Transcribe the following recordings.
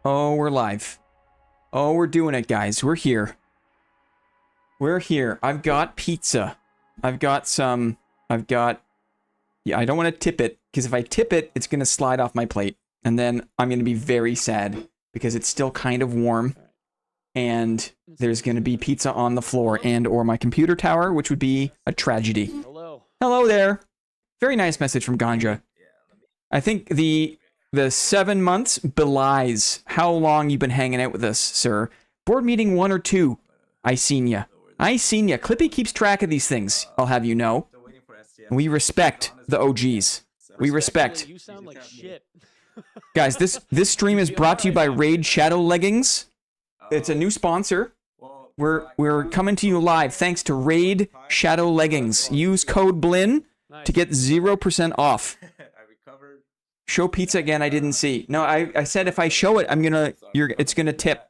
Oh, we're live. Oh, we're doing it, guys. We're here. We're here. I've got pizza. I've got... Yeah, I don't want to tip it, because if I tip it, it's going to slide off my plate. And then I'm going to be very sad, because it's still kind of warm. And there's going to be pizza on the floor and or my computer tower, which would be a tragedy. Hello. Hello there. Very nice message from Ganja. I think the 7 months belies how long you've been hanging out with us, sir. Board meeting 1 or 2. I seen ya. I seen ya. Clippy keeps track of these things, I'll have you know. We respect the OGs. We respect. You sound like shit. Guys, this stream is brought to you by Raid Shadow Leggings. It's a new sponsor. We're coming to you live thanks to Raid Shadow Leggings. Use code BLIN to get 0% off. Show pizza again. I didn't see. No, I said if I show it, it's gonna tip.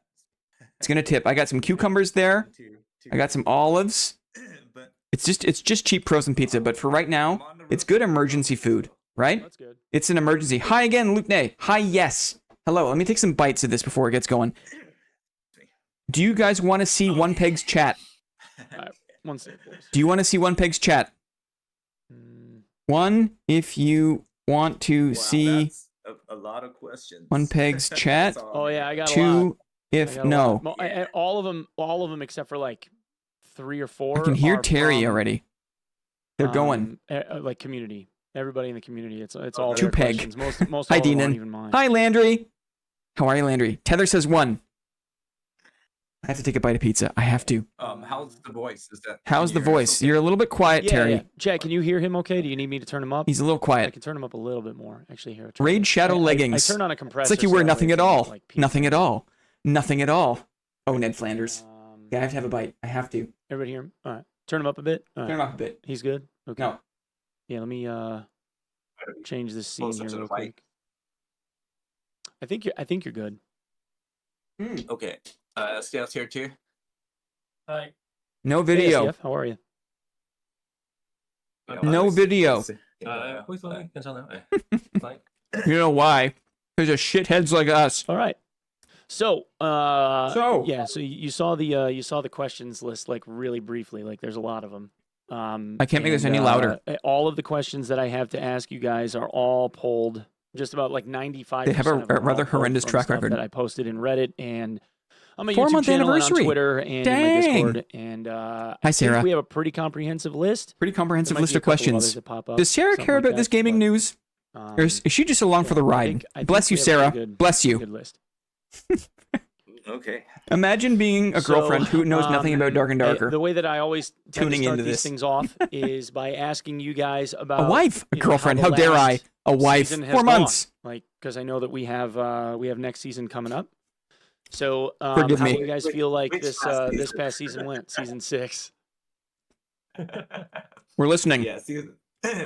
It's gonna tip. I got some cucumbers there. I got some olives. It's just cheap frozen pizza, but for right now, it's good emergency food, right? That's good. It's an emergency. Hi again, Lutney. Hi, yes. Hello. Let me take some bites of this before it gets going. Do you guys want to see onepeg's chat? One second, please. Do you want to see onepeg's chat? One, if you want to see a lot of questions. onepeg's chat. Oh yeah, I got a lot. 2, if no. All of them except for like 3 or 4. I can hear are Terry from, already. They're going. Like community. Everybody in the community. It's all Two their peg. questions. Most Hi, of them Deanon. aren't even mine. Hi, Landry. How are you, Landry? Tether says 1. I have to take a bite of pizza. I have to. How's the voice? How's the voice? You're a little bit quiet, Terry. Yeah. Chad, can you hear him okay? Do you need me to turn him up? He's a little I quiet. can turn him up a little bit more. Actually, here. Raid Shadow Leggings. I turn on a compressor. It's like you wear so that nothing way at it's all. like pizza. Nothing at all. Nothing at all. Oh, Ned Flanders. Yeah, I have to have a bite. I have to. Everybody hear him? All right. Turn him up a bit. All right. Turn him up a bit. He's good? Okay. No. Yeah, let me change this scene here real quick. I think you're good. Okay. STF's here too. Hi. No video. Hey, SCF, how are you? No video. You know why? Because of shitheads like us. All right. So, yeah. So you saw the questions list like really briefly. Like there's a lot of them. I can't make this any louder. All of the questions that I have to ask you guys are all pulled. Just about like 95%. They have a rather horrendous track record that I posted in Reddit and on my 4-month YouTube channel and anniversary. on Twitter and in my Discord. And hi, Sarah. We have a pretty comprehensive list. Pretty comprehensive list of others questions. that pop up, Does Sarah something care like about that, this gaming but, news? Or is she just along for the ride? I think Bless you, we have a Sarah. pretty good- Bless you. Good list. Okay. Imagine being a girlfriend who knows nothing about Dark and Darker. The way that I always tend Tuning to start into these this. things off is by asking you guys about A wife, a you know, girlfriend. the How dare I? last A wife. season has 4 months. gone. Like, because I know that we have next season coming up. So, Forgive how me. do you guys feel like Which this past this season? past season went? Season 6. We're listening. Yeah.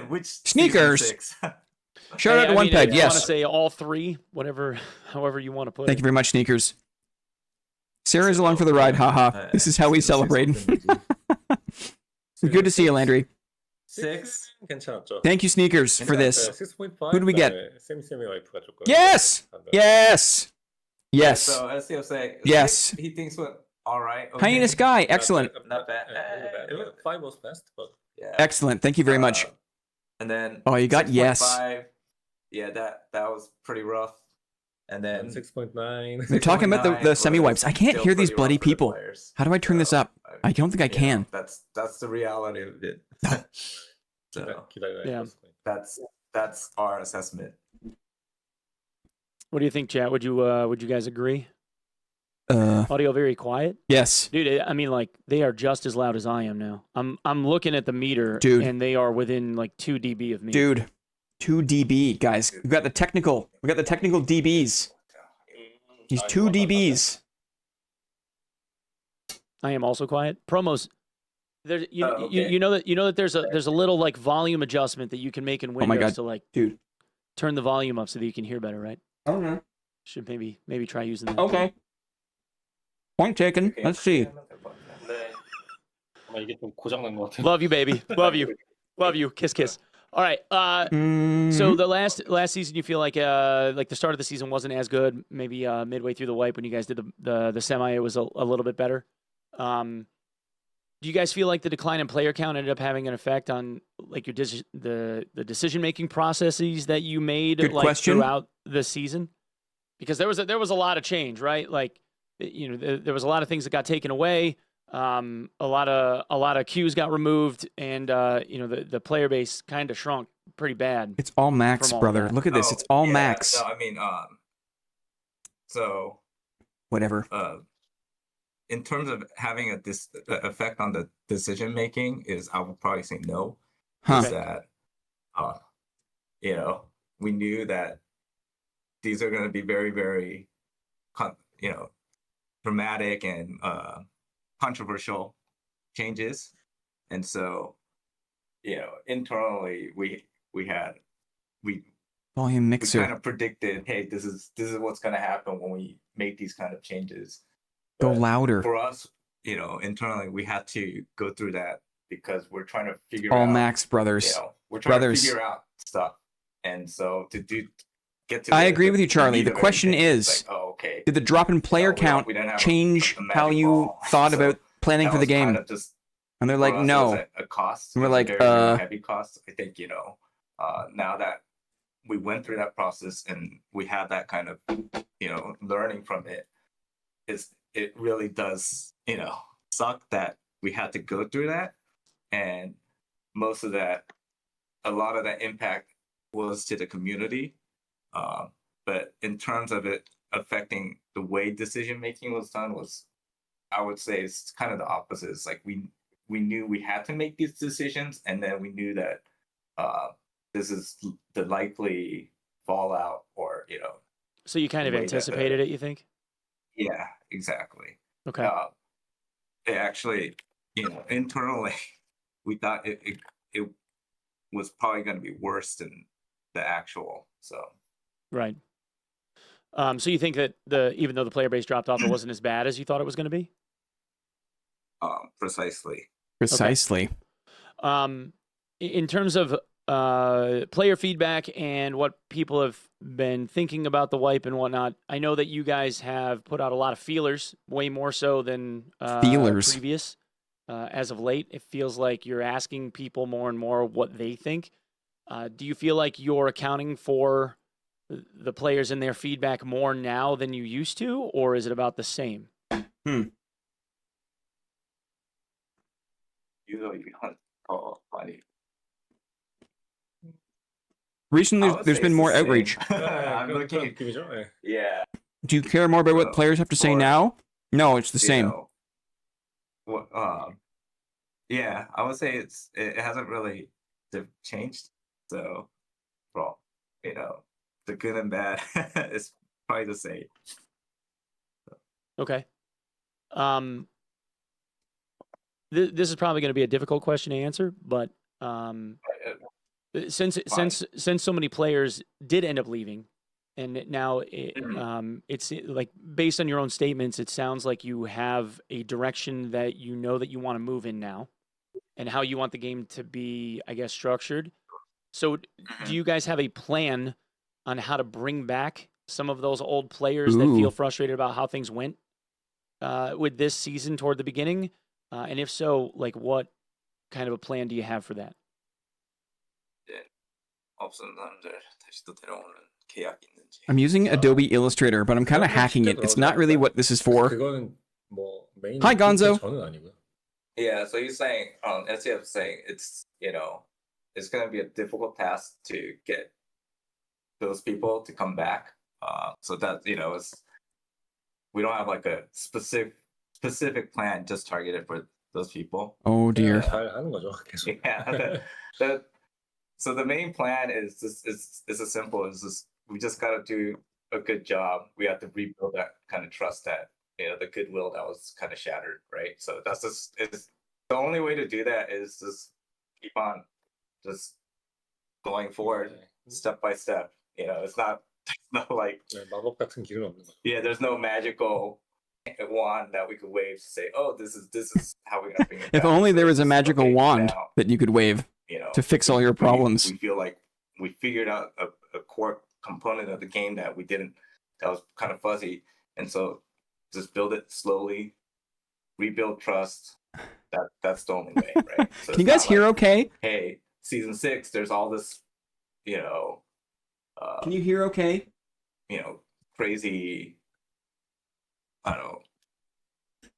Which Sneakers. season 6? Shout out to I mean, onepeg. if you want to Yes. say all 3, whatever, however you want to put Thank it. you very much, Sneakers. Sarah's along for the ride. Haha. This is how we celebrate. Good to see you, Landry. 6 괜찮았죠? Thank you, Sneakers, for this. 6.5. Who do we get? 세미 와이프가 조금. Yes! Yes! Yes. So STF say Yes. he thinks went all right. Okay. Hyenas Guy. Excellent. Not bad. 5 was best, but Yeah. Excellent. Thank you very much. And then Oh, you got yes. 6.5, yeah, that was pretty rough. And then 6.9. They're talking about the 6.9 semi-wipes. I can't still hear these pretty bloody rough for the people. players. How do I turn this up? I don't think I you know, can. that's the reality of it. So 기다려야 Yeah. that's our assessment. What do you think, chat? Would you guys agree? Audio very quiet. Yes. Dude, I mean, like they are just as loud as I am now. I'm looking at the meter, Dude. and they are within like 2 dB of me. Dude. 2 dB, guys. We got the technical DBs. He's 2 dBs. I am also quiet. Promos. There's okay. you know that there's a little like volume adjustment that you can make in Oh my Windows God. to like Dude. turn the volume up so that you can hear better, right? Okay. Should maybe try using that. Okay. Point taken. Let's see. 아마 이게 좀 고장 난것 같아요. Love you, baby. Love you. Love you. Kiss, kiss. All right. So the last season, you feel like the start of the season wasn't as good. Maybe midway through the wipe when you guys did the semi, it was a little bit better. Do you guys feel like the decline in player count ended up having an effect on like your the decision making processes that you made Good question. throughout the season? Because there was a lot of change, right? Like, you know, there was a lot of things that got taken away. A lot of queues got removed, and you know, the player base kind of shrunk pretty bad. It's all max, from all brother. that. Look at this. It's all yeah, max. No, I mean, so Whatever. in terms of having effect on the decision making, is I would probably say no. Huh. Is that you know, we knew that these are going to be very, very, you know, dramatic and controversial changes, and so, you know, internally we Volume mixer. kind of predicted, hey, this is what's going to happen when we make these kind of changes. Go But louder. for us, you know, internally we had to go through that because we're trying to figure All out, max, brothers. you know, we're trying Brothers. to figure out stuff, and so to get to I the- agree with you, the Charlie. meat The of question everything, it's is, like, oh, okay, did the drop in player we count didn't have change a how magic you ball, thought so about planning that for the was kind game? of just, And they're for like, us, it no. was a cost. And we're It was a like, very, very heavy cost. I think, you know, now that we went through that process and we had that kind of, you know, learning from it, it really does, you know, suck that we had to go through that. And most of that, a lot of that impact was to the community. But in terms of it affecting the way decision making was done, I would say it's kind of the opposite. It's like we knew we had to make these decisions, and then we knew that this is the likely fallout, or, you know. So you kind of way that anticipated it, you think? Yeah, exactly. Okay. It actually, you know, internally, we thought it was probably going to be worse than the actual. So Right. So you think that even though the player base dropped off, it wasn't as bad as you thought it was going to be? precisely. Precisely. In terms of player feedback and what people have been thinking about the wipe and whatnot, I know that you guys have put out a lot of feelers, way more so than Feelers. previous. As of late, it feels like you're asking people more and more what they think. Do you feel like you're accounting for the players and their feedback more now than you used to, or is it about the same? Funny. Recently, there's been more outreach. I'm looking. 느낌이죠? 예. Yeah. Do you care more about what players have to say Or, now? No, it's the you same. know, yeah, I would say it hasn't really changed. So, well, you know, the good and bad is probably the same. Okay. This is probably going to be a difficult question to answer, but since so many players did end up leaving, and now it's like, based on your own statements, it sounds like you have a direction that you know that you want to move in now, and how you want the game to be, I guess, structured. So, do you guys have a plan on how to bring back some of those old players that feel frustrated about how things went with this season toward the beginning? And if so, like, what kind of a plan do you have for that? I'm using Adobe Illustrator, but I'm kind of hacking it. It's not really what this is for. 그거는 뭐 메인 Hi, Gonzo. 저는 아니고요. Yeah, so he's saying, SCF is saying it's, you know, it's going to be a difficult task to get those people to come back. So that, you know, we don't have like a specific plan just targeted for those people. Oh dear. 잘 하는 거죠, 계속. Yeah. So the main plan is just is as simple as this: we just got to do a good job. We have to rebuild that kind of trust, that, you know, the goodwill that was kind of shattered, right? So that's just, it's the only way to do that is just keep on just going forward step by step. You know, it's not like, 네, 마법 같은 길은 없는 거죠. yeah, there's no magical wand that we could wave to say, oh, this is how we're gonna bring it If back. only So there it's was a just, magical okay, wand now, that you could wave. To fix all your problems. We feel like we figured out a core component of the game that was kind of fuzzy, and so just build it slowly, rebuild trust. That's the only way, right? So Can you guys hear okay? Hey, season 6, there's all this, Can you hear okay? Crazy, I don't know,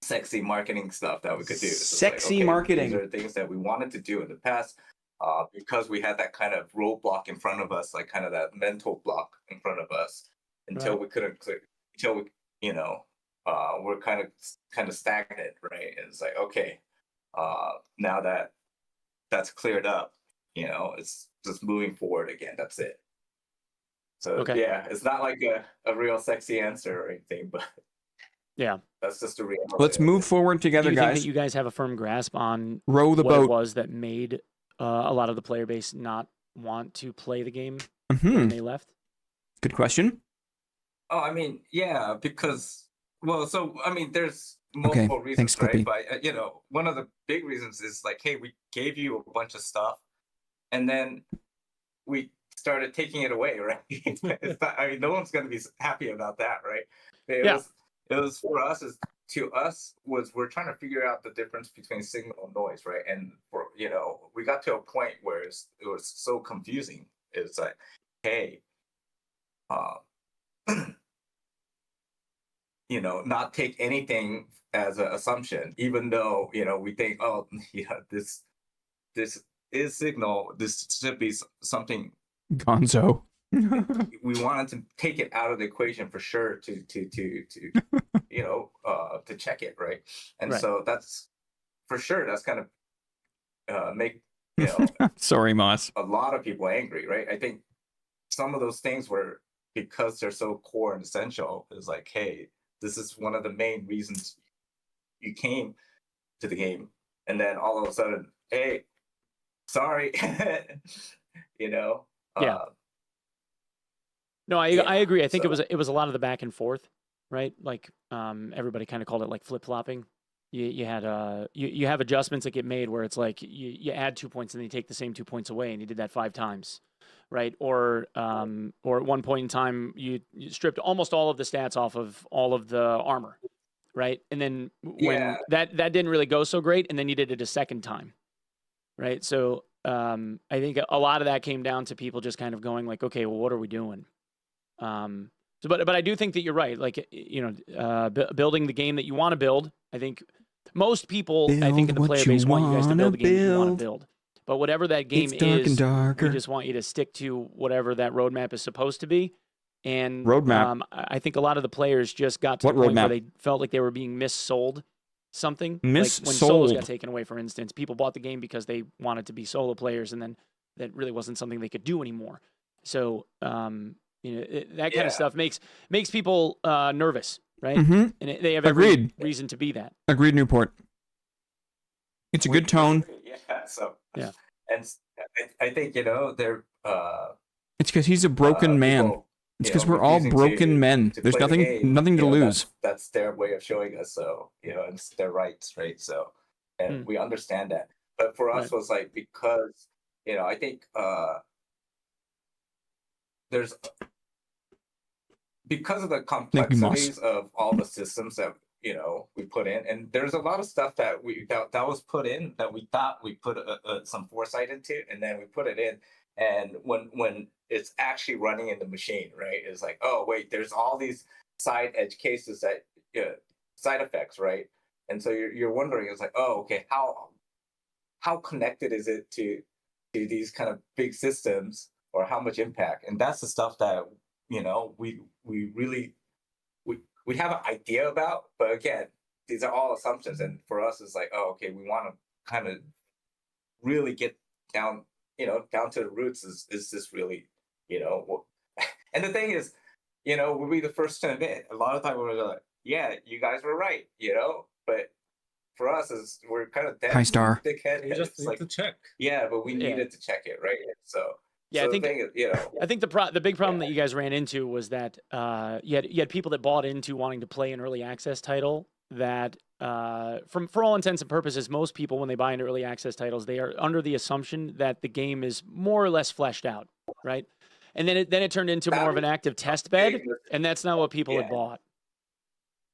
sexy marketing stuff that we could do. So Sexy marketing. These are things that we wanted to do in the past, because we had that kind of roadblock in front of us, like kind of that mental block in front of us, until we couldn't click, until we, we're kind of stagnant, right? And it's like, okay, now that that's cleared up, it's just moving forward again. That's it. So yeah, it's not like a real sexy answer or anything, but yeah, that's just a reality. Let's move forward together, Do you think guys. that you guys have a firm grasp on Row the what boat. it was that made a lot of the player base not want to play the game Mm-hmm. when they left? Good question. Oh, I mean, yeah, because there's multiple reasons, thanks, right? Clippy. But one of the big reasons is like, hey, we gave you a bunch of stuff, and then we started taking it away, right? It's not, no one's going to be happy about that, right? It was for us, we're trying to figure out the difference between signal and noise, right? And we got to a point where it was so confusing. It's like, hey, not take anything as an assumption, even though we think, oh, yeah, this is signal. This should be something. Gonzo. We wanted to take it out of the equation for sure to check it, right? And so that's for sure. That's kind of make Sorry, Moss. a lot of people angry, right? I think some of those things were because they're so core and essential. Is like, hey, this is one of the main reasons you came to the game, and then all of a sudden, hey, sorry, Yeah. No, I agree. I think it was a lot of the back and forth, right? Like everybody kind of called it like flip flopping. You had you have adjustments that get made where it's like you add 2 points and then you take the same 2 points away, and you did that 5 times, right? Or at one point in time you stripped almost all of the stats off of all of the armor, right? And then when that didn't really go so great, and then you did it a second time, right? So I think a lot of that came down to people just kind of going like, okay, well, what are we doing? But I do think that you're right. Like, building the game that you want to build. I think most people, I think in the player base want you guys to build the game that you want to build. But whatever that game is, we just want you to stick to whatever that roadmap is supposed to be. And I think a lot of the players just got to the point where they felt like they were being missold something. Like when solos got taken away, for instance, people bought the game because they wanted to be solo players, and then that really wasn't something they could do anymore. So that kind of stuff makes people nervous, right? Mm-hmm. And they have every reason to be that. Agreed, Newport. It's a good tone. Yeah. So yeah, and I think they're. It's because he's a broken man. It's because we're all broken men. There's nothing to lose. That's their way of showing us. So it's their rights, right? So, and we understand that. But for us, was like because I think there's because of the complexities of all the systems that we put in, and there's a lot of stuff that that was put in that we thought we put some foresight into, and then we put it in, and when it's actually running in the machine, right, it's like, oh wait, there's all these side edge cases that side effects, right? And so you're wondering, it's like, oh, okay, how connected is it to these kind of big systems, or how much impact? And that's the stuff that we really we have an idea about, but again, these are all assumptions, and for us it's like, oh, okay, we want to kind of really get down down to the roots. Is this really and the thing is, we'll be the first to admit a lot of time we're like, yeah, you guys were right, but for us is we're kind of high star. You just need to check. Yeah, but we needed to check it, right? So yeah, so I think I think the big problem that you guys ran into was that you had people that bought into wanting to play an early access title that for all intents and purposes, most people when they buy into early access titles, they are under the assumption that the game is more or less fleshed out, right? And then it turned into more of an active test bed, and that's not what people had bought.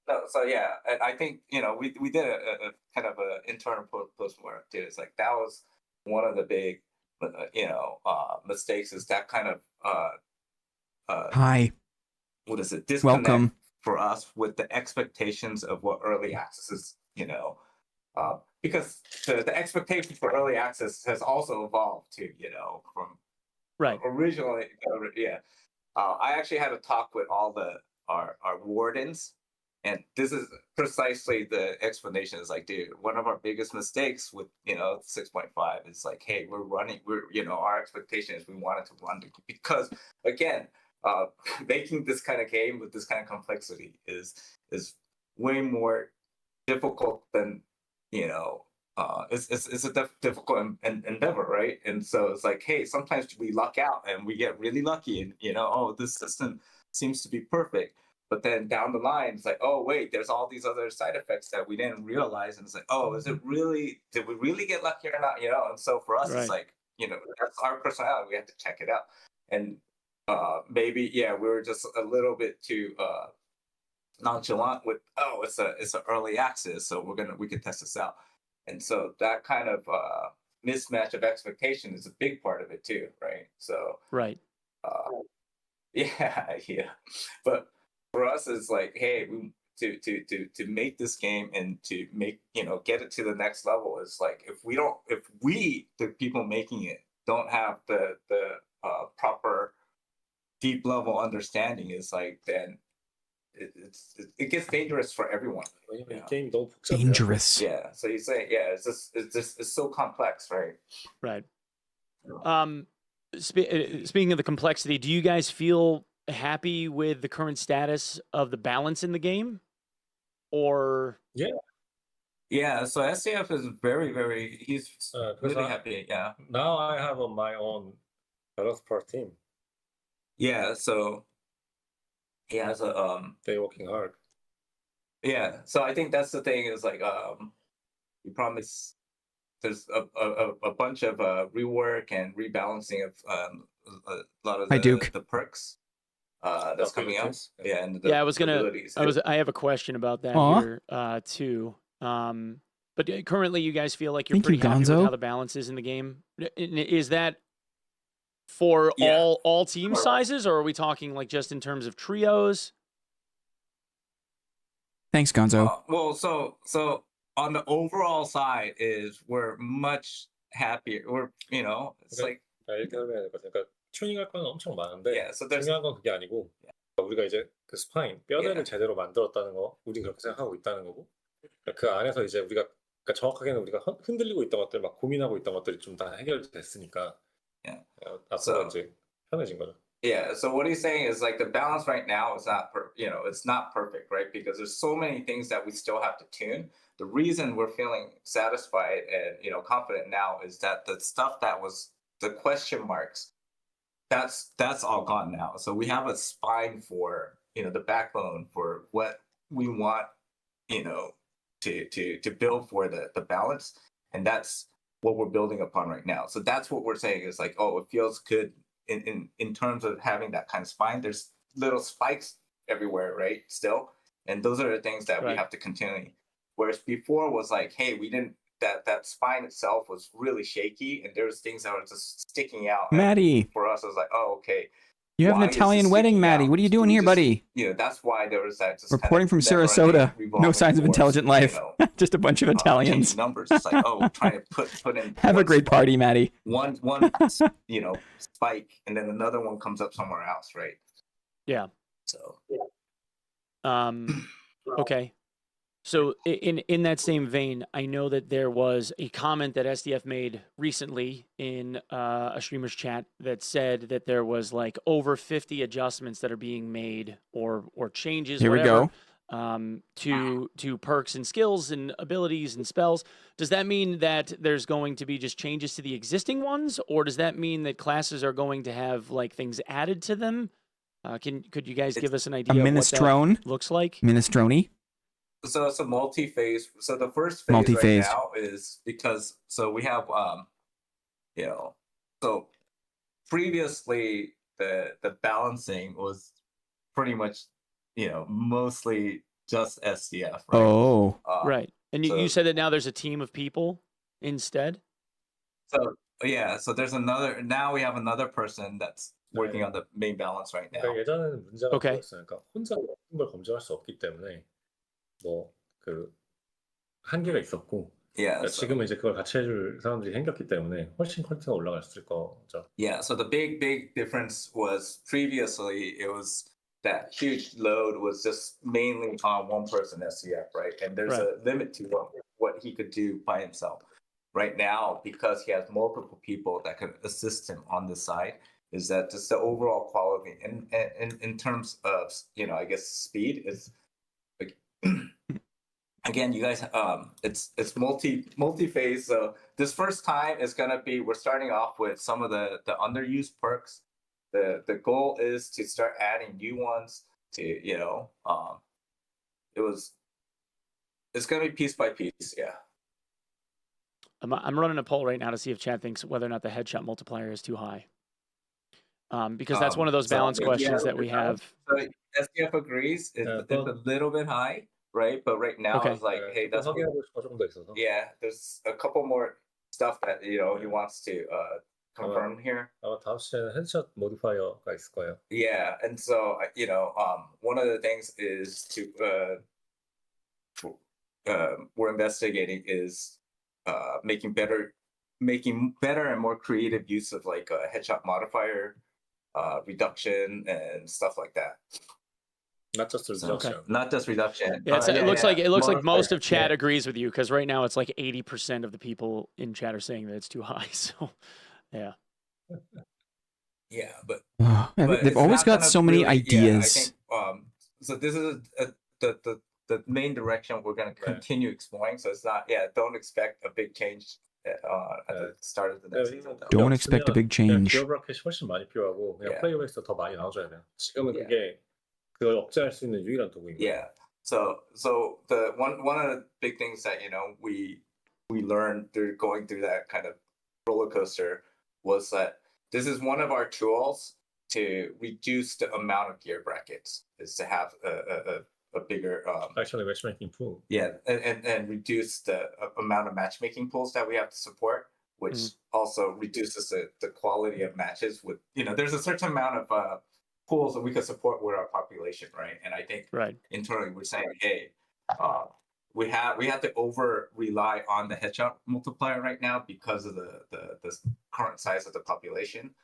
No, so yeah, and I think we did a kind of a internal postmortem too. It's like that was one of the big mistakes is that kind of Hi. what is it, disconnect Welcome. for us with the expectations of what early access is, because the expectation for early access has also evolved too, from Right. originally, I actually had a talk with all our wardens, and this is precisely the explanation. Is like, dude, one of our biggest mistakes with 6.5 is like, hey, our expectation is we wanted to run because again, making this kind of game with this kind of complexity is way more difficult than it's a difficult endeavor, right? And so it's like, hey, sometimes we luck out and we get really lucky, and this system seems to be perfect. But then down the line, it's like, oh wait, there's all these other side effects that we didn't realize, and it's like, oh, did we really get lucky or not? And so for us, Right. it's like, that's our personality. We have to check it out, and maybe we were just a little bit too nonchalant with, oh, it's an early access, so we can test this out, and so that kind of mismatch of expectation is a big part of it too, right? So Right. yeah, but for us, it's like, hey, to make this game and to make get it to the next level is like, if we the people making it don't have the proper deep level understanding, is like, then it gets dangerous for everyone. 왜냐면 이 게임 너무 복잡해요. Dangerous. Yeah, so you say, it's so complex, right? Right. Speaking of the complexity, do you guys feel happy with the current status of the balance in the game, or Yeah, so SCF is very, very, he's really 그래서 happy. Yeah, now I have on my own balance per team. yeah. So he has a They working hard. yeah. So I think that's the thing is like we promise there's a bunch of rework and rebalancing of a lot of Hi, Duke. the perks that's coming out. Abilities. Yeah, and I have a question about that Aw. here too. But currently, you guys feel like you're Thank you, pretty happy with Gonzo. how the balance is in the game. Is that for Yeah. all team sizes, or are we talking like just in terms of trios? Thanks, Gonzo. well, so on the overall side is we're much happier. We're it's like 이렇게 설명해야 될 것 같아요. 그러니까 튜닝할 건 엄청 많은데 yeah. So there's 중요한 건 그게 아니고 우리가 이제 그 스파인 뼈대를 Yeah. 제대로 만들었다는 거, 우린 그렇게 생각하고 있다는 거고, 그러니까 그 안에서 이제 우리가 그러니까 정확하게는 우리가 흔들리고 있던 것들, 막 고민하고 있던 것들이 좀 다 해결됐으니까 Yeah. 앞으로 So- 이제 편해진 거죠. Yeah, so what he's saying is like the balance right now is not it's not perfect, right? Because there's so many things that we still have to tune. The reason we're feeling satisfied and confident now is that the stuff that was the question marks, that's all gone now. So we have a spine for the backbone for what we want to build for the balance, and that's what we're building upon right now. So that's what we're saying is like, oh, it feels good in terms of having that kind of spine. There's little spikes everywhere, right? Still, and those are the things that we Right. have to continue. Whereas before was like, hey, we didn't. That spine itself was really shaky, and there's things that were just sticking out. And Maddie, for us, it was like, oh, okay. you have an Why is Italian this wedding, sticking Maddie. out? What are you Do doing we here, just- buddy? That's why there was that. Just Reporting from never-ending Sarasota. revolving No signs of force, intelligent life. Just a bunch of changing Italians. numbers. It's like, oh, trying to put in. Have a one great spike, party, Maddie. One spike, and then another one comes up somewhere else, right? Yeah. So Okay. So in that same vein, I know that there was a comment that SDF made recently in a streamer's chat that said that there was like over 50 adjustments that are being made or changes. Here we whatever, go. to perks and skills and abilities and spells. Does that mean that there's going to be just changes to the existing ones, or does that mean that classes are going to have like things added to them? Could you guys give us an A idea of what minestrone. that looks like? Minestrone. So it's a multi-phase. So the first phase Multi-phased. right now is because we have you know, so previously the balancing was pretty much mostly just SDF, right? Oh. Right. And you so- said that now there's a team of people instead? So yeah, so there's another. Now we have another person that's working on the main balance right now. 그러니까 예전에는 문제가 오케이. 그거였어요. 그러니까 혼자 모든 걸 검증할 수 없기 때문에 뭐 그 한계가 있었고 Yeah. 그러니까 So, 지금은 이제 그걸 같이 해줄 사람들이 생겼기 때문에 훨씬 퀄리티가 올라갔을 거죠. yeah. So the big difference was previously it was that huge load was just mainly on one person SCF, right? And there's Right. a limit to what he could do by himself. Right now, because he has multiple people that can assist him on the side, is that just the overall quality and in terms of I guess speed is like again, you guys it's multi-phase. So this first time is gonna be we're starting off with some of the underused perks. The goal is to start adding new ones to it's gonna be piece by piece, yeah. I'm running a poll right now to see if Chad thinks whether or not the headshot multiplier is too high. Because that's one of those so, balance yeah, questions that we have. So SDF agrees it's a little bit high, right? But right now Okay. it's like, hey, that's 확인하고 싶어 조금 더 있어서. yeah. There's a couple more stuff that he wants to confirm here. 아마 다음 시간에는 헤드샷 모디파이어가 있을 거예요. Yeah, and so one of the things is to we're investigating is making better and more creative use of like a headshot modifier, reduction and stuff like that. Not just reduction. Not just reduction. Yeah, it looks like Modifier, most of chat yeah. agrees with you because right now it's like 80% of the people in chat are saying that it's too high. So, yeah. Yeah, but They've it's always not got gonna so many really- ideas. Yeah, I think, so this is the main direction we're going to continue exploring. So it's not. Yeah, don't expect a big change at the start of the next season. though. Don't expect a big change. 기어 브라켓이 훨씬 많이 필요하고 그냥 Yeah. 플레이웨이스 더 많이 나눠줘야 돼요. 지금은 Yeah. 그게 그걸 억제할 수 있는 유일한 도구입니다. Yeah. So the one of the big things that we learned through going through that kind of roller coaster was that this is one of our tools to reduce the amount of gear brackets, is to have a bigger Actually, matchmaking pool. yeah and reduce the amount of matchmaking pools that we have to support, which also reduces the quality of matches. With there's a certain amount of pools that we can support with our population, right? And I think Right. internally we're saying, hey, we have to over rely on the headshot multiplier right now because of the current size of the population.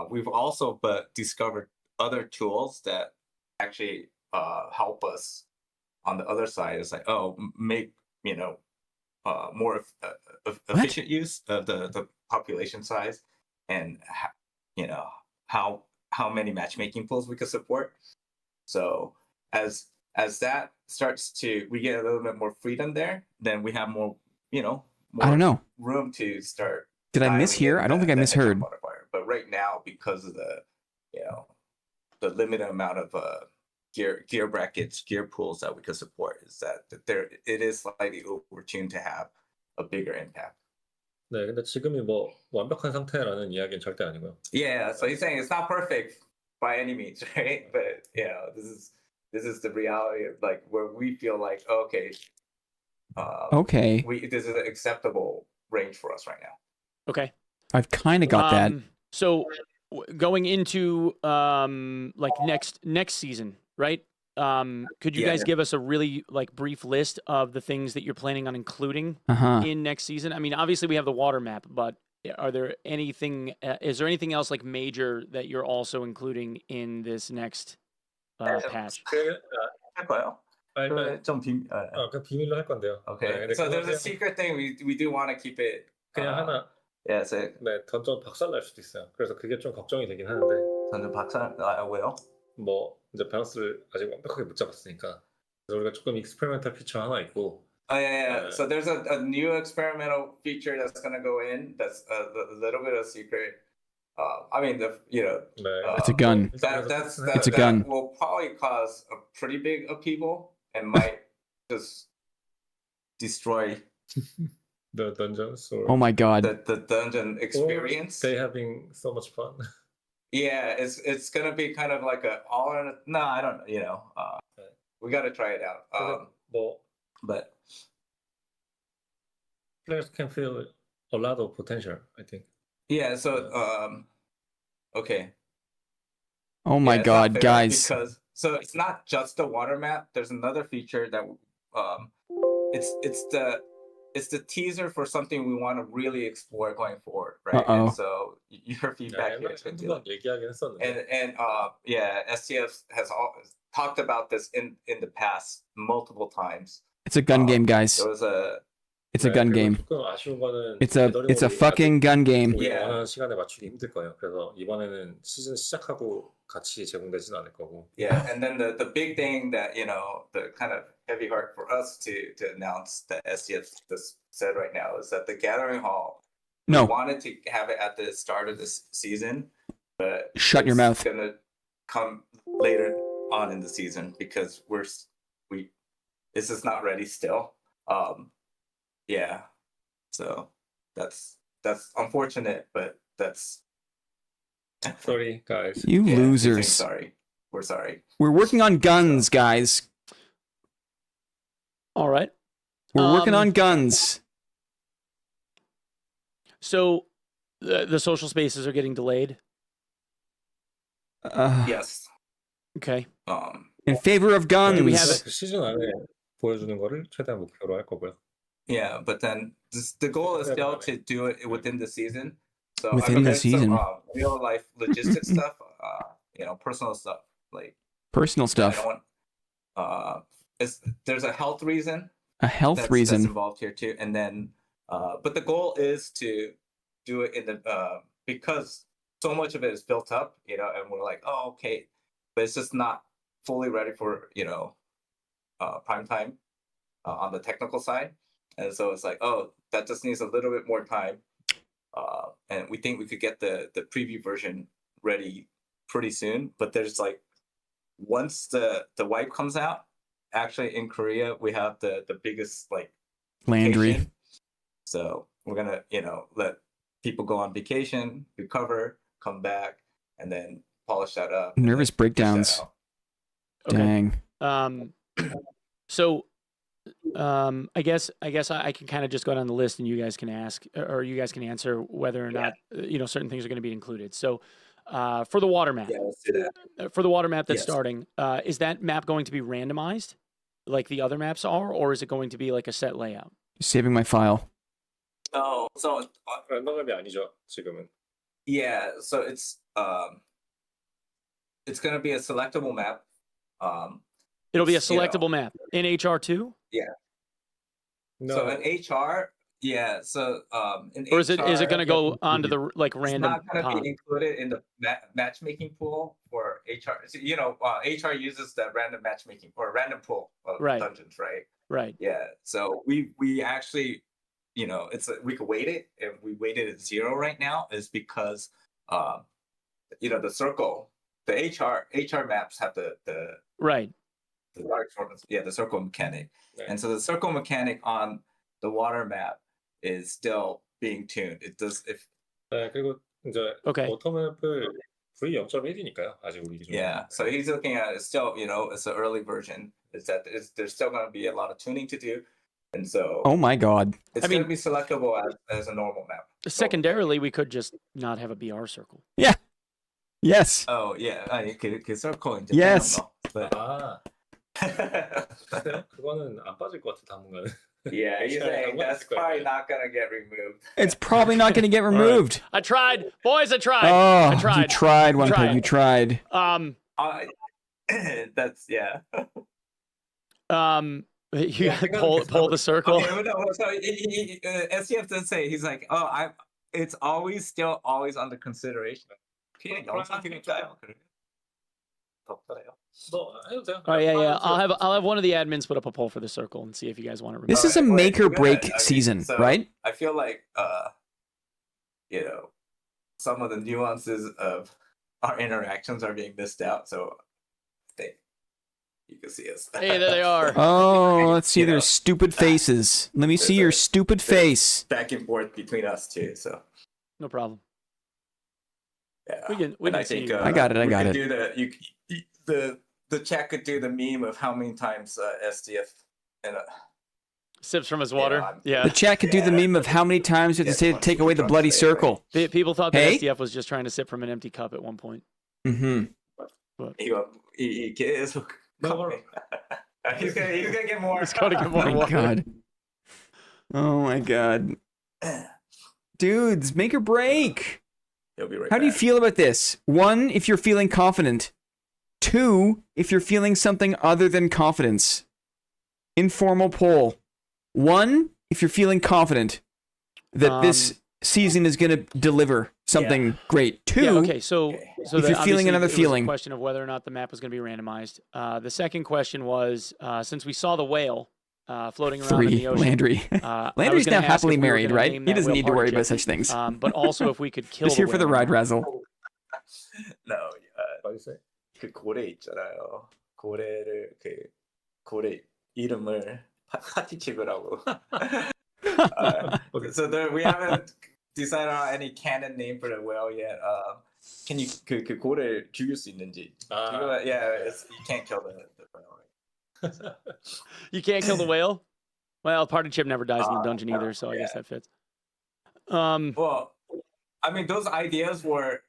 We've also discovered other tools that actually help us on the other side. It's like, make more efficient use of the population size, and how many matchmaking pools we could support. So as that starts to, we get a little bit more freedom there, then we have more I don't know. room to start. Did I dialing mishear? in I don't think I that headshot misheard. modifier. But right now, because of the the limited amount of gear brackets, gear pools that we could support, is that it is slightly overtuned to have a bigger impact. 네, 근데 지금이 뭐 완벽한 상태라는 이야기는 절대 아니고요. Yeah, so he's saying it's not perfect by any means, right? But this is the reality of like where we feel like okay, this is an acceptable range for us right now. Okay. I've kind of got that. So going into like next season, right? Could you guys give us a really like brief list of the things that you're planning on including in next season? I mean, obviously we have the water map, but are there anything? Is there anything else like major that you're also including in this next patch? 할까요? 좀 그 비밀로 할 건데요. Okay. 네, So 그거 there's a 그냥- secret thing we do want to keep it. 그냥 하나 Yeah, so 네, 던져 박살 날 수도 있어요. 그래서 그게 좀 걱정이 되긴 하는데 저는 박사 왜요? 뭐 이제 밸런스를 아직 완벽하게 못 잡았으니까 그래서 우리가 조금 익스페리멘탈 피처 하나 있고 Oh yeah. So there's a new experimental feature that's gonna go in. That's a little bit of secret. I mean 네. It's a gun. That's It's a gun. will probably cause a pretty big upheaval and might just destroy The dungeons or Oh my god. the dungeon or experience. they having so much fun. Yeah, it's gonna be kind of like a all or no, I don't know. We got to try it out. 근데 뭐 But players can feel a lot of potential, I think. yeah, so okay. Oh my Yeah, it's not god, fair guys. because so it's not just the water map. There's another feature that it's the teaser for something we want to really explore going forward, right? Uh-oh. And so your feedback here 옛날에 is going to 한두 번 얘기하긴 했었는데. and yeah, STF has talked about this in the past multiple times. It's a gun game, guys. There was a It's a 네, gun 그리고 game. 조금 아쉬운 거는 It's a 배달용으로 fucking gun game. 우리 Yeah. 원하는 시간에 맞추기 힘들 거예요. 그래서 이번에는 시즌 시작하고 같이 제공되진 않을 거고. Yeah, and then the big thing that the kind of heavy heart for us to announce that STF just said right now is that the Gathering Hall. No. We wanted to have it at the start of this season, but Shut your mouth. It's gonna come later on in the season because it's just not ready still. Yeah, so that's unfortunate, but that's Sorry, guys. You yeah, losers. sorry, we're sorry. We're working on guns, guys. All right. We're working on guns. So the social spaces are getting delayed. Yes. Okay. In favor of guns. Do we have it? 그 시즌 안에 보여주는 거를 최대한 목표로 할 거고요. Yeah, but then the goal is still to do it within the season. So Within the there's season. some real life logistics stuff, personal stuff like Personal I stuff. don't want, there's a health reason. A health That's reason. involved here too, and then but the goal is to do it in the because so much of it is built up, and we're like, oh, okay, but it's just not fully ready for prime time on the technical side, and so it's like, oh, that just needs a little bit more time, and we think we could get the preview version ready pretty soon, but there's like once the wipe comes out. Actually, in Korea, we have the biggest Landry. vacation. So we're gonna, let people go on vacation, recover, come back, and then polish that up. and Nervous then push that breakdowns. out. Okay. Dang. So I guess I can kind of just go down the list and you guys can ask or you guys can answer whether or not certain things are going to be included. So for the water map, Yeah, let's do that. for the water map that's Yes. starting, is that map going to be randomized like the other maps are, or is it going to be like a set layout? Saving my file. Oh, so 랜덤맵이 아니죠, 지금은. yeah, so it's gonna be a selectable map. It'll be a It's, you know, selectable map in HR2, No, So in HR, yeah. So in or is it HR, going to go onto the It's random not going to pod? be included in the matchmaking pool for HR. So, HR uses the random matchmaking or random pool of Right. dungeons, right? Right. Yeah. So we actually, we could weight it. If we weighted at 0 right now, is because, the circle, the HR maps have the Right. large ones, the circle mechanic, 네. and so the circle mechanic on the water map is still being tuned. It does if. 네, 그리고 이제 Okay. 워터맵을 V0.1이니까요. 아직 우리 기준으로. Yeah, so he's looking at it's still, it's an early version. Is that there's still going to be a lot of tuning to do, and so Oh my god. it's I mean- going to be selectable as a normal map. Secondarily, we could just not have a BR circle. Yes. Oh yeah, 그 circle 이제 Yes. but 아, 그거는 안 빠질 것 같아 당분간은. yeah, he's saying that's probably not going to get removed. It's probably not going to get removed. I tried, boys. I tried. Oh, I tried. you tried, one Tried. peg. You tried. That's yeah. You Yeah, pull the circle. Okay, no, so SCF does say he's like, oh, it's always under consideration. 그냥 영상이니까요. 덕분에요. 너 해도 돼요. Oh yeah. I'll have one of the admins put up a poll for the circle and see if you guys want to remove. This is a Alright, make or good. break I mean, season, so- right? I feel like some of the nuances of our interactions are being missed out. So I think, You can see us. Hey, there they are. Oh, let's see You their know, stupid faces. Let me see there's your a- stupid face. Back and forth between us too. So No problem. yeah. We can And I see think you. I got it, I we got could it. Do the chat could do the meme of how many times SDF and Sips from his water. I'm- Yeah. The chat could do the meme of how many times you have to Yeah, say to one take super away the drunk bloody today, right? circle. People thought Hey? that SDF was just trying to sip from an empty cup at one point. Mm-hmm. he 계속 coming. He's gonna get more. He's gonna get more Oh my water. god. Oh my god. Dudes, make or break. He'll be right How do you back. feel about this? 1, if you're feeling confident. 2, if you're feeling something other than confidence. Informal poll. 1, if you're feeling confident that this season is going to deliver something great. 2, Yeah, okay, so Okay. so If the- you're feeling obviously another it was feeling. a question of whether or not the map was going to be randomized. The second question was since we saw the whale floating around in 3, the ocean. Landry. I was Landry's gonna now ask if happily we were married, gonna right? name He that doesn't whale need to worry party about chip. such things. But also if we could kill Just here the for the whale ride or not. razzle. No, 맛있어요? 그 고래 있잖아요. 고래를 고래 이름을 파티칩이라고. So there, we haven't decided on any canon name for the whale yet. Can you 그 고래 죽일 수 있는지? Yeah, you can't kill the whale. Right? You can't kill the whale? Well, party chip never dies in the dungeon either, so I guess that fits. Well, I mean, those ideas were,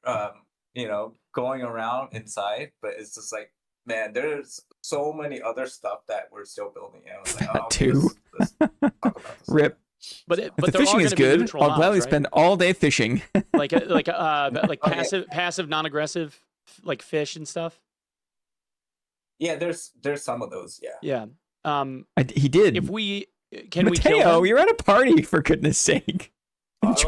going around inside, but it's just like, man, there's so many other stuff that we're still building. And I was like, That oh, too. let's talk about this. Rip. But If but the there are fishing is gonna be good, neutral I'll mobs, gladly right? spend all day fishing. like passive, non-aggressive, like fish and stuff. Yeah, there's some of those. Yeah. Yeah. He did. If we can we kill Mateo, them? you're at a party, for goodness sake.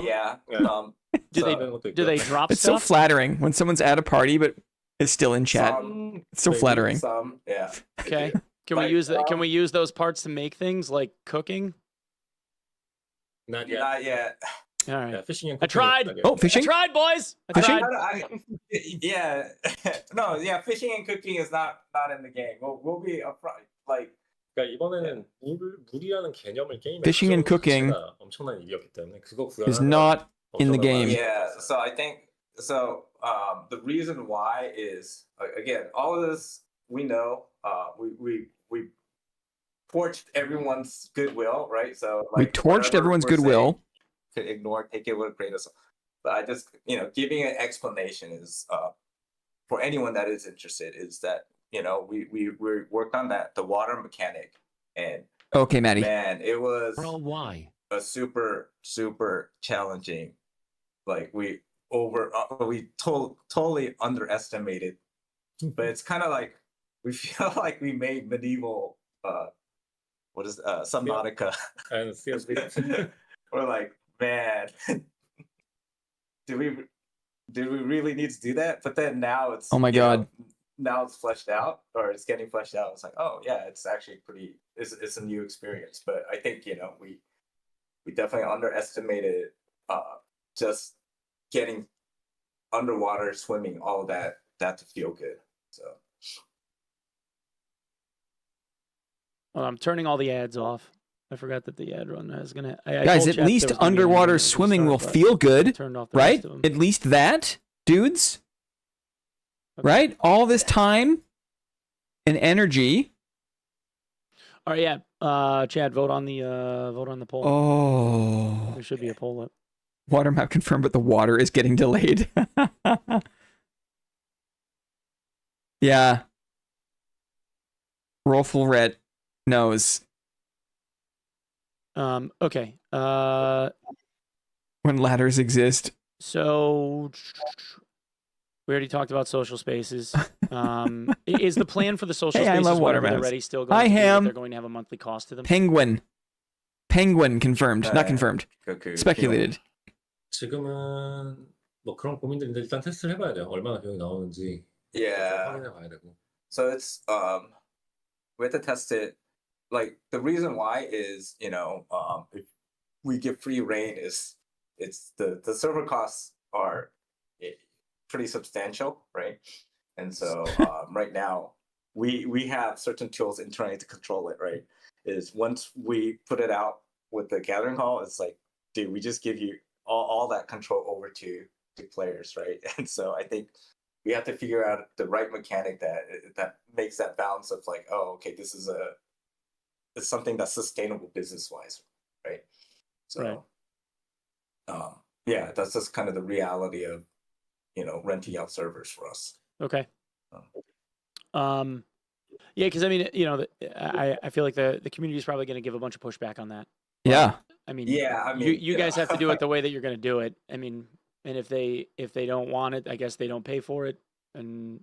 Yeah. Yeah. Do they 다른 것도 do they 있고요. drop It's so stuff? flattering when someone's at a party but is still in chat. It's so maybe flattering. Some, yeah. Okay. Can we Like, use that? Can we use those parts to make things like cooking? Not yet. Not yet. All right. Yeah, fishing and I cooking tried. is not yet. Oh, I fishing? tried, boys. I Fishing? tried. Yeah. No, yeah. Fishing and cooking is not in the game. We'll be upfront. Like, 그러니까 이번에는 물이라는 개념을 게임에 Fishing and cooking 자체가 엄청난 일이었기 때문에 그거 is 구현하는 not in the 엄청난 game. yeah. So I think so. The reason why is again, all of this we know. We torched everyone's goodwill, right? So We like, torched whatever everyone's we're goodwill. saying, to ignore, take it with a grain of salt. But I just, giving an explanation is for anyone that is interested is that we worked on that, the water mechanic, and Okay, Maddie. man, it was why? a super challenging. Like we totally underestimated, but it's kind of like we feel like we made medieval Subnautica. and CSV. We're like, man, do we really need to do that? But then now it's Oh my God. Now it's fleshed out, or it's getting fleshed out. It's like, oh yeah, it's actually it's a new experience. But I think we definitely underestimated just getting underwater, swimming, all that to feel good. So Well, I'm turning all the ads off. I forgot that the ad run is gonna. I Guys, told at chat least there was gonna be an ad underwater run swimming will restart, but feel I good, turned off the right? rest of 'em. At least that, dudes, Okay. right? All this time and energy. All right, yeah. Chad, vote on the poll. Oh, There should be a poll up. water map confirmed, but the water is getting delayed. Yeah. Roll full red knows Okay. when ladders exist. So we already talked about social spaces. Is the plan for the social Hey, I spaces love water whatever they're maps. ready still going Hi, to be that Ham. they're going to have a monthly cost to them? Penguin confirmed, not confirmed. Speculated. 지금은 뭐 그런 고민들인데 일단 테스트를 해봐야 돼요. 얼마나 비용이 나오는지 Yeah. 확인해 봐야 되고. So it's we have to test it. Like the reason why is if we get free reign it's the server costs are pretty substantial, right? And so right now we have certain tools internally to control it, right? Is once we put it out with the gathering hall, it's like, dude, we just give you all that control over to players, right? And so I think we have to figure out the right mechanic that makes that balance of like, oh, okay, this is it's something that's sustainable business wise, right? So, yeah, that's just kind of the reality of renting out servers for us. Okay. Yeah, because I mean, I feel like the community is probably going to give a bunch of pushback on that. Yeah. I mean, Yeah, you guys have to do it the way that you're going to do it. I mean, and if they don't want it, I guess they don't pay for it, and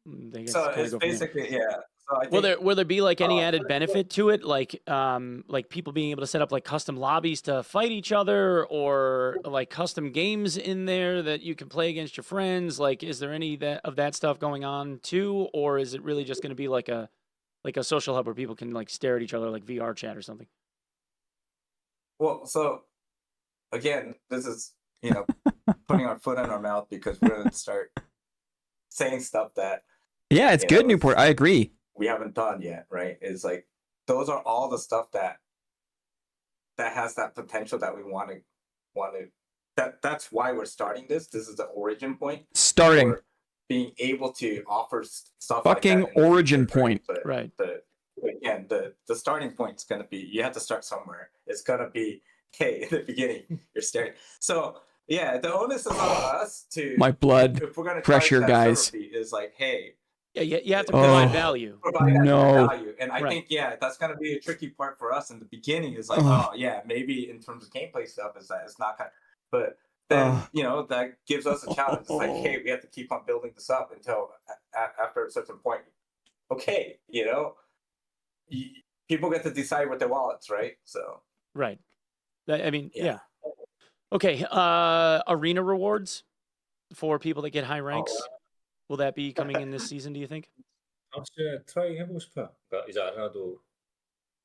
they guess so kinda it's go from there. basically So I think, Will there be like any added benefit to it, like people being able to set up like custom lobbies to fight each other, or like custom games in there that you can play against your friends? Like, is there any of that stuff going on too, or is it really just going to be like a social hub where people can like stare at each other like VR chat or something? well, so again, this is putting our foot in our mouth because we're gonna start saying stuff that Yeah, it's good, Newport. I agree. we haven't done yet, right? It's like those are all the stuff that has that potential that we want to that's why we're starting this. This is the origin point. Starting. For being able to offer stuff Fucking like that in the origin future, point. But Right. Again, the starting point is going to be, you have to start somewhere. It's going to be, hey, in the beginning, you're staring. So yeah, the onus is on us to My blood if we're going to pressure, guys. is like, hey, Yeah, you have to provide Oh. value. provide that No. value. And I Right. think, that's going to be a tricky part for us in the beginning. Is like, Ugh. oh yeah, maybe in terms of gameplay stuff, is that it's not kind of, but then that gives us a challenge. It's like, hey, we have to keep on building this up until after a certain point. Okay, people get to decide with their wallets, right? So Right. I mean, Yeah. yeah. Okay. Arena rewards for people that get high ranks. Will that be coming in this season, do you think? 다음 주에 트라이 해보고 싶어요. 그러니까 이제 아레나도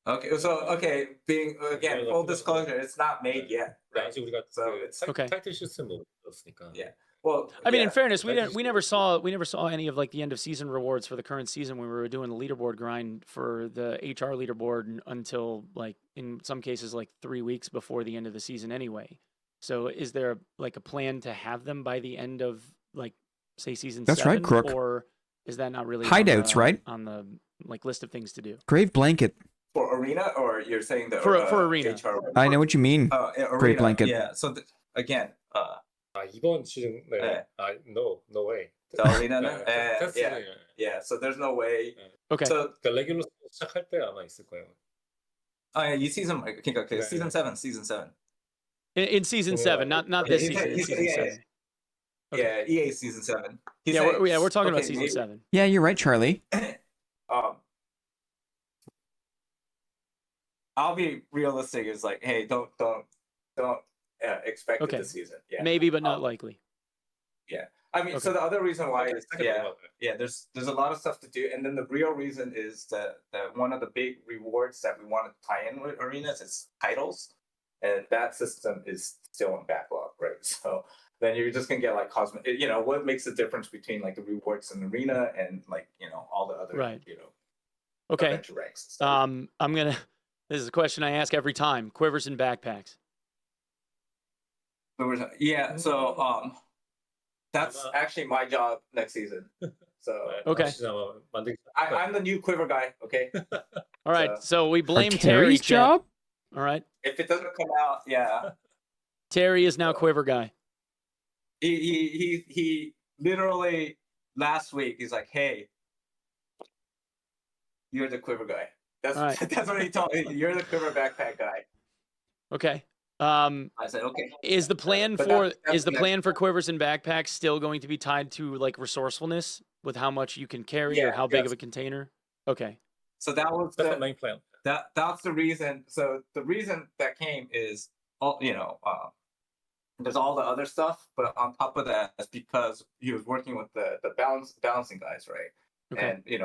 okay, being again full disclosure, it's not made yet, right? 아직 우리가 So 그 it's Okay. 타이틀 시스템 못 만들었으니까. Yeah. Well, I mean, in yeah, fairness, we that's never saw any of like the end of season rewards for the current season when we were doing the leaderboard grind for the HR leaderboard until like in some cases like 3 weeks before the end of the season anyway. So is there like a plan to have them by the end of like say season That's 7, right, Crook. or is that not really Hideouts, right? on the like list of things to do? Grave blanket. for arena, or you're saying the For arena. HR? I know what you mean. Arena, Great blanket. Yeah. So again, 아 이번 시즌 네. no way. the arena, 테스트 yeah, yeah. So there's no way. Okay. So 그러니까 레귤러 시작할 때 아마 있을 거예요. 이 season, 그러니까 네. season 7. In season 7, not this season. In season 7. Okay. Yeah, EA season 7. He's Yeah, saying, we're talking about okay, season maybe- 7. Yeah, you're right, Charlie. I'll be realistic. It's like, hey, don't expect Okay. it this season. Yeah, Maybe, but not likely. I mean, so Okay. the other reason why is 생각해보면 there's a lot of stuff to do, and then the real reason is that one of the big rewards that we want to tie in with arenas is titles, and that system is still in backlog, right? So then you're just gonna get like cosmetic. What makes the difference between like the rewards in arena and like all the other Right. Okay. adventure ranks. and stuff. I'm gonna. This is a question I ask every time. Quivers and backpacks. Yeah, so that's actually my job next season. So Okay. 다음 시즌 아마 만들기 I'm the new Quiver guy. Okay, All right. So we Or blame Terry. Terry's Chet. job? All right. if it doesn't come out, yeah. Terry is now Quiver guy. He literally last week he's like, hey, you're the Quiver guy. That's All right. that's what he told me. You're the Quiver backpack guy. Okay. I said, okay. Is the plan But for that's the next- plan for Quivers and backpacks still going to be tied to like resourcefulness with how much you can carry or Yeah, how big yes. of a container? Okay. So that was That's the the, main plan. that's the reason. So the reason that came is all there's all the other stuff, but on top of that, it's because he was working with the balancing guys, right? Okay. And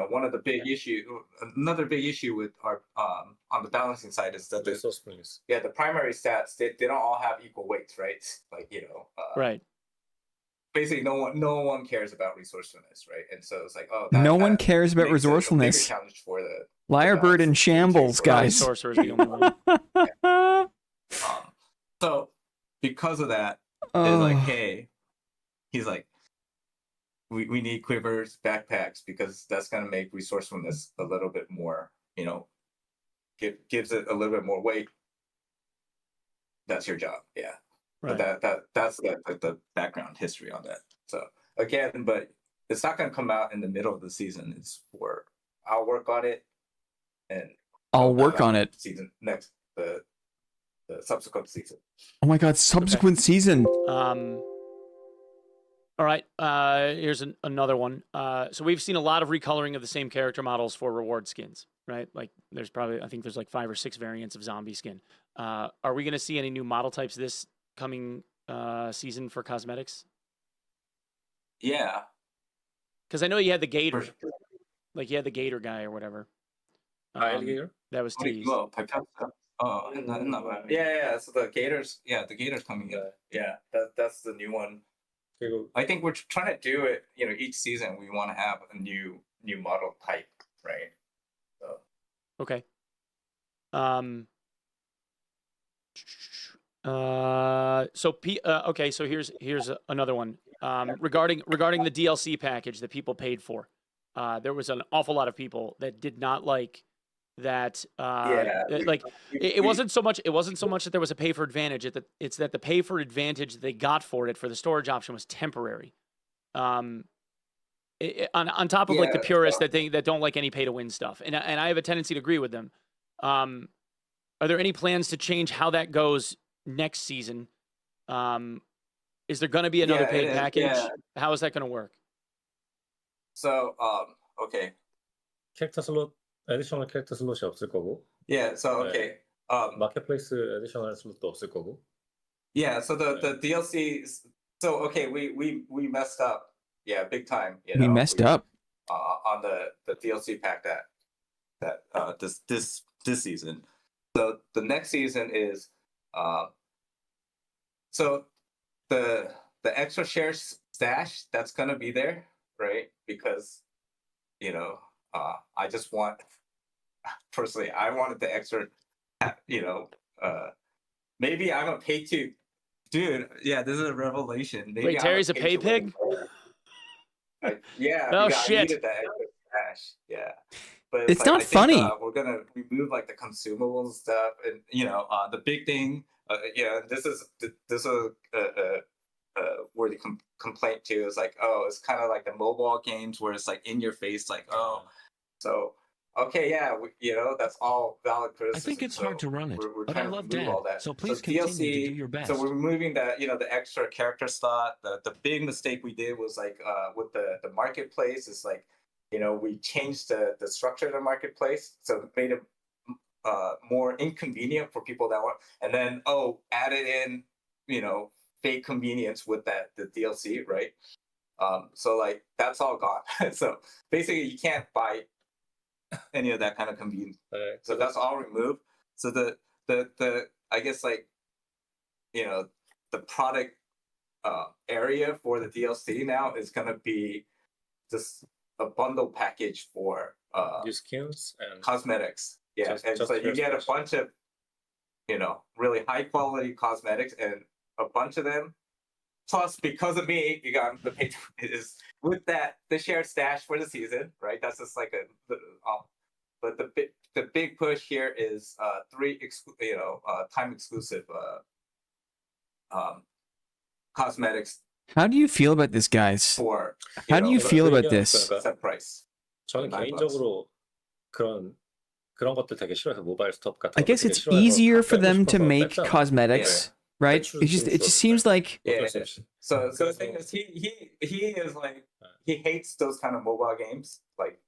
another big issue with our on the balancing side is that there's resource plans. the primary stats they don't all have equal weights, right? Like Right. basically no one cares about resourcefulness, right? And so it's like, oh, No one that cares about makes it a bigger resourcefulness. challenge for the Lyrebird in gods to shambles, take Probably guys. Sorcerer is the only one. So because of that, it's like, Oh, hey, he's like, we need Quivers backpacks because that's gonna make resourcefulness a little bit more, gives it a little bit more weight. That's your job, yeah. Right. But that's the background history on that. So again, but it's not gonna come out in the middle of the season. It's for I'll work on it, and I'll work on it. season next the subsequent season. Oh my god, subsequent season. All right. Here's another one. So we've seen a lot of recoloring of the same character models for reward skins, right? Like there's probably, I think there's like 5 or 6 variants of zombie skin. Are we going to see any new model types this coming season for cosmetics? Yeah. Because I know you had the gator, For sure. like you had the gator guy or whatever. alligator? That was teased. Well, oh, yeah. So the gators coming in. Yeah, that's the new one. 그리고 I think we're trying to do it. Each season we want to have a new model type, right? So Okay. Okay. So here's another one. Regarding the DLC package that people paid for, there was an awful lot of people that did not like that. It wasn't so much that there was a pay for advantage. It's that the pay for advantage that they got for it for the storage option was temporary. On top of like the purists that don't like any pay to win stuff, and I have a tendency to agree with them. Are there any plans to change how that goes next season? Is there going to be another paid package? Yeah. How is that going to work? So okay. 캐릭터 슬롯 애디셔널 캐릭터 슬롯이 없을 거고. Yeah. So 네. okay. 마켓플레이스 애디셔널 슬롯도 없을 거고. Yeah. So the DLC. So okay, we messed up. Yeah, big time. We messed up on the DLC pack that this season. So the next season is so the extra share stash that's gonna be there, right? Because I just want personally I wanted the extra maybe I'm a pay to dude, yeah, this is a revelation. Maybe Wait, Terry's a pay pig? Yeah. Oh shit! I needed shit! that extra cash. Yeah, but It's not funny. We're gonna remove like the consumables stuff, and the big thing. This is where the complaint too is like, oh, it's kind of like the mobile games where it's like in your face, like, oh, so okay, yeah, that's all valid criticism. I think it's hard to run it, We're but I trying to love remove Dan, all that. so please DLC, continue to do your best. So we're removing that, the extra character slot. The big mistake we did was like with the marketplace is like, we changed the structure of the marketplace, so it made it more inconvenient for people that want, and then added in, fake convenience with the DLC, right? So like that's all gone. So basically, you can't buy any of that kind of convenience. So that's all removed. So the I guess like the product area for the DLC now is gonna be just a bundle package for new skins and cosmetics. Yeah, and so you get a bunch of really high quality cosmetics and a bunch of them. Plus, because of me, you got the pay is with the shared stash for the season, right? That's just like but the big push here is 3 time exclusive cosmetics. How do you feel about this, guys? For How do you feel about this? Set price. 저는 개인적으로 그런 것들 되게 싫어해서 모바일 스톱 같은 I guess it's easier for them to make cosmetics, right? It just seems like So the thing is, he is like he hates those kind of mobile games, like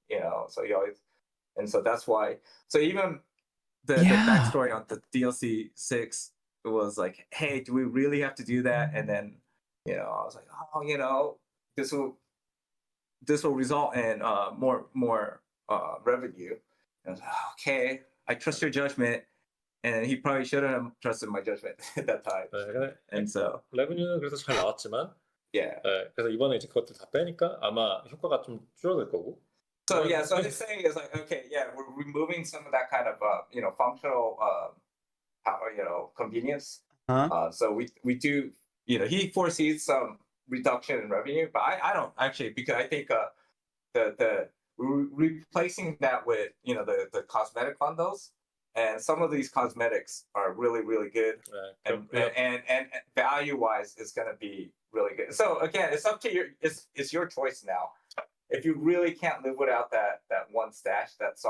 so he always, and so that's why. So even the backstory on the DLC 6 was like, hey, do we really have to do that? And then I was like, oh, this will result in more revenue. And I was like, okay, I trust your judgment. And he probably shouldn't have trusted my judgment at that time. 네, And so 레브뉴는 그래서 잘 나왔지만 Yeah. 그래서 이번에 이제 그것들 다 빼니까 아마 효과가 좀 줄어들 거고. So yeah, so his saying is like, okay, yeah, we're removing some of that kind of functional convenience. So we do, he foresees some reduction in revenue, but I don't actually, because I think the replacing that with the cosmetic bundles, and some of these cosmetics are really really good, and value wise it's going to be really good. So again, it's up to it's your choice now. If you really can't live without that one stash, that's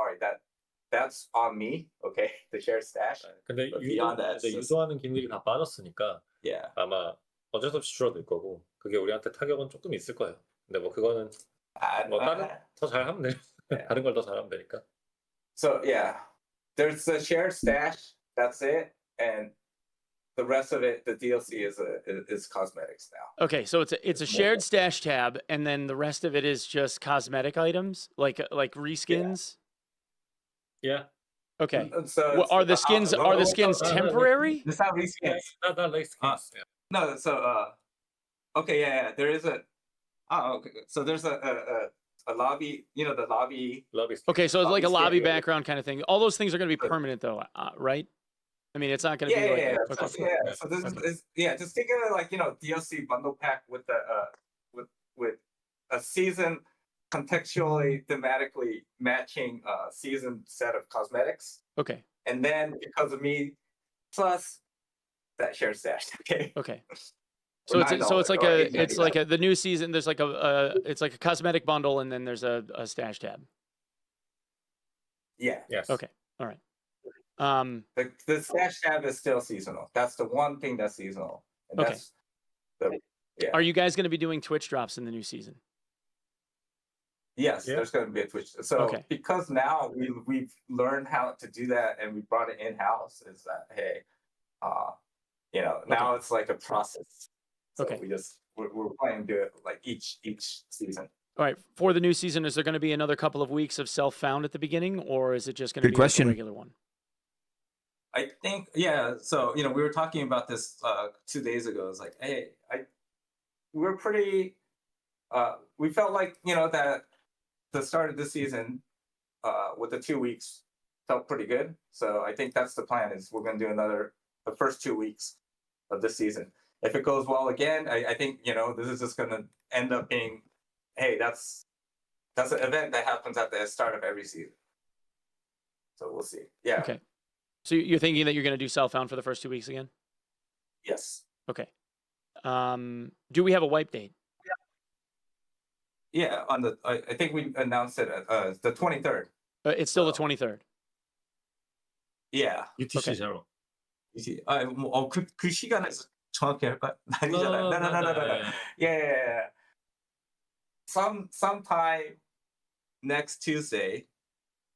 on me, okay? The shared stash. 근데 But beyond that, it's just- 유도하는 기능이 다 빠졌으니까 Yeah. 아마 어쩔 수 없이 줄어들 거고 그게 우리한테 타격은 조금 있을 거예요. 근데 뭐 그거는 뭐 다른 더 잘하면 돼. 다른 걸 더 잘하면 되니까. So yeah, there's the shared stash. That's it, and the rest of it, the DLC is cosmetics now. Okay, so it's a shared stash tab, and then the rest of it is just cosmetic items, like reskins. Yeah. Okay. So Well, are the skins temporary? It's not reskins. not like skins. No, so okay, yeah, there is a. Oh, okay. So there's a lobby, the lobby. Lobby. Okay, so it's like a lobby skin. background kind of thing. All those things are going to be permanent, though, right? I mean, it's not going to be like. Yeah. Okay. So, yeah. So this is just think of it like DLC bundle pack with the with a season contextually thematically matching season set of cosmetics, Okay. and then because of me, plus that shared stash. Okay. Okay. So it's like the new season. There's like it's like a cosmetic bundle, and then there's a stash tab. Yeah. Yes. Okay. All right. The stash tab is still seasonal. That's the one thing that's seasonal. And Okay. Yeah. Are you guys going to be doing Twitch drops in the new season? Yes, Yeah. there's going to be a Twitch. So Okay. because now we've learned how to do that and we brought it in house, is that hey, now it's like a process. So Okay. we're planning to do it like each season. All right. For the new season, is there going to be another couple of weeks of self-found at the beginning, or is it just going to Good be question. like a regular one? I think so we were talking about this 2 days ago. It's like, hey, we're pretty we felt like that the start of this season with the 2 weeks felt pretty good. So I think that's the plan, is we're going to do the first 2 weeks of this season. If it goes well again, I think this is just going to end up being, hey, that's an event that happens at the start of every season. So we'll see. Yeah. Okay. So you're thinking that you're going to do self-found for the first 2 weeks again? Yes. Okay. Do we have a wipe date? Yeah. I think we announced it at the 23rd. It's still the 23rd. Yeah. UTC잖아. 그 시간에서 정확히 할까? 아니잖아요. No. Yeah. Sometime next Tuesday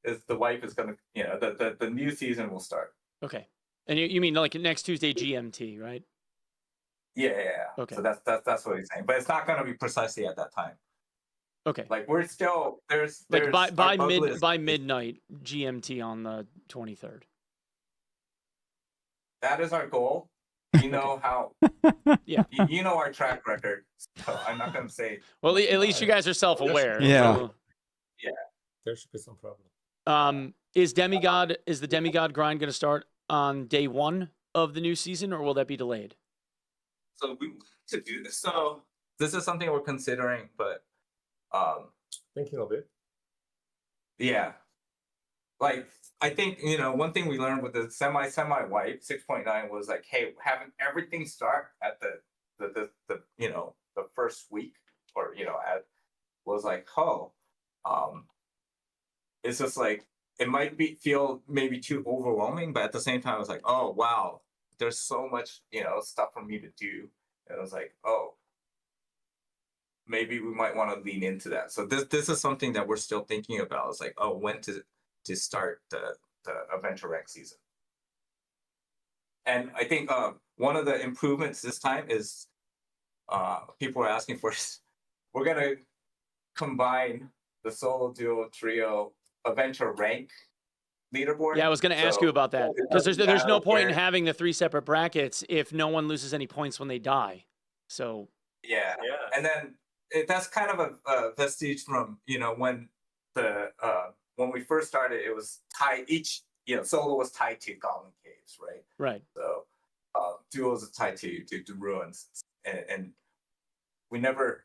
is the wipe is gonna, the new season will start. Okay. And you mean like next Tuesday GMT, right? Yeah. Okay. So that's what he's saying, but it's not gonna be precisely at that time. Okay. Like we're still there's Like by our bug list by is- midnight GMT on the 23rd. That is our goal. You know how. Yeah. You know our track record. So I'm not gonna say. Well, at least you guys are self-aware. Yeah. So, There should be some problem. is the demigod grind going to start on day 1 of the new season, or will that be delayed? So we to do this. So this is something we're considering, but Thinking of it. yeah, like I think one thing we learned with the semi wipe 6.9 was like, hey, having everything start at the first week, or was like, it's just like it might feel maybe too overwhelming, but at the same time, I was like, oh wow, there's so much stuff for me to do, and I was like, oh, maybe we might want to lean into that. So this is something that we're still thinking about. It's like, oh, when to start the adventure rank season. And I think one of the improvements this time is people are asking for, we're gonna combine the solo, duo, trio adventure rank leaderboard. Yeah, I was going to ask you about that, because there's no point in having the 3 separate brackets if no one loses any points when they die. So Yeah. Yeah. And then that's kind of a vestige from, when when we first started, it was tied, solo was tied to Goblin Caves, right? Right. So duos is tied to ruins. And we never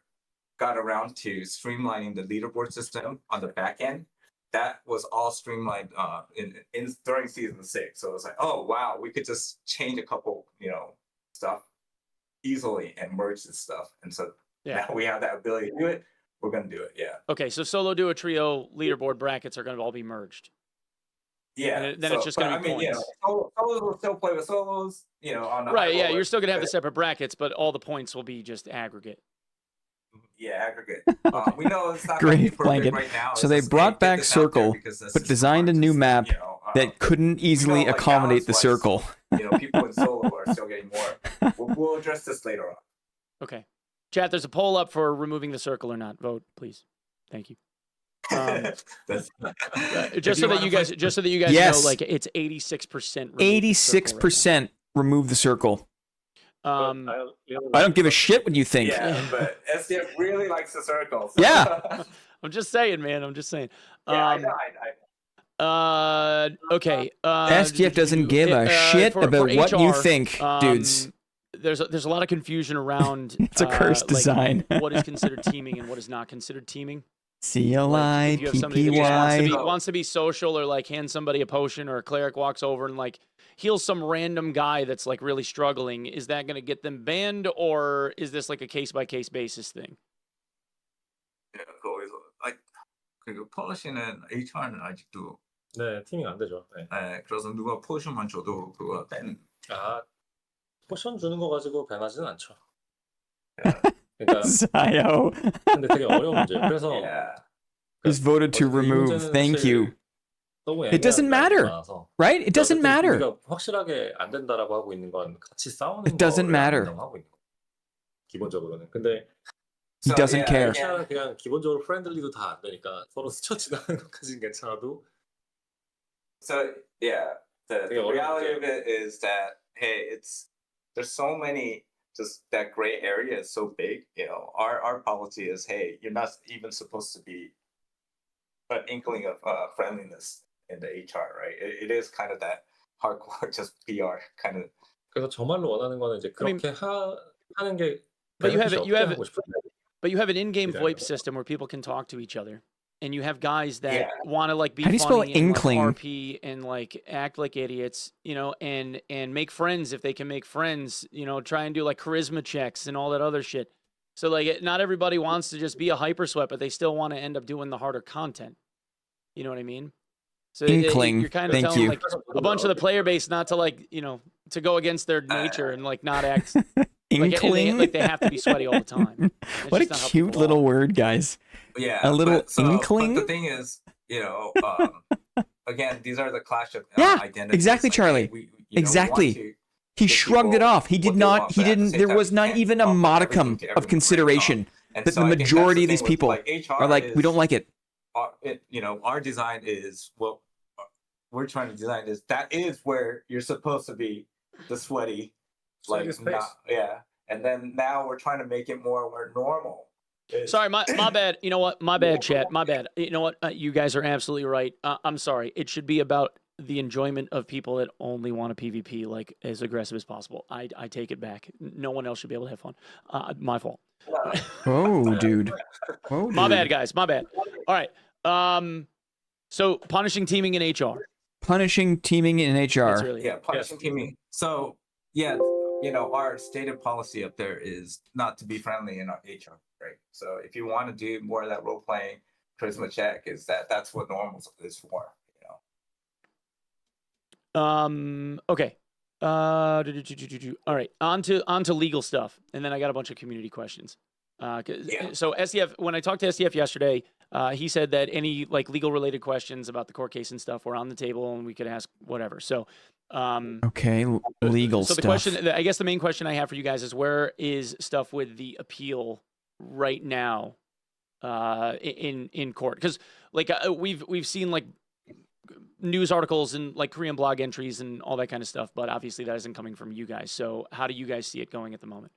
got around to streamlining the leaderboard system on the back end. That was all streamlined during season 6. So it was like, oh wow, we could just change a couple, stuff easily and merge this stuff. And so now we have that ability to do it. We're gonna do it. Yeah. Okay, so solo, duo, trio, leaderboard brackets are gonna all be merged. Yeah. And then it's just gonna be points. Solos will still play with solos. On the Right. high Yeah, roller, you're still gonna have the but- separate brackets, but all the points will be just aggregate. Yeah, aggregate. We know it's not gonna be Great perfect blanket. right now. So It's they just, brought get back this out there Circle, because this but is designed a smart, new just, map that couldn't easily like, accommodate the balance-wise, circle. people in solo are still getting more. We'll address this later on. Okay. Chat, there's a poll up for removing the circle or not. Vote, please. Thank you. That's- Just so that you guys Yes. know, like it's 86%. 86% remove the circle. But I don't give a shit what you think. Yeah, but SDF really likes the circle. So. Yeah. I'm just saying, man. I'm just saying. Yeah, I know. Okay. SDF doesn't give a shit about what you think, dudes. There's a lot of confusion around. It's a cursed design. What is considered teaming and what is not considered teaming. If you have somebody CLIPPY. that wants to be social, or like hand somebody a potion, or a cleric walks over and like heals some random guy that's like really struggling, is that going to get them banned, or is this like a case by case basis thing? 그리고 폴리시는 HR는 아직도 네, 팀이 안 되죠. 네. 그래서 누가 포션만 줘도 그거 뺀. 아, 포션 주는 거 가지고 변하지는 않죠. 그러니까 Zio 근데 되게 어려운 문제예요. 그래서 is voted to remove. Thank you. 너무 It doesn't 애매한 matter, 부분이 많아서. right? It doesn't 어쨌든 matter. 우리가 확실하게 안 된다라고 하고 있는 건 같이 싸우는 It doesn't 거를 안 matter. 된다고 하고 있는 거. 기본적으로는. 근데 He doesn't care. HR은 그냥 기본적으로 프렌들리도 다 안 되니까 서로 스쳐 지나가는 것까지는 괜찮아도. So yeah, the reality of it is that there's so many, just that gray area is so big. Our policy is, hey, you're not even supposed to be an inkling of friendliness in the HR, right? It is kind of that hardcore, just PR kind of. 그래서 정말로 원하는 거는 이제 그렇게 하는 게. But you have 하고 싶어요. But you have an in-game VoIP system where people can talk to each other, and you have guys that want to like be How do you spell funny and inkling? like RP and like act like idiots, and make friends if they can make friends, try and do like charisma checks and all that other shit. So like, not everybody wants to just be a hyper sweat, but they still want to end up doing the harder content. You know what I mean? So Inkling. you're kind of Thank telling you. like a bunch of the player base not to like, to go against their nature and like not act. Inkling. Like they have to be sweaty all the time. That's What a just not how cute people little are. word, guys. Yeah, A little inkling? But the thing is, again, these are the clash of Yeah, identities. exactly, Like, Charlie. hey, we want Exactly. to He give shrugged it people off. He what did they not. want, He but at the didn't. same There time, was you not can't even a offer modicum everything to of everyone, right? consideration. And That so the I think that's majority of the these thing with, people like, HR are like, we don't like it. Our design is what we're trying to design is that is where you're supposed to be the sweaty, like Sweaty space. and then now we're trying to make it more normal. Sorry, my bad. You know what? My bad, chat. My bad. You know what? You guys are absolutely right. I'm sorry. It should be about the enjoyment of people that only want a PvP like as aggressive as possible. I take it back. No one else should be able to have fun. My fault. Oh, dude. Oh, My dude. bad, guys. My bad. All right. So punishing teaming in HR. Punishing teaming in That's HR. really Punishing teaming. So our stated policy up there is not to be friendly in our HR, right? So if you want to do more of that role playing, charisma check that's what normal is for. Okay. All right. On to legal stuff, and then I got a bunch of community questions. So SDF, when I talked to SDF yesterday, he said that any like legal related questions about the court case and stuff were on the table, and we could ask whatever. So, Okay, legal so the stuff. question, I guess, the main question I have for you guys is where is stuff with the appeal right now, in court? Because like we've seen like news articles and like Korean blog entries and all that kind of stuff, but obviously that isn't coming from you guys. So how do you guys see it going at the moment?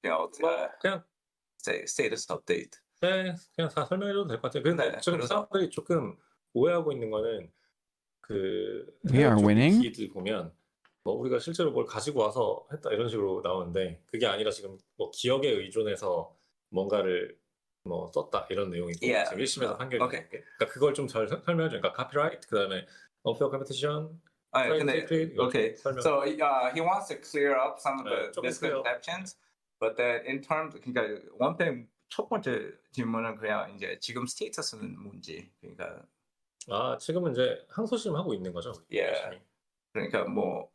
그냥 status update. 네, 그냥 다 설명해줘도 될 것 같아요. 근데 네, 지금 그래서- 사람들이 조금 오해하고 있는 거는 그 We are 해외 쪽 winning? 위키들 보면 뭐 우리가 실제로 뭘 가지고 와서 했다 이런 식으로 나오는데 그게 아니라 지금 뭐 기억에 의존해서 뭔가를 뭐 썼다 이런 내용이고 Yeah. 지금 1심에서 판결이 Okay. 나온 게 그러니까 그걸 좀 잘 설명해줘. 그러니까 카피라이트 그다음에 unfair competition, Okay. 설명. So he wants to clear up some of the 조금 clear up. misconceptions, but then in terms, 그러니까 원팩 첫 번째 질문은 그냥 이제 지금 스테이터스는 뭔지, 그러니까 아 지금은 이제 항소심 하고 있는 거죠. Yeah. 열심히. 그러니까 뭐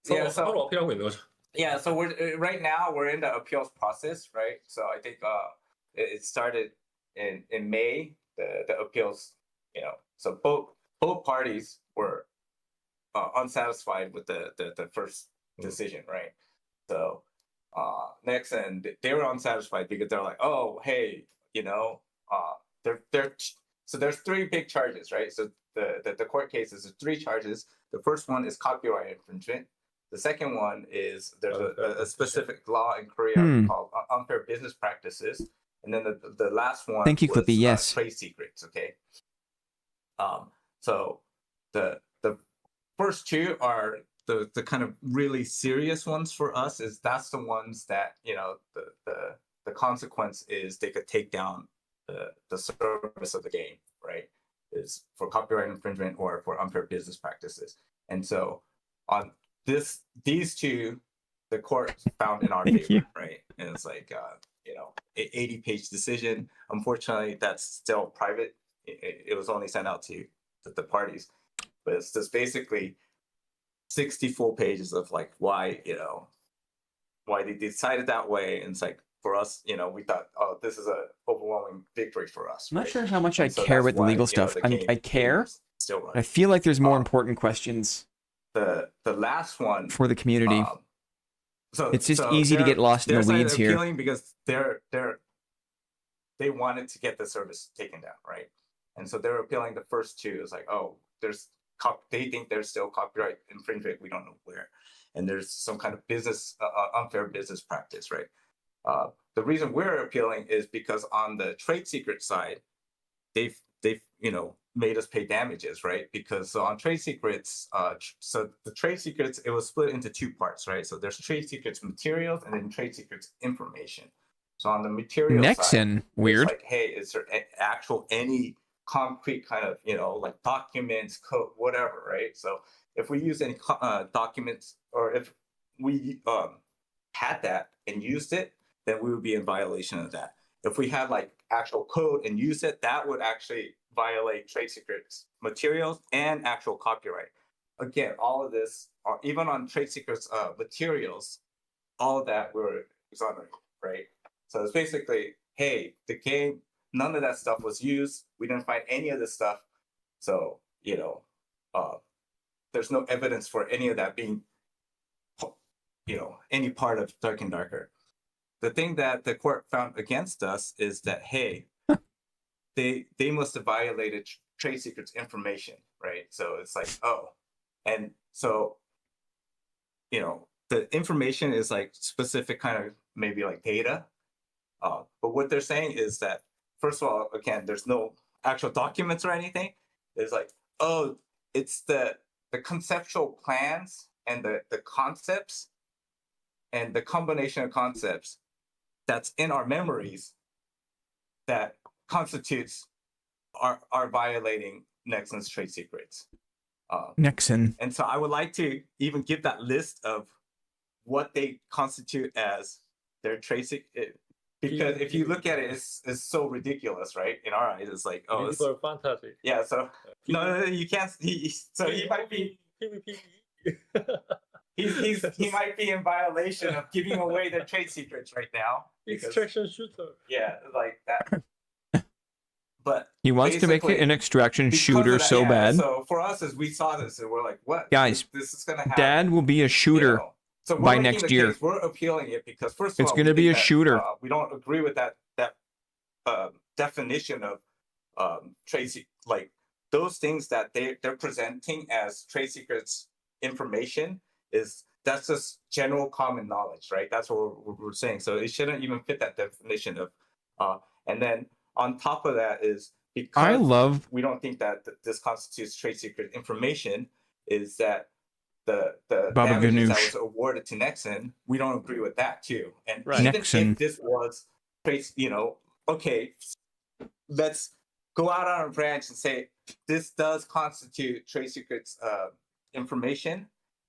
서로, Yeah, so- 서로 어필하고 있는 거죠. Yeah, so we're right now we're in the appeals process, right? So I think it started in May, the appeals, so both parties were unsatisfied with the first decision, right? So next, and they were unsatisfied because they're like, oh, hey, so there's three big charges, right? So the court case is three charges. The first one is copyright infringement. The second one is there's a specific law in Korea called unfair business practices, and then the last one. Thank you, was, Clippy. Yes. trade secrets. Okay. So the first two are the kind of really serious ones for us. Is that's the ones that the consequence is they could take down the service of the game, right? Is for copyright infringement or for unfair business practices, and so on. These two, the court found in our Thank favor, you. right? And it's like, 80-page decision. Unfortunately, that's still private. It was only sent out to the parties, but it's just basically 60 full pages of like why they decided that way. And it's like for us, we thought, oh, this is a overwhelming victory for us. I'm not right? sure how much I And so care that's about the why, legal stuff. the I game care. Still I running. feel like there's more important questions The last one for the community. So It's just easy to get lost in the they're weeds here. appealing because they wanted to get the service taken down, right? And so they're appealing the first two. It's like, oh, they think there's still copyright infringement. We don't know where, and there's some kind of business unfair business practice, right? The reason we're appealing is because on the trade secret side, they've made us pay damages, right? Because so on trade secrets, so the trade secrets, it was split into two parts, right? So there's trade secrets materials and then trade secrets information. So on the material side, Nexon, weird. it's like, hey, is there any concrete kind of, like documents, code, whatever, right? So if we use any documents, or if we had that and used it, then we would be in violation of that. If we had like actual code and used it, that would actually violate trade secrets materials and actual copyright. Again, all of this, even on trade secrets materials, all of that were exonerated, right? So it's basically, hey, the game, none of that stuff was used. We didn't find any of this stuff. So, there's no evidence for any of that being, any part of Dark and Darker. The thing that the court found against us is that, hey, they must have violated trade secrets information, right? So it's like, oh, and so, the information is like specific kind of maybe like data. But what they're saying is that, first of all, again, there's no actual documents or anything. There's like, oh, it's the conceptual plans and the concepts and the combination of concepts that's in our memories that constitutes are violating Nexon's trade secrets. Nexon. And so I would like to even give that list of what they constitute as their trade secret. Because if you look at it, it's so ridiculous, right? In our eyes, it's like, oh, These are fantastic. yeah. So no, you can't. He might be. He might be in violation of giving away their trade secrets right now. Extraction shooter. Yeah, like that. But He wants to make it basically, an extraction because shooter of that, so yeah, bad. So for us, as we saw this, and we're like, what? Guys, this is gonna happen. Dad will be a shooter. So we're by making next the year. case, we're appealing it because first of It's all, gonna we be think a that, shooter. we don't agree with that definition of trade like those things that they're presenting as trade secrets information that's just general common knowledge, right? That's what we're saying. So it shouldn't even fit that definition of. And then on top of that is because we don't think that this constitutes trade secret information, is that the Baba damages that Ganoush. was awarded to Nexon, we don't agree with that too. And Right. even Nexon. if this was trade, okay, let's go out on a branch and say this does constitute trade secrets information,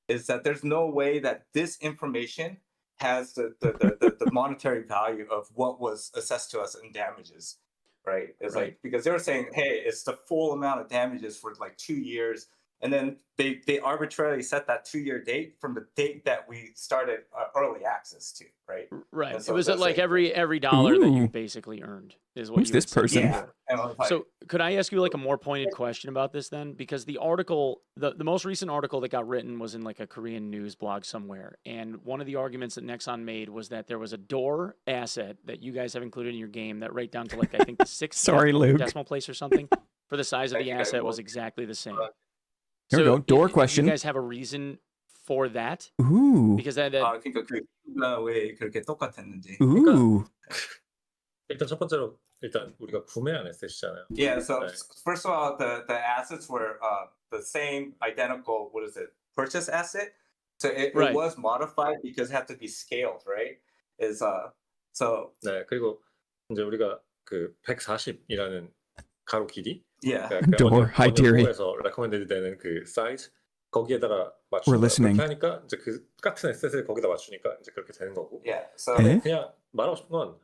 is that there's no way that this information has the monetary value of what was assessed to us in damages, right? It's Right. like, because they were saying, hey, it's the full amount of damages for like 2 years. And then they arbitrarily set that 2-year date from the date that we started early access to, right? Right. And so It was that's like like- every dollar that you Ooh. basically earned is what Who's you this would say. person? Yeah. And I was like, So could I ask you like a more pointed question about this then? Because the article, the most recent article that got written was in like a Korean news blog somewhere. And one of the arguments that Nexon made was that there was a door asset that you guys have included in your game that right down to like, I think the sixth Sorry, Luke. decimal place or something for the size of Thank the you guys asset both. was exactly the same. Here we go. Door Do question. you guys have a reason for that? Ooh. Because that 그러니까 그가 왜 그렇게 똑같았는지. Ooh. 일단 첫 번째로 일단 우리가 구매한 에셋이잖아요. Yeah, so Right. first of all, the assets were the same identical, what is it, purchase asset? So it Right. was modified because it had to be scaled, right? So 네, 그리고 이제 우리가 그 140이라는 가로 길이, yeah. 그러니까 Door, hi, Terry. 에서 레코멘드 되는 그 사이즈 거기에다가 We're 맞추는 거예요. listening. 그렇게 하니까 이제 그 똑같은 에셋을 거기다 맞추니까 이제 그렇게 되는 거고. Yeah. So 에? 그냥 말하고 싶은 건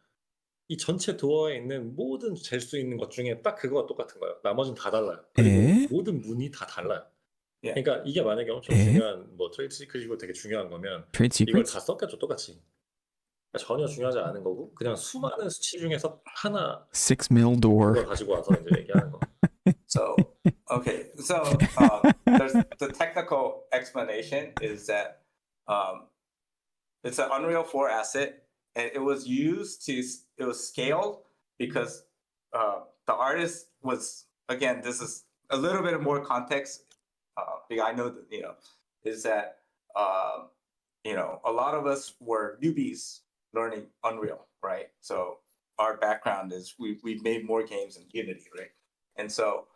이 전체 도어에 있는 모든 잴 수 있는 것 중에 딱 그거가 똑같은 거예요. 나머지는 다 달라요. 그리고 에? 모든 문이 다 달라요. 예. 그러니까 이게 만약에 엄청 에? 중요한 뭐 트레이드 시크릿이고 되게 중요한 거면 Trade 이걸 secrets? 다 섞여줘 똑같이. 그러니까 전혀 중요하지 않은 거고 그냥 수많은 수치 중에서 하나 6 mil door. 그걸 가지고 와서 이제 얘기하는 거. So okay, so there's the technical explanation is that it's an Unreal 4 asset, and it was scaled because the artist was, again, this is a little bit more context. Because I know that is that a lot of us were newbies learning Unreal, right? So our background is we've made more games in Unity, right? And so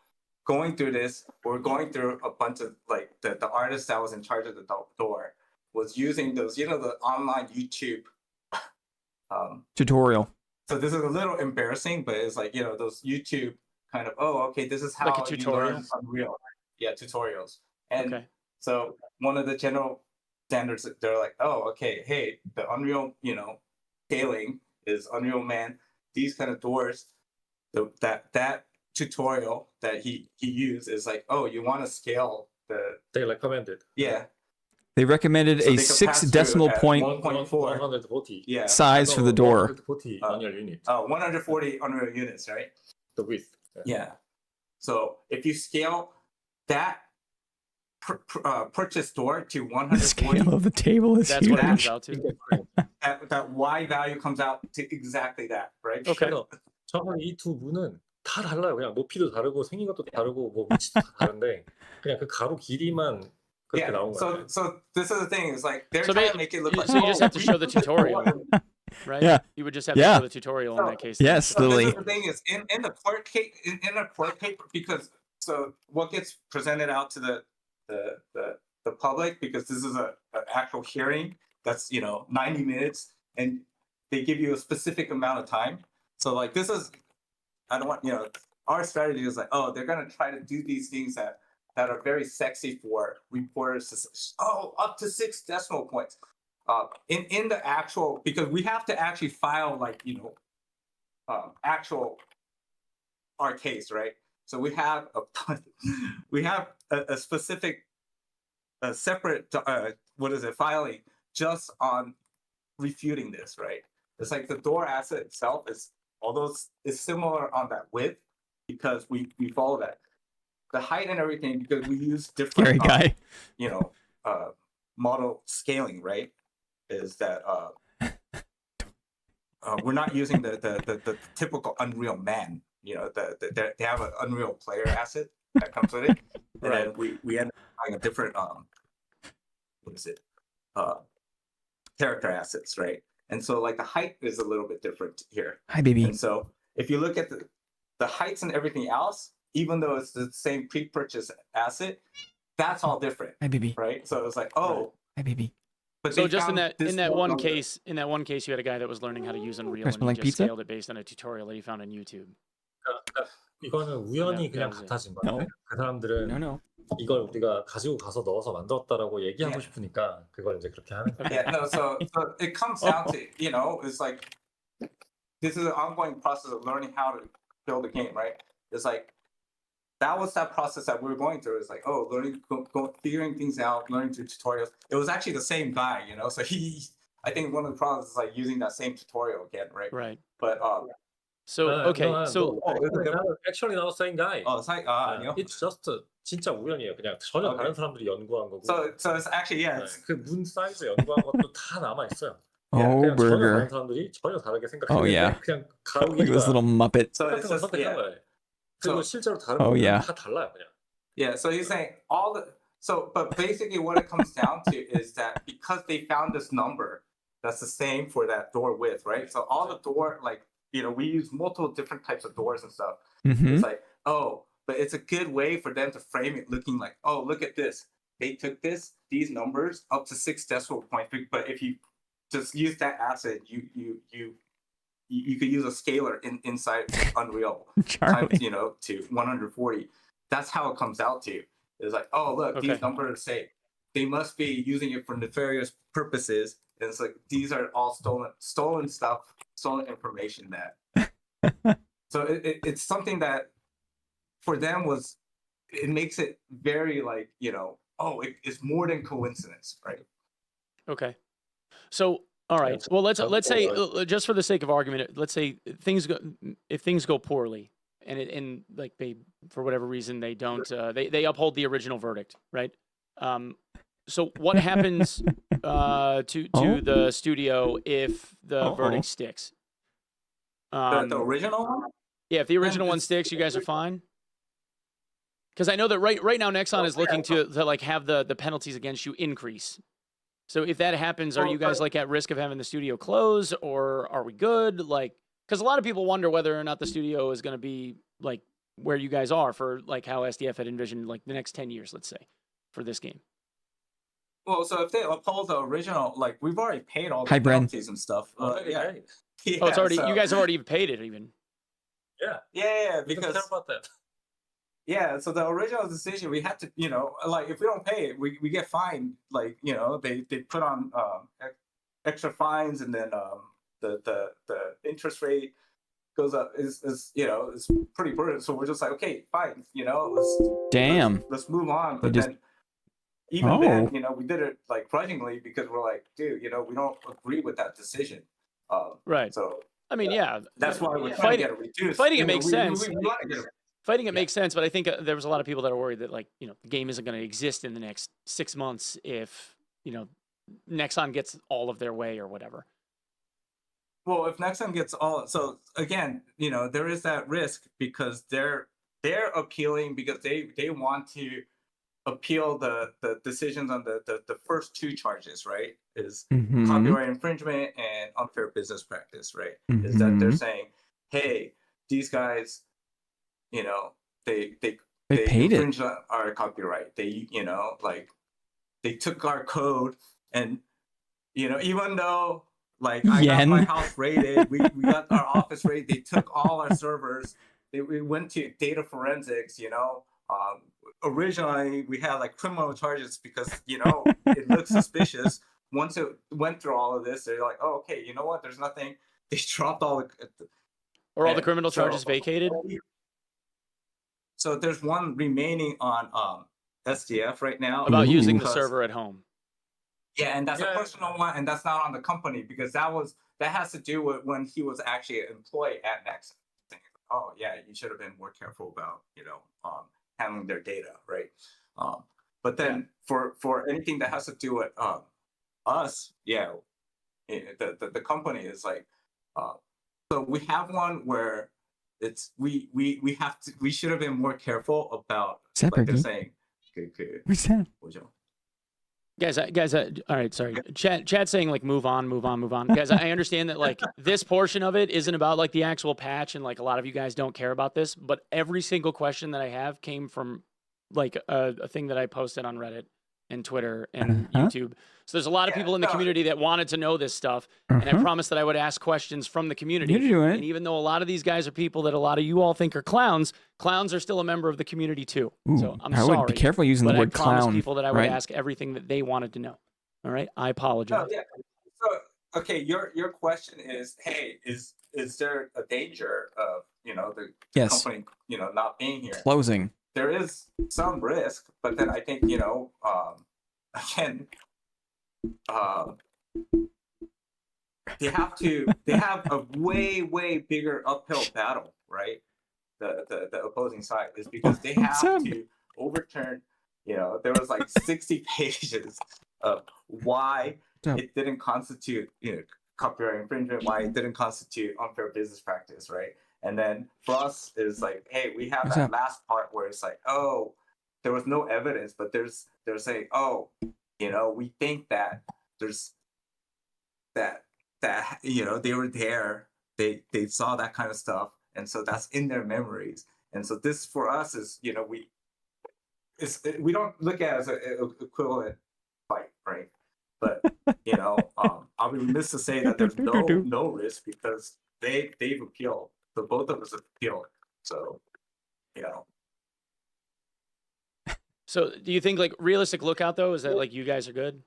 going through this, we're going through a bunch of like the artist that was in charge of the door was using those, the online YouTube. Tutorial. So this is a little embarrassing, but it's like, those YouTube kind of, okay, this is how Like a you tutorial? learn Unreal. Yeah, tutorials. And Okay. so one of the general standards, they're like, okay, hey, the Unreal, scaling is Unreal Man. These kind of doors, that tutorial that he used is like, you want to scale the, They recommended. yeah. They recommended So a they could 6 pass through decimal at point 1.4. 140. Yeah. size for the door. 140 annual unit. 140 Unreal units, right? The width. Yeah. So if you scale that purchase door to The 140, scale of the table is That's what it comes huge. out to. that Y value comes out to exactly that, right? Okay. 그래서 정확하게 이 두 문은 다 달라요. 그냥 높이도 다르고 생긴 것도 다르고 뭐 위치도 다 다른데 그냥 그 가로 길이만 그렇게 Yeah. 나온 거예요. So this is the thing. It's like they're So trying ba- to make it look like. so you just have to we- show the tutorial. Right? Yeah. You would just have to Yeah. show the tutorial in that case. then. Yes, So this Lily. is the thing is in the court case in a court paper, because so what gets presented out to the public, because this is an actual hearing that's 90 minutes, and they give you a specific amount of time. So like this is, I don't want our strategy is like, they're gonna try to do these things that are very sexy for reporters to say, up to 6 decimal points. In the actual, because we have to actually file like actual our case, right? So we have a specific separate filing just on refuting this, right? It's like the door asset itself is, although it's similar on that width, because we follow that. The height and everything, because we use Scary different guy. model scaling, right? Is that we're not using the typical Unreal Man. They have an Unreal player asset that comes with it, and then we end up buying a different what is it? character assets, right? And so like the height is a little bit different here. Hi, baby. And so if you look at the heights and everything else, even though it's the same pre-purchase asset, that's all different, Hi, baby. right? So it's like, oh, Hi, baby. but So they just in found that this one number. case, you had a guy that was learning how to use Unreal, and he like just pizza? scaled it based on a tutorial that he found on YouTube. 이거는 우연히 That 그냥 was it. 같아진 거야. No. 그 사람들은 No, no. 이걸 우리가 가지고 가서 넣어서 만들었다라고 얘기하고 Yeah. 싶으니까 그걸 이제 그렇게 하는 거야. Yeah, no, so it comes down to, you know, it's like this is an ongoing process of learning how to build a game, right? It's like that was that process that we were going through. It's like, oh, learning, figuring things out, learning through tutorials. It was actually the same guy, you know. So I think one of the problems is like using that same tutorial again, right? Right. But So okay. So actually not the same guy. oh, it's like you know. It's just 진짜 우연이에요. 그냥 전혀 Okay. 다른 사람들이 연구한 거고. So it's actually it's 그문 사이즈 연구한 것도 다 남아 있어요. Oh, 그냥 전혀 다른 burger. 사람들이 전혀 다르게 Oh, 생각했는데 yeah. 그냥 Look at this 가로기가 little muppet. so 똑같은 it's 걸 just 선택한 거예요. 그리고 실제로 다른 Oh, 거는 yeah. 다 달라요, 그냥. Yeah, so he's saying but basically what it comes down to is that because they found this number that's the same for that door width, right? So all the door, like, you know, we use multiple different types of doors and stuff. Mm-hmm. It's like, oh, but it's a good way for them to frame it looking like, oh, look at this. They took these numbers up to 6 decimal points, but if you just use that asset, you could use a scalar inside Unreal Charlie. times, you know, to 140. That's how it comes out to. It's like, oh, look, Okay. these numbers say they must be using it for nefarious purposes. And it's like these are all stolen stuff, stolen information. That so it's something that for them it makes it very like, you know, oh, it's more than coincidence, right? okay. So all right. Well, let's say just for the sake of argument, let's say if things go poorly, and like they, for whatever reason, they don't they uphold the original verdict, right? So what happens to the studio if the verdict sticks? The original one? Yeah, if the original one sticks, you guys are fine. Because I know that right now Nexon is looking to like have the penalties against you increase. So if that happens, are you guys like at risk of having the studio close, or are we good? Like, because a lot of people wonder whether or not the studio is going to be like where you guys are for like how SDF had envisioned like the next 10 years, let's say, for this game. Well, so if they uphold the original, like we've already paid all the Hi, Bren. penalties and stuff. Yeah. Oh, it's already so- you guys have already paid it even. Yeah, Because because care about that. yeah, so the original decision we had to, you know, like if we don't pay it, we get fined. Like, you know, they put on extra fines, and then the interest rate goes up. Is you know, it's pretty burden. So we're just like, okay, fine, you know, Damn. let's move on. But just- then even then, Oh. you know, we did it like grudgingly because we're like, dude, you know, we don't agree with that decision. Right. So I mean, yeah. that's why we're trying to Fighting- get it reduced. fighting it You know, makes we sense. want to get it. Fighting it makes sense, but I think there was a lot of people that are worried that, like, you know, the game isn't going to exist in the next 6 months if, you know, Nexon gets all of their way or whatever. Well, if Nexon gets all, so again, you know, there is that risk because they're appealing because they want to appeal the decisions on the first 2 charges, right? Is Mhm. copyright infringement and unfair business practice, right? Is that they're Mhm. saying, hey, these guys, you know, they They paid it. infringed on our copyright. They, you know, like they took our code, and you know, even though like I got my Yen. house raided, we got our office raided, they took all our servers. We went to data forensics, you know. Originally we had like criminal charges because, you know, it looked suspicious. Once it went through all of this, they're like, oh, okay, you know what? There's nothing. They dropped all the Or all the and criminal so- charges vacated? So there's one remaining on SDF right now. About using the because- server at home. Yeah, and that's Yeah. a personal one, and that's not on the company because that has to do with when he was actually an employee at Next. Oh yeah, you should have been more careful about, you know, handling their data, right? But then for anything that has to do with us, yeah, the company is like, so we have one where it's we should have been more careful about Is that like they're Berkey? saying. 그 What's that? 뭐죠? Guys, all right, sorry. Chat saying like move on. Guys, I understand that like this portion of it isn't about like the actual patch, and like a lot of you guys don't care about this, but every single question that I have came from like a thing that I posted on Reddit and Twitter and YouTube. So there's a lot of people in the community that wanted to know this stuff, and I promised that I would ask questions from the community. You're doing it. And even though a lot of these guys are people that a lot of you all think are clowns, clowns are still a member of the community too. Ooh, so I'm I sorry. would be careful using but the word I promised clown. people that I would right? ask everything that they wanted to know. All right, I apologize. No, yeah. So, okay, your question is, hey, is there a danger of the Yes. company not being here? Closing. There is some risk, but then I think again, they have a way bigger uphill battle, right? The opposing side is because they have to overturn. There was like 60 pages of why it didn't constitute copyright infringement, why it didn't constitute unfair business practice, right? And then for us, it's like, hey, we have that last part where it's like, oh, there was no evidence, but they're saying, oh, we think that there's that they were there, they saw that kind of stuff, and so that's in their memories. And so this for us is, we don't look at it as an equivalent fight, right? But I'll be remiss to say that there's no risk because they've appealed. So both of us have appealed. So, So do you think like realistic lookout though is that like you guys are good?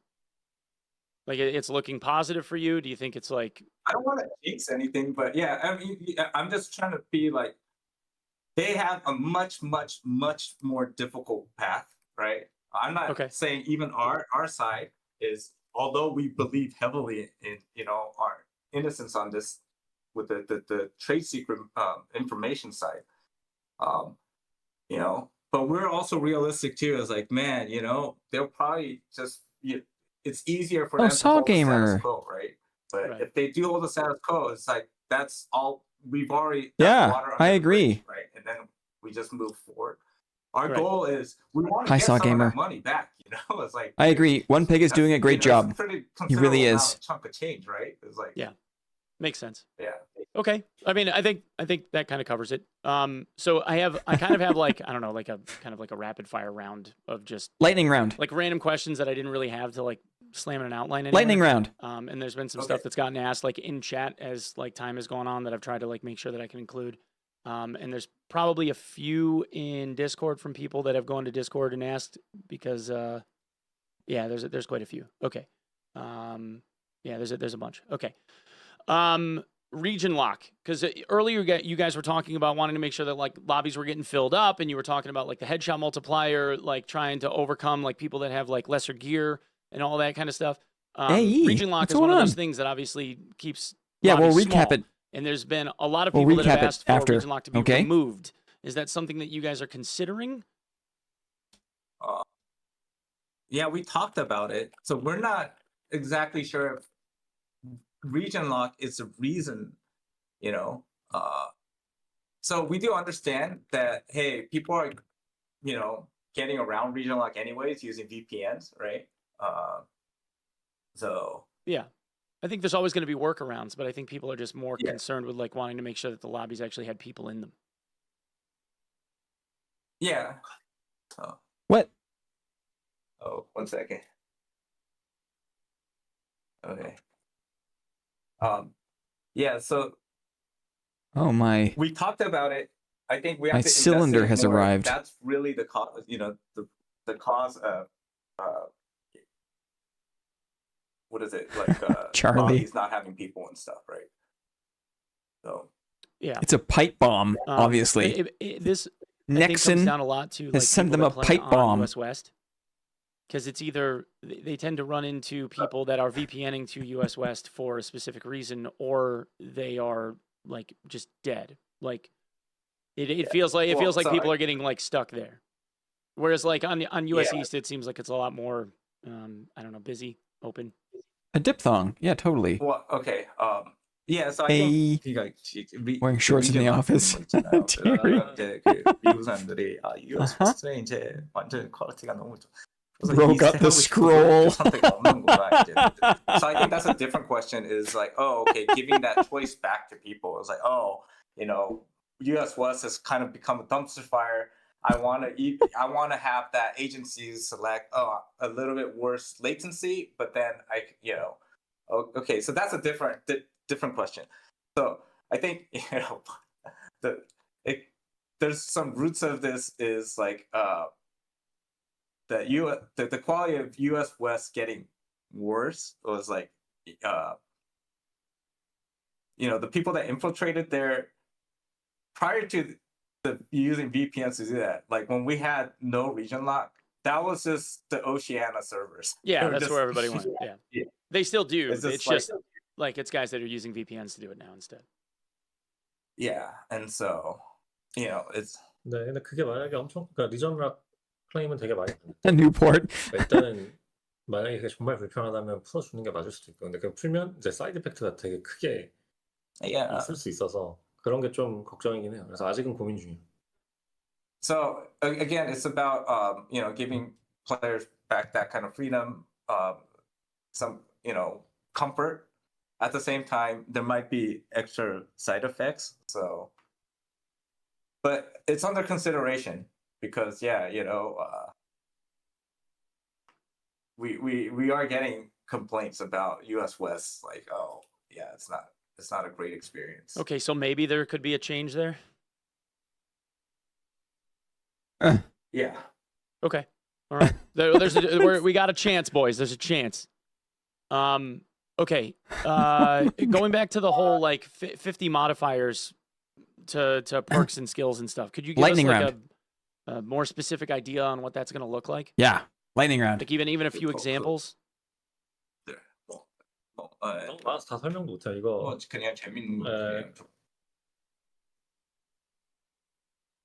Like it's looking positive for you? Do you think it's like I don't want to jinx anything, but yeah, I mean, I'm just trying to be like they have a much more difficult path, right? I'm not saying even our side is, although we believe heavily in our innocence on this with the trade secret information side, but we're also realistic too. It's like, man, they'll probably just it's easier for them to hold the status quo, right? But if they do hold the status quo, it's like that's all we've already. I agree. Bridge, right, and then we just move forward. Our goal is we want to get some of that money back. It's like I agree. OnePeg is doing a great job. He really is. Chunk of change, right? It's like makes sense. Yeah. Okay. I mean, I think that kind of covers it. So I kind of have like I don't know, like a kind of like a rapid fire round of just lightning round, like random questions that I didn't really have to like slam in an outline anywhere. Lightning round. And there's been some stuff that's gotten asked like in chat as like time has gone on that I've tried to like make sure that I can include. And there's probably a few in Discord from people that have gone to Discord and asked because there's quite a few. Okay. There's a bunch. Okay. Region lock, because earlier you guys were talking about wanting to make sure that like lobbies were getting filled up, and you were talking about like the headshot multiplier, like trying to overcome like people that have like lesser gear and all that kind of stuff. Region lock is one of those things that obviously keeps we'll lobbies recap small. it. And there's been a lot of people that have asked for region lock to be okay. removed. Is that something that you guys are considering? Yeah, we talked about it. So we're not exactly sure if region lock is the reason, so we do understand that, hey, people are, getting around region lock anyways using VPNs, right? So yeah, I think there's always going to be workarounds, but I think people are just more concerned with like wanting to make sure that the lobbies actually had people in them. Yeah. Oh. What? Oh, 1 second. Okay. So my we talked about it. I think we have my to cylinder has more. arrived. That's really the cause, the cause of what is it, like Charlie. He's not having people and stuff, right? So yeah, it's a pipe bomb, obviously. This Nexon comes down a lot to like, has sent them that a play pipe on bomb. US West. Because it's either they tend to run into people that are VPNing to US West for a specific reason, or they are like just dead. Like it feels like people are getting like stuck there. Whereas like on US East, it seems like it's a lot more I don't know, busy, open. A diphthong, yeah, totally. Well, okay, so I think wearing shorts in the office. 미국 사람들이 US West는 이제 완전 퀄리티가 너무 좋아. was Broke up the scroll. something 없는구나, 이제. So I think that's a different question. Is like, oh, okay, giving that choice back to people. It's like, oh, you know, US West has kind of become a dumpster fire. I want to have that agencies select a little bit worse latency, but then okay, so that's a different question. So I think there's some roots of this is like the quality of US West getting worse was like the people that infiltrated there prior to using VPNs to do that. Like when we had no region lock, that was just the Oceania servers. Yeah, that's where everybody went. Yeah. They still do. It's It's just just like it's guys that are using VPNs to do it now instead. Yeah, and so it's 네, 근데 그게 만약에 엄청 그러니까 리전락 클레임은 되게 많이 받는데 A Newport. 일단은 만약에 그게 정말 불편하다면 풀어주는 게 맞을 수도 있고 근데 그 풀면 이제 사이드 이펙트가 되게 크게 yeah. 있을 수 있어서 그런 게 좀 걱정이긴 해요. 그래서 아직은 고민 중이에요. So again, it's about giving players back that kind of freedom, some comfort. At the same time, there might be extra side effects. So, but it's under consideration because we are getting complaints about US West like, oh yeah, it's not a great experience. Okay, so maybe there could be a change there. Yeah. Okay. All right. We got a chance, boys. There's a chance. Okay. Going back to the whole like 50 modifiers to perks and skills and stuff. Could you give Lightning us like round. a more specific idea on what that's going to look like? Yeah, lightning round. Like even a few examples. 너무 많아서 다 설명 못해 이거. 그냥 재밌는 거. 에,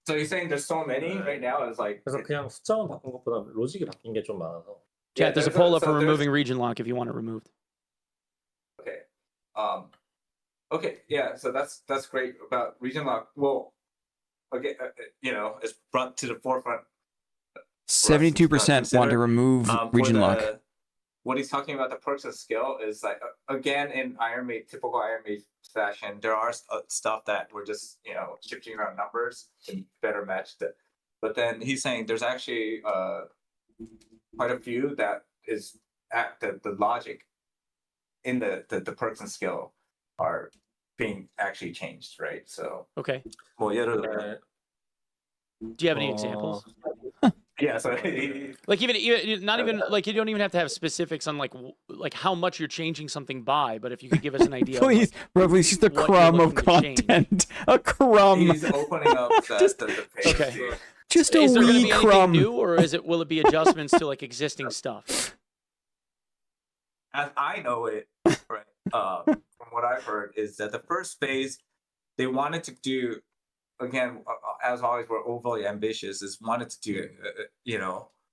So you're saying there's so many right now? It's like 그래서 그냥 숫자만 바꾼 것보다 로직이 바뀐 게 좀 많아서. Yeah, there's a poll up for removing region lock if you want it removed. Okay. Okay. Yeah. So that's great about region lock. Well, okay. It's brought to the forefront. 72% want to remove region lock. What he's talking about the perks of skill is like again in typical Iron Maid fashion, there are stuff that we're just shifting around numbers to better match the. But then he's saying there's actually quite a few that is at the logic in the perks and skill are being actually changed, right? So Okay. 뭐 예를 에, Do you have any examples? yeah, so Like even not even like you don't even have to have specifics on like how much you're changing something by, but if you could give us an idea. Please, bro, please, just a what crumb you're of looking to change. content. A crumb. he's opening up the page. Okay. Just a Is there going to wee be anything crumb. new, or will it be adjustments to like existing stuff? As I know it, right, from what I've heard, is that the first phase they wanted to do, again, as always, we're overly ambitious. Is wanted to do,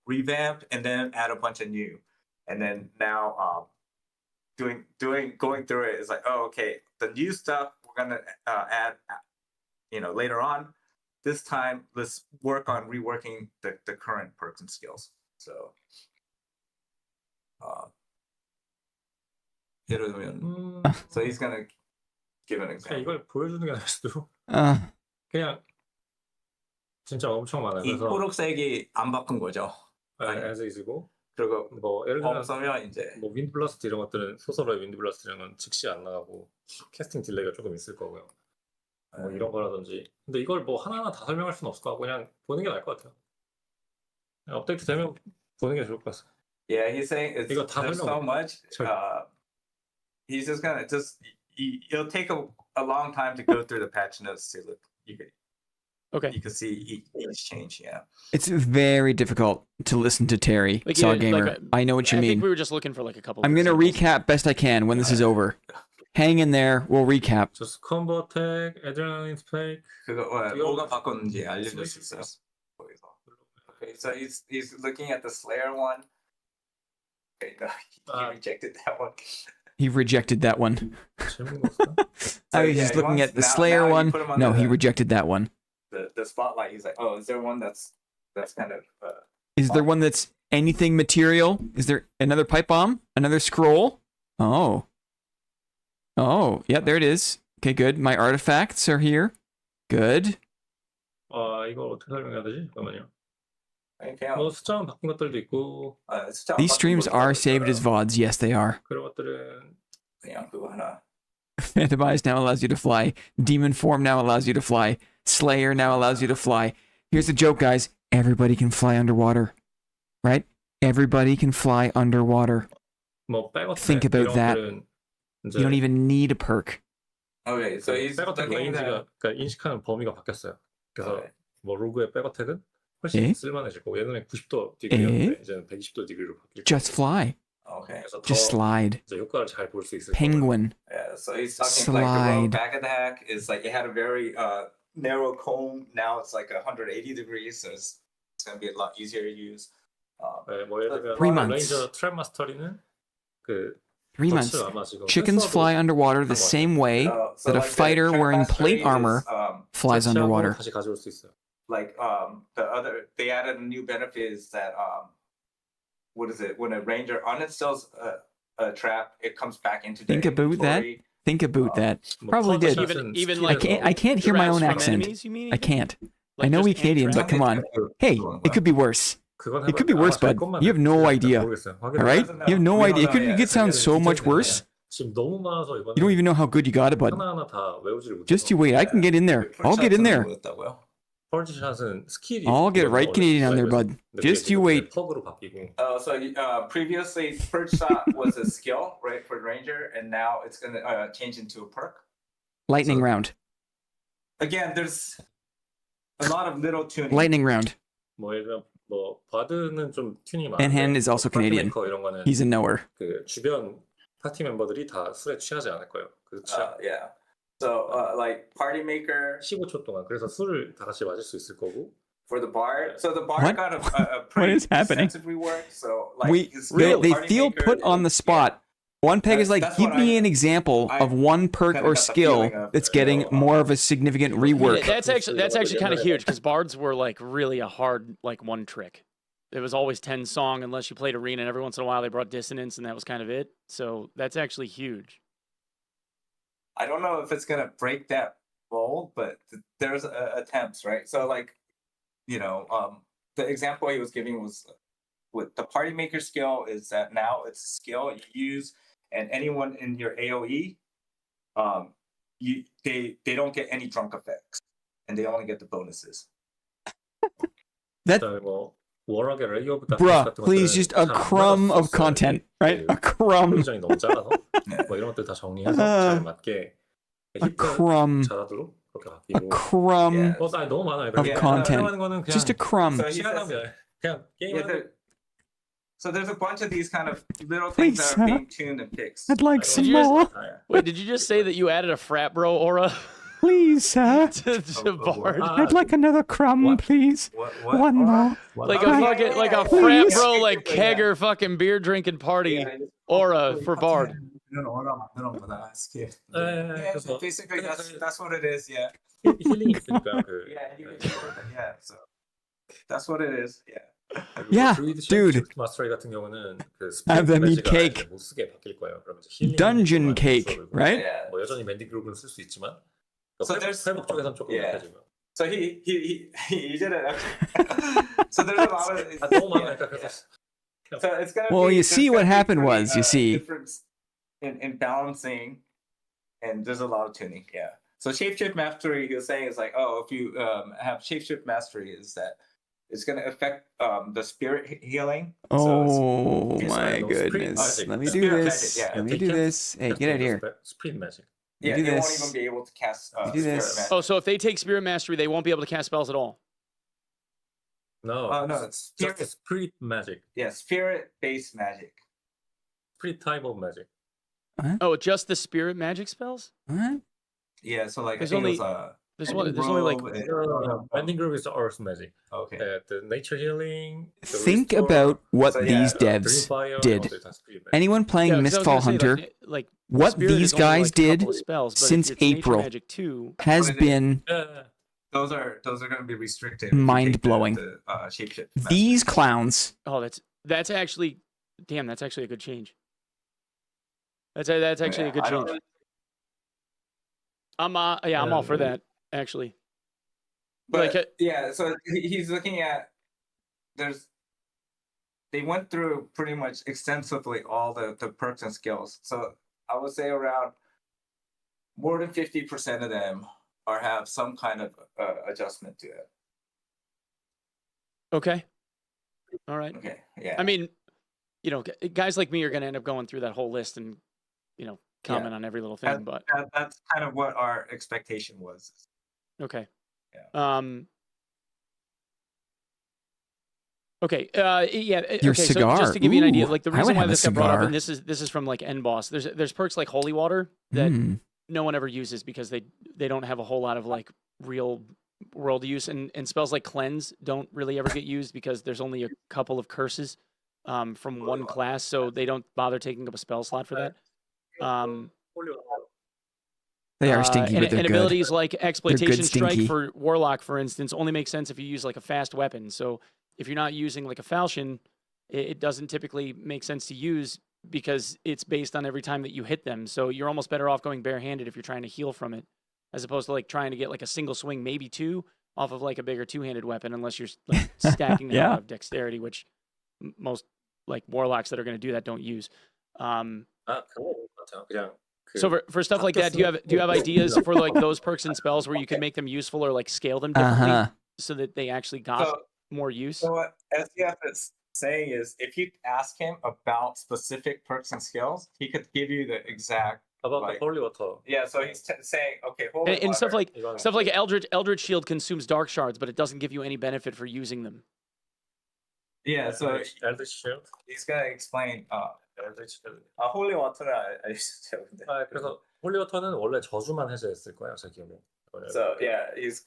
revamp and then add a bunch of new, and then now, going through it is like, oh, okay, the new stuff we're gonna add, later on. This time, let's work on reworking the current perks and skills. So, 예를 들면, so he's gonna give an 그냥 example. 이걸 보여주는 게 나을 수도. Uh, 그냥 진짜 엄청 많아요. 이 그래서 초록색이 안 바꾼 거죠. as is고 그리고 뭐 예를 들면 없으면 이제 뭐 윈드 블라스트 이런 것들은 소설의 윈드 블라스트 이런 건 즉시 안 나가고 캐스팅 딜레이가 조금 있을 거고요. 뭐 이런 거라든지. 근데 이걸 뭐 하나하나 다 설명할 수는 없을 것 같고 그냥 보는 게 나을 것 같아요. 그냥 업데이트 되면 보는 게 좋을 것 같아요. yeah, he's saying it's 이거 다 there's so 설명 much. 잘- He's just gonna it'll take a long time to go through the patch notes to look. You Okay. can see each change. Yeah. it's very difficult to listen to Terry, Like, Saw yeah, Gamer. like, I know what you I mean. think we were just looking for like a couple. I'm going to examples. recap best I can when this is over. Hang in there. We'll recap. Just combo attack, adrenaline spike. 그거 이거- 뭐가 바꿨는지 알려줄 수 있어요? 거기서. Okay, so he's looking at the Slayer one. Okay, no, he rejected that one. He rejected that one. 재밌는 거 없을까? I was yeah, just he looking wants- at the now Slayer you one. put him on No, he the- rejected that one. The spotlight. He's like, oh, is there one that's kind of Is there one that's anything material? Is there another pipe bomb? Another scroll? Oh. Oh, yeah, there it is. Okay, good. My artifacts are here. Good. 이거 어떻게 설명해야 되지? 잠깐만요. 아니, 그냥 뭐 숫자만 바뀐 것들도 있고 숫자 These 바꾼 streams 것도 are 있어요. saved as VODs. Yes, they are. 그런 것들은 그냥 그거 하나. Phantom Eyes now allows you to fly. Demon Form now allows you to fly. Slayer now allows you to fly. Here's the joke, guys. Everybody can fly underwater. Right? Everybody can fly underwater. 뭐 백어택 Think about 이런 that. 것들은 이제 You don't even need a perk. Okay, so he's 백어택 looking at 레인지가 그러니까 인식하는 범위가 바뀌었어요. 그래서 Okay. 뭐 로그의 백어택은 훨씬 에? 쓸만해질 거고 예전에 90도 디그리였는데 에? 이제는 120도 디그리로 바뀔 거고 Just fly. Okay. 그래서 더 Just slide. 이제 효과를 잘 볼 수 있을 거예요. Penguin. Yeah, so he's talking like the Slide. road back attack is like it had a very narrow comb. Now it's like 180 degrees, so it's gonna be a lot easier to use. 네, 뭐 예를 들면 3 months. 레인저 트랩 마스터리는 그 3 months. 셔츠 아마 지금 Chickens 댄서도 fly underwater the same way So that a like the fighter trap wearing mastery plate armor is, flies 대체하고 underwater. 다시 가져올 수 있어요. like the other they added a new benefit is that what is it when a ranger uninstalls a trap it comes back into the Think about that. inventory. Think about that. 뭐 Probably did. 컷샷은 Even 스킬에서 like I can't hear my Giraffes own from accent. enemies, you mean? I can't. Like I know just we any Canadian, but trap? come on. Hey, it could be worse. 그건 It could be worse, bud. You have no idea. All right? You have no idea. It could sound so much worse. 지금 너무 많아서 이거는 You don't even know how good you got it, bud. 하나하나 다 외우지를 못해요. Just you wait. I can get in there. I'll get in there. 펄즈샷은 스킬이 I'll get right Canadian on there, bud. 근데 Just 그게 you 지금 wait. 퍽으로 바뀌고 So previously perch shot was a skill right for ranger and now it's gonna change into a perk. Lightning So- round. Again, there's a lot of little tuning. Lightning round. 뭐 예를 들면 뭐 바드는 좀 튜닝이 And 많은데 Hand is also Canadian. 파티메이커 이런 거는 He's a knower. 그 주변 파티 멤버들이 다 술에 취하지 않을 거예요. 그 취하 Yeah. So like party maker 15초 동안 그래서 술을 다 같이 마실 수 있을 거고 for the bard. So the bard What? got a pretty is happening? extensive rework. So like We his they, real they party feel maker put on the is- spot. One peg is like, That's give what me I- an example I of one perk kinda or got the skill feeling of, that's you getting know, more of a significant Yeah, rework. that's actually kind of huge because bards were like really a hard like one trick. It was always 10 song unless you played arena, and every once in a while they brought dissonance, and that was kind of it. So that's actually huge. I don't know if it's gonna break that mold, but there's attempts, right? So like, you know, the example he was giving was with the party maker skill is that now it's a skill you use, and anyone in your AOE, they don't get any drunk effects, and they only get the bonuses. That 그다음에 뭐 워럭의 레이 오브 다크니스 bruh, 같은 please 것들은 just a 잘안 crumb of 나왔었어요. content, right? A 그 crumb. 포지션이 너무 작아서 뭐 이런 것들 다 정리해서 잘 맞게 A crumb. 잘하도록 그렇게 A 바뀌고 crumb Yeah. 아니 너무 많아요. of Yeah. content. 하는 거는 그냥 Just a crumb. So he 시간 says- 낭비야. 그냥 Yeah, 게임하는 so there's a bunch of these kind of little things Please, that are huh? being tuned and fixed. I'd like Did some you just- more. Wait, did you just say that you added a frat bro aura Please, sir. to bard? I'd like another crumb, What? please. What? One more. Like a Right. fucking like a Yeah, frat yeah, bro yeah, like yeah. kegger fucking beer drinking party aura for bard. 이런 어라 만드는 거다 스킬. 네, Yeah, 그래서 basically that's what it is. Yeah. 힐링이 있으니까 그 Yeah, you can do that, yeah. So that's what it is. Yeah. Yeah, 드루이드 dude. 마스터리 같은 경우는 그 Have them eat 스피드 cake. 못 쓰게 바뀔 거예요. 그러면 이제 힐링 Dungeon 쪽만 cake, 줄어들고, right? Yeah. 뭐 여전히 맨디 그룹은 쓸 수 있지만 So there's- 회복 쪽에선 조금 Yeah. 약해지고요. So he did it. So there's a lot of. 아, 너무 많으니까 그래서 So it's gonna. Well, be, you there's see gonna what be happened pretty, was, you see. difference in balancing, and there's a lot of tuning. Yeah. So shapeshift mastery, he was saying is like, oh, if you have shapeshift mastery, is that it's going to affect the spirit healing. Oh it's my like those goodness. magic. Let me do Spirit this. magic, yeah. Let me do this. Hey, get out of here. 스프릿 매직. Yeah, do they won't this. even be able to cast do spirit this. magic. Oh, so if they take spirit mastery, they won't be able to cast spells at all. No, No, it's just spirit. spirit magic. Yeah, spirit-based magic. Spirit type of magic. Oh, just the spirit magic spells? What? Yeah, so like There's I think it was There's only like Bending group is earth magic. okay. The nature healing. the Think restore, about what So, yeah, these dream devs fire, did. all that spirit magic. Anyone playing yeah, 'cause I was Mistfall gonna say, Hunter, like what spirit these is only, guys like, a did couple of spells, but if since it's nature April magic too. has What it is. been Yeah. those are going to be restricted. if you take Mind-blowing. The shapeshift. These clowns. Oh, that's actually, damn, that's actually a good change. That's actually a good I don't change. really- I'm all for that actually. But Like, yeah, so he's looking at they went through pretty much extensively all the perks and skills. So I would say around more than 50% of them have some kind of adjustment to it. Okay. All right. Okay, yeah. I mean, you know, guys like me are going to end up going through that whole list and, you know, comment on every little thing, but that's kind of what our expectation was. okay. Yeah. Okay. Yeah. Your okay. cigar. So just to give you an idea, Ooh, like the I would reason why have a this got brought up, cigar. and this is from like NBoss. There's perks like Holy Water that Mm. no one ever uses because they don't have a whole lot of like real world use, and spells like Cleanse don't really ever get used because there's only a couple of curses from one class, so they don't bother taking up a spell slot for that. They are stinky, and, but they're and good. abilities like Exploitation Strike stinky. for Warlock, for instance, only make sense if you use like a fast weapon. So if you're not using like a falchion, it doesn't typically make sense to use because it's based on every time that you hit them. So you're almost better off going barehanded if you're trying to heal from it, as opposed to like trying to get like a single swing, maybe two, off of like a bigger two-handed weapon, unless you're like stacking the hell out of dexterity, which most like warlocks that are going to do that don't use. 그런 거 같아요. 그냥 So for stuff like that, do you have ideas for like those perks and spells where you can make them useful or like scale them differently so that they actually got more use? So what SDF is saying is, if you ask him about specific perks and skills, he could give you the exact. about like- the holy water. Yeah, so he's saying, okay, holy And stuff water. like Eldritch Shield consumes dark shards, but it doesn't give you any benefit for using them. Yeah, so Eldritch Shield. he's gonna explain. Eldritch Shield. 홀리 워터는 알려주세요. 근데. 그래서 홀리 워터는 원래 저주만 해제했을 거예요, 제 기억에. So yeah, he's.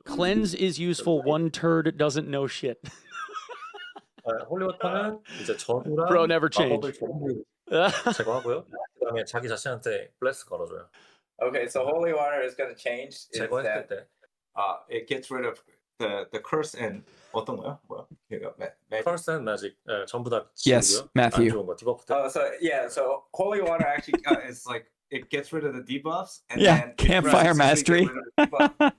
Cleanse is useful. One turd doesn't know shit. 홀리 워터는 이제 저주랑 Bro, never change. 마법을 전부 제거하고요. 그다음에 자기 자신한테 블레스 걸어줘요. Okay, so holy water is gonna change. Is 제거했을 that 때 it gets rid of the curse and 어떤 거요? 뭐야? 이거 magic. Curse and Magic 전부 다 Yes, 지우고요. Matthew. 안 좋은 거 디버프 때. So yeah, so holy water actually is like it gets rid of the debuffs and Yeah, then campfire mastery.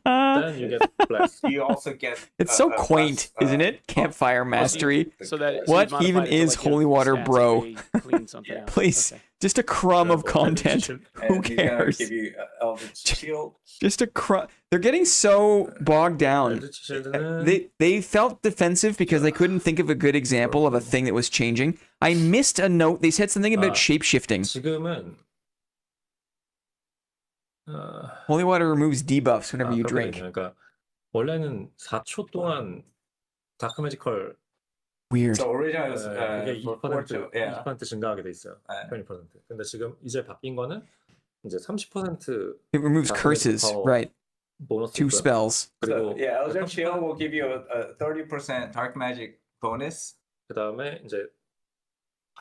Then you get blessed. You also get. It's so a quaint, plus, isn't it? Campfire mastery. So that What so you even modify it to, is like, give holy water, stats bro? if they clean something out. Please, Okay. just a crumb of Eldritch content. Shield. Who and he's gonna cares? give you Eldritch Shield. Just a crumb. They're getting so bogged down. Eldritch Shield는 They felt defensive because they couldn't think of a good example of a thing that was changing. I missed a note. They said something about shapeshifting. 지금은 Holy water removes debuffs whenever you drink. 그러니까 원래는 4초 동안 다크 매지컬 Weird. So originally it was 이게 for 2% yeah. 20% 증가하게 돼 있어요. 20%. 근데 지금 이제 바뀐 거는 이제 30% It removes curses, right? 보너스 2 있고요. spells. So 그리고 yeah, Eldritch Shield will give you a 30% dark magic bonus. 그다음에 이제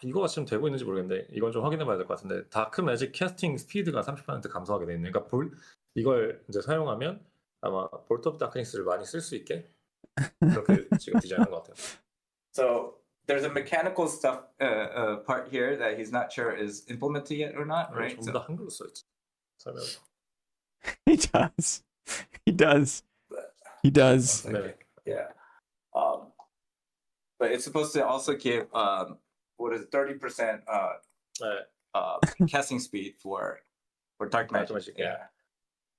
이거가 지금 되고 있는지 모르겠는데 이건 좀 확인해 봐야 될 것 같은데 다크 매직 캐스팅 스피드가 30% 감소하게 돼 있네요. 그러니까 이걸 이제 사용하면 아마 볼트 오브 다크니스를 많이 쓸 수 있게 그렇게 지금 디자인한 것 같아요. So there's a mechanical stuff part here that he's not sure is implemented yet or not, right? 전부 다 한글로 써있지. 설명. He does. He does. He does. Okay. Yeah. But it's supposed to also give what is it, 30% 네. casting speed for dark magic. magic, Yeah.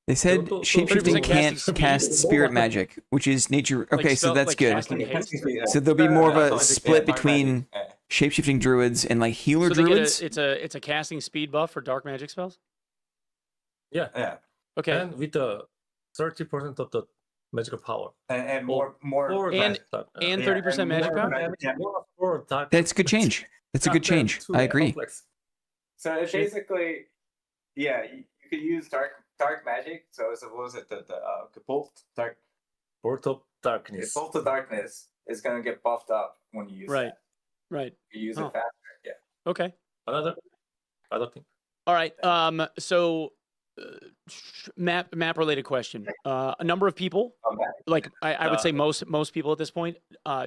They said So- so shapeshifting 30% can't casting cast speed. spirit magic, which is nature. Like Okay, so spell- that's like good. casting haste? So there'll be more of a Yeah, split dark between magic. shapeshifting druids and like healer So they get druids. it's a casting speed buff for dark magic spells. Yeah. Okay. And with the 30% of the magical power. And more For And- dark- and yeah, 30% magic more- power? yeah. for dark- That's a good change. That's a good change. Too I agree. complex. So it's basically, yeah, you could use dark magic. So what was it? The bolt dark Bolt of darkness. bolt of darkness is gonna get buffed up when you use Right. that. Right. You use Huh. it faster. Yeah. Okay. Another thing. All right. So map related question. A number of people, like I would say most people at this point,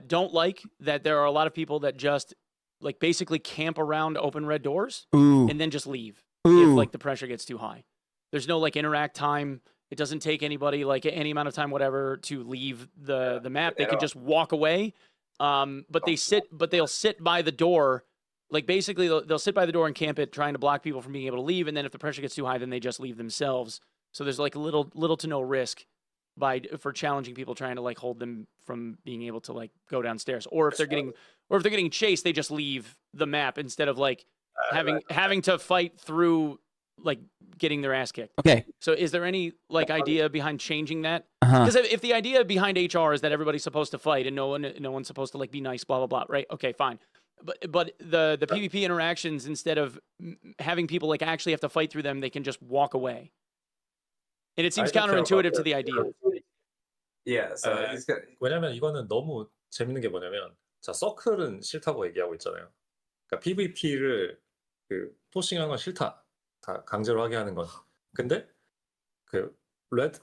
don't like that there are a lot of people that just like basically camp around open red doors Ooh. and then just leave Ooh. if like the pressure gets too high. There's no like interact time. It doesn't take anybody like any amount of time, whatever, to leave the map. They can just walk away. But they'll sit by the door. Like basically they'll sit by the door and camp it, trying to block people from being able to leave. And then if the pressure gets too high, then they just leave themselves. So there's like little to no risk for challenging people, trying to like hold them from being able to like go downstairs. Or if they're getting chased, they just leave the map instead of like having to fight through like getting their ass kicked. Okay. So is there any like idea behind changing that? Uh-huh. Because if the idea behind HR is that everybody's supposed to fight and no one's supposed to like be nice, blah blah blah, right? Okay, fine. But the PvP interactions, instead of having people like actually have to fight through them, they can just walk away. And it seems counterintuitive to the idea. Yeah. So he's got. 왜냐면 이거는 너무 재밌는 게 뭐냐면 자 서클은 싫다고 얘기하고 있잖아요. 그러니까 PVP를 그 포싱하는 건 싫다. 다 강제로 하게 하는 건. 근데 그 레드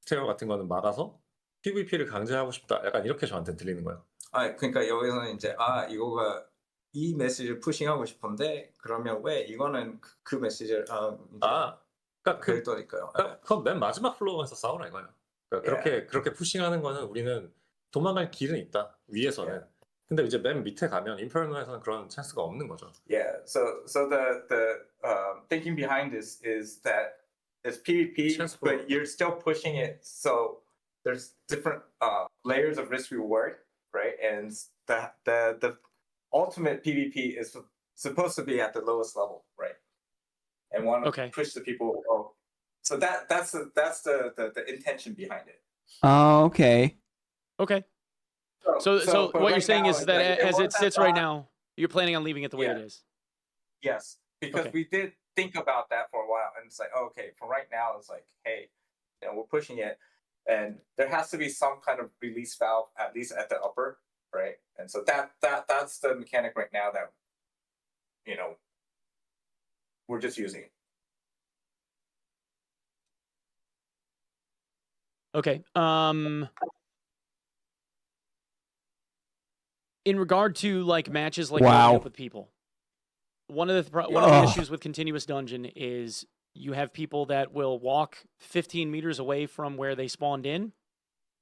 스테어 같은 거는 막아서 PVP를 강제하고 싶다. 약간 이렇게 저한테 들리는 거예요. 그러니까 여기서는 이제 이거가 이 메시지를 푸싱하고 싶은데 그러면 왜 이거는 그 메시지를 그러니까 그랬더니까요. 그건 맨 마지막 플로어에서 싸우라 이거예요. 그러니까 그렇게 푸싱하는 거는 우리는 도망갈 길은 있다 위에서는. 근데 이제 맨 밑에 가면 인퍼노에서는 그런 찬스가 없는 거죠. Yeah. So the thinking behind this is that it's PvP, but you're still pushing it. So there's different layers of risk reward, right? And the ultimate PvP is supposed to be at the lowest level, right? And want to push the people. So that's the intention behind it. Oh, okay. Okay. So what you're saying is that as it sits right now, you're planning on leaving it the way it is. Yes, because we did think about that for a while, and it's like, okay, for right now, it's like, hey, we're pushing it, and there has to be some kind of release valve, at least at the upper, right? And so that's the mechanic right now that we're just using. Okay. In regard to like matches, like meeting up with people, one of the issues with continuous dungeon is you have people that will walk 15 meters away from where they spawned in,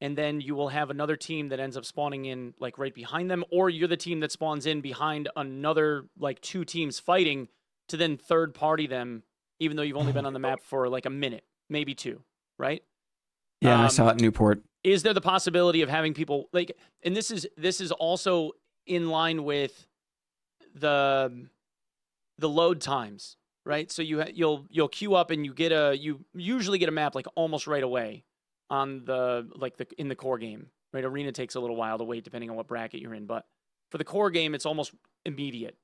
and then you will have another team that ends up spawning in like right behind them, or you're the team that spawns in behind another like two teams fighting to then third party them, even though you've only been on the map for like a minute, maybe two, right? Yeah, I saw it in Newport. Is there the possibility of having people like, and this is also in line with the load times, right? So you'll queue up and you usually get a map like almost right away on in the core game, right? Arena takes a little while to wait depending on what bracket you're in, but for the core game it's almost immediate.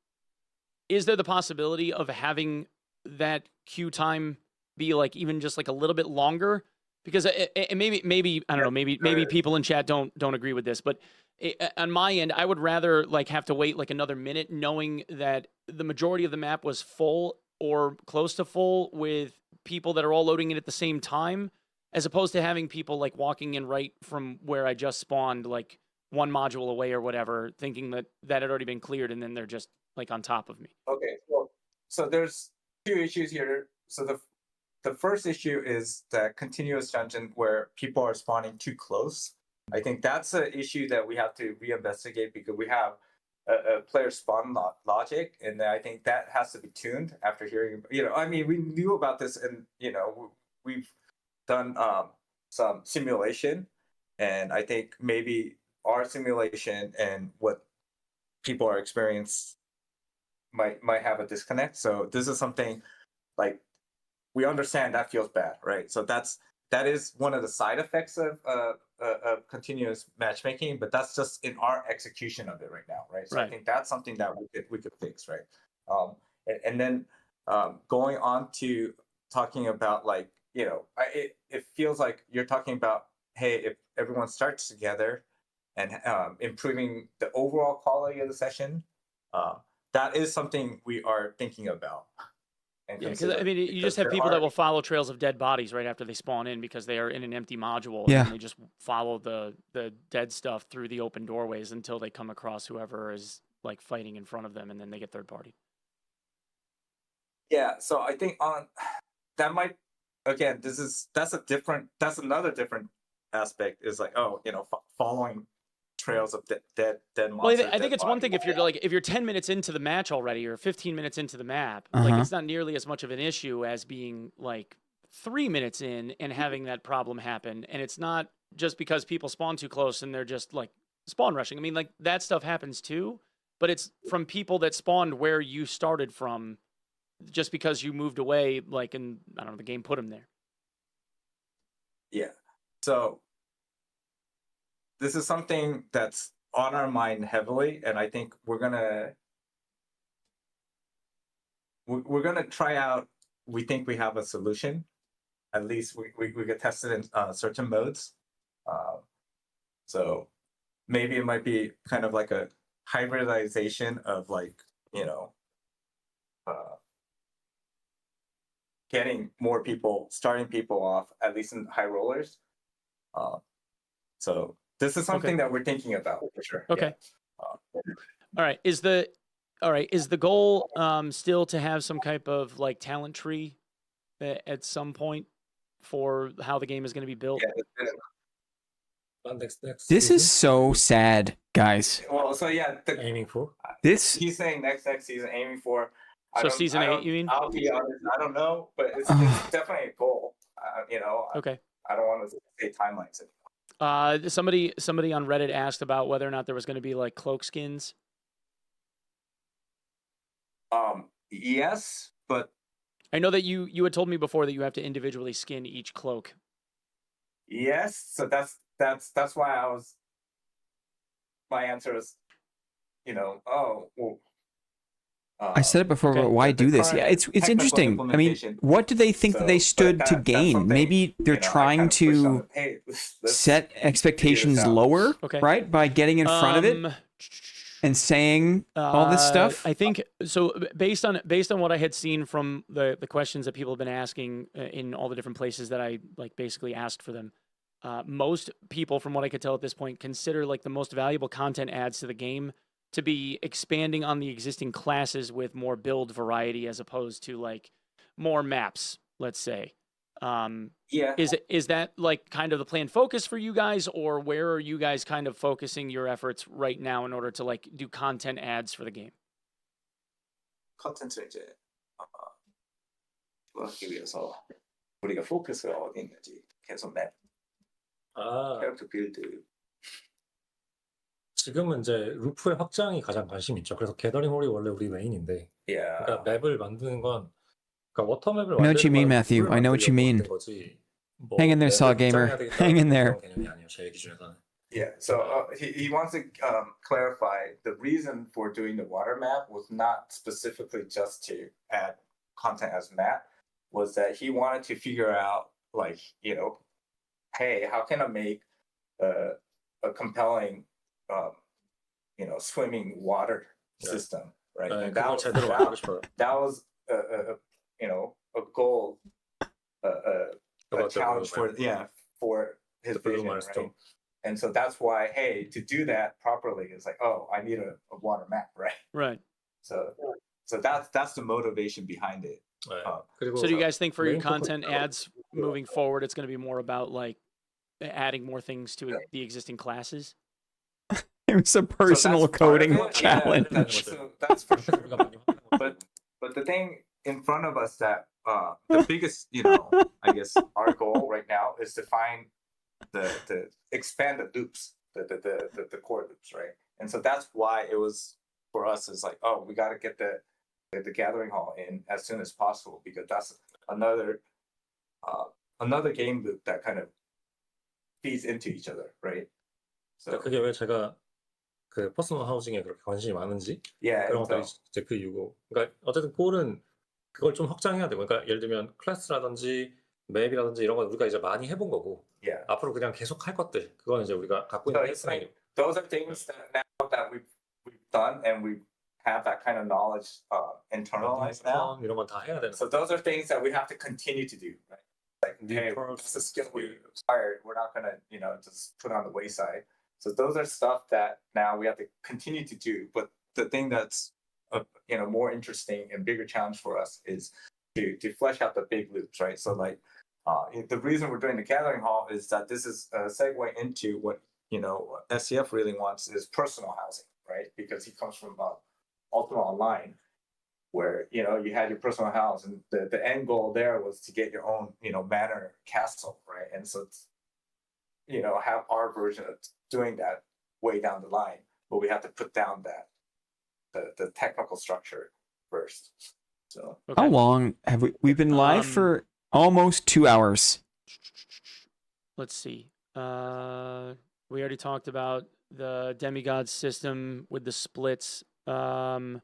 Is there the possibility of having that queue time be like even just like a little bit longer? Because maybe I don't know, maybe people in chat don't agree with this, but on my end, I would rather like have to wait like another minute, knowing that the majority of the map was full or close to full with people that are all loading in at the same time, as opposed to having people like walking in right from where I just spawned, like one module away or whatever, thinking that had already been cleared, and then they're just like on top of me. Okay, so there's two issues here. So the first issue is that continuous dungeon where people are spawning too close. I think that's an issue that we have to reinvestigate because we have a player spawn logic, and I think that has to be tuned after hearing. I mean, we knew about this, and we've done some simulation, and I think maybe our simulation and what people are experiencing might have a disconnect. So this is something like. We understand that feels bad, right? So that is one of the side effects of continuous matchmaking, but that's just in our execution of it right now, right? So I think that's something that we could fix, right? And then going on to talking about like it feels like you're talking about, hey, if everyone starts together and improving the overall quality of the session, that is something we are thinking about. and Yeah, because consider I mean, you because just have there people are- that will follow trails of dead bodies right after they spawn in because they are in an empty module, Yeah. and they just follow the dead stuff through the open doorways until they come across whoever is like fighting in front of them, and then they get third party. Yeah, so I think on that might again that's another different aspect is like following trails of dead Well, monsters. I think dead it's one thing bodies. if you're 10 minutes into the match already or 15 minutes into the map, like Uh-huh. it's not nearly as much of an issue as being like 3 minutes in and having that problem happen. And it's not just because people spawn too close and they're just like spawn rushing. I mean, like that stuff happens too, but it's from people that spawned where you started from just because you moved away, like, and I don't know, the game put them there. Yeah. So this is something that's on our mind heavily, and I think we're gonna try out. We think we have a solution. At least we could test it in certain modes. So maybe it might be kind of like a hybridization of getting more people, starting people off, at least in high rollers. So this is something that we're thinking about for sure. Okay. Yeah. All right. Is the goal still to have some type of like talent tree at some point for how the game is going to be built? Yeah, next This season? is so sad, guys. well, so yeah, aiming for. This he's saying next season aiming for. So season 8, you mean? I'll be honest, I don't know, but it's definitely a goal. Okay. I don't want to say timelines. Somebody on Reddit asked about whether or not there was going to be like cloak skins. Yes, but I know that you had told me before that you have to individually skin each cloak. yes. So that's why I was. My answer is, I said it before, Okay. but why The do this? current Yeah, it's technical interesting. I mean, implementation. what do they think that they So, stood but to that's gain? something, Maybe they're I trying kind of pushed on to them, hey, let's set expectations out. lower, Okay. right? By getting in front of it and saying all this stuff. I think so. Based on what I had seen from the questions that people have been asking in all the different places that I like basically asked for them, most people, from what I could tell at this point, consider like the most valuable content adds to the game to be expanding on the existing classes with more build variety as opposed to like more maps, let's say. Yeah. Is that like kind of the planned focus for you guys, or where are you guys kind of focusing your efforts right now in order to like do content ads for the game? 컨텐츠를 이제 하기 위해서 우리가 포커스가 어디 있는지 계속 맵, 아, 캐릭터 빌드. 지금은 이제 루프의 확장이 가장 관심 있죠. 그래서 게더링 홀이 원래 우리 메인인데, Yeah. 그러니까 맵을 만드는 건, 그러니까 워터맵을 I know what you mean, 만드는 건 Matthew. 룰을 I know what you 만들려고 mean. 만든 거지. 뭐 Hang in there, 맵을 Saw Gamer. 확장해야 되겠다, Hang in there. 그런 개념이 아니에요, 제 기준에서는. Yeah, so he wants to clarify the reason for doing the water map was not specifically just to add content as map, was that he wanted to figure out like, hey, how can I make a compelling swimming water Yeah. system, right? 네, And 그걸 제대로 만들고 싶어요. that was a goal, a About the challenge for roadmap. for his The blue vision, milestone. right? And so that's why, hey, to do that properly is like, oh, I need a water map, right? Right. So that's the motivation behind it. 네. 어. 그리고 So do you guys think for your 메인 content 포커스가 ads moving forward, it's going to be more about like adding more things to the existing classes? It was a So personal that's part of coding it, yeah, challenge. so that's for sure. 우리가 많이 하는 거죠. But the thing in front of us that the biggest, I guess our goal right now is to find the expand the loops, the core loops, right? And so that's why it was for us is like, oh, we got to get the gathering hall in as soon as possible, because that's another game loop that kind of feeds into each other, right? So 그러니까 그게 왜 제가 그 퍼스널 하우징에 그렇게 관심이 많은지 yeah, 그런 and 것들이 so, 이제 그 이유고, 그러니까 어쨌든 골은 그걸 좀 확장해야 되고, 그러니까 예를 들면 클래스라든지 맵이라든지 이런 건 우리가 이제 많이 해본 거고, yeah. 앞으로 그냥 계속 할 것들, 그건 이제 우리가 갖고 So 있는 it's like 페이스라인. those are things that now that we've done and we have that kind of knowledge internalized now. 이런 건 다 해야 되는 So those are things that we have to continue to do, right? Like, hey, perks, this is a skill we acquired. We're not gonna, just put on the wayside. So those are stuff that now we have to continue to do. But the thing that's more interesting and bigger challenge for us is to flesh out the big loops, right? So like the reason we're doing the gathering hall is that this is a segue into what SCF really wants is personal housing, right? Because he comes from Ultima Online, where you had your personal house, and the end goal there was to get your own manor castle, right? And so it's, have our version of doing that way down the line, but we have to put down that the technical structure first. So How long have we've been live for almost 2 hours? Let's see. We already talked about the demigod system with the splits. When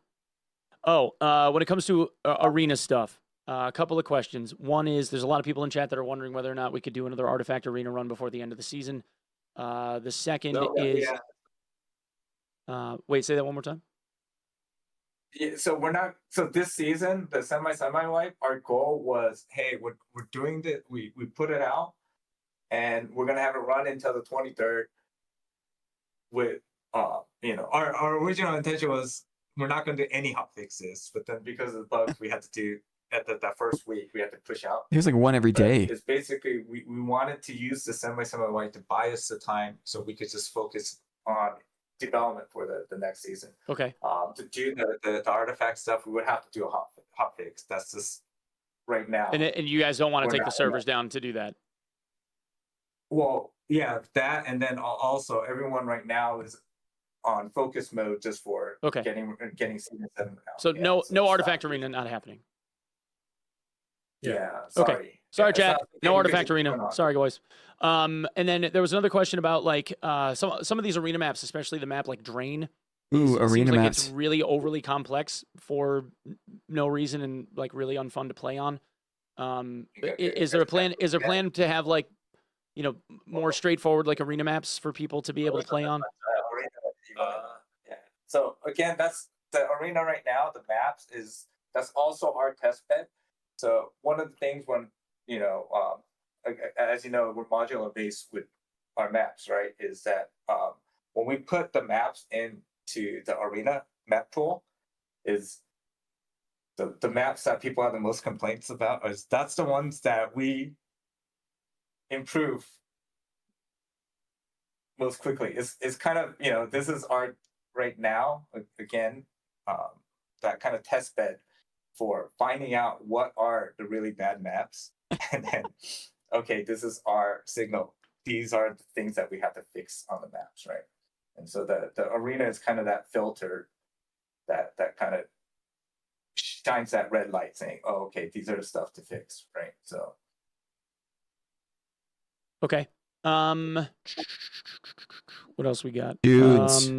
it comes to arena stuff, a couple of questions. One is there's a lot of people in chat that are wondering whether or not we could do another artifact arena run before the end of the season. The second is wait, say that one more time. Yeah, so we're not. So this season, the semi wipe, our goal was, hey, we're doing this. We put it out, and we're gonna have it run until the 23rd. With our original intention was we're not gonna do any hot fixes, but then because of the bugs, we had to do at that first week we had to push out. It was like one every day. It's basically we wanted to use the semi wipe to buy us the time so we could just focus on development for the next season. Okay. To do the artifact stuff, we would have to do a hot fix. That's just right now. And you guys don't want to take the servers down to do that. Well, yeah, that, and then also everyone right now is on focus mode just for getting season 7 out. So no artifact arena not happening. Yeah. Sorry. Okay. Sorry, chat. No artifact arena. Sorry, guys. And then there was another question about like some of these arena maps, especially the map like Drain. Ooh, arena maps. It's really overly complex for no reason and like really unfun to play on. Is there a plan? Is there a plan to have like more straightforward like arena maps for people to be able to play on? Yeah. So again, that's the arena right now. The maps that's also our test bed. So one of the things when as you know, we're modular based with our maps, right? Is that when we put the maps into the arena map pool, is the maps that people have the most complaints about that's the ones that we improve most quickly. It's kind of this is our right now again that kind of test bed for finding out what are the really bad maps, and then okay, this is our signal. These are the things that we have to fix on the maps, right? And so the arena is kind of that filter that kind of shines that red light saying, oh, okay, these are the stuff to fix, right? So okay. What else we got? Dudes.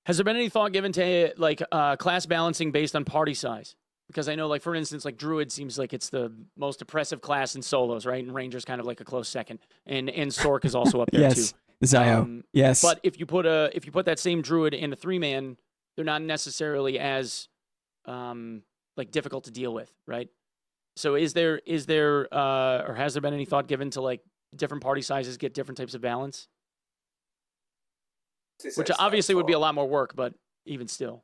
Has there been any thought given to like class balancing based on party size? Because I know, like for instance, like Druid seems like it's the most oppressive class in solos, right? And Ranger's kind of like a close second, and Sork is also up there yes. too. Zio. Yes. But if you put that same Druid in a 3-man, they're not necessarily as like difficult to deal with, right? So is there or has there been any thought given to like different party sizes get different types of balance? Which obviously would be a lot more work, but even still.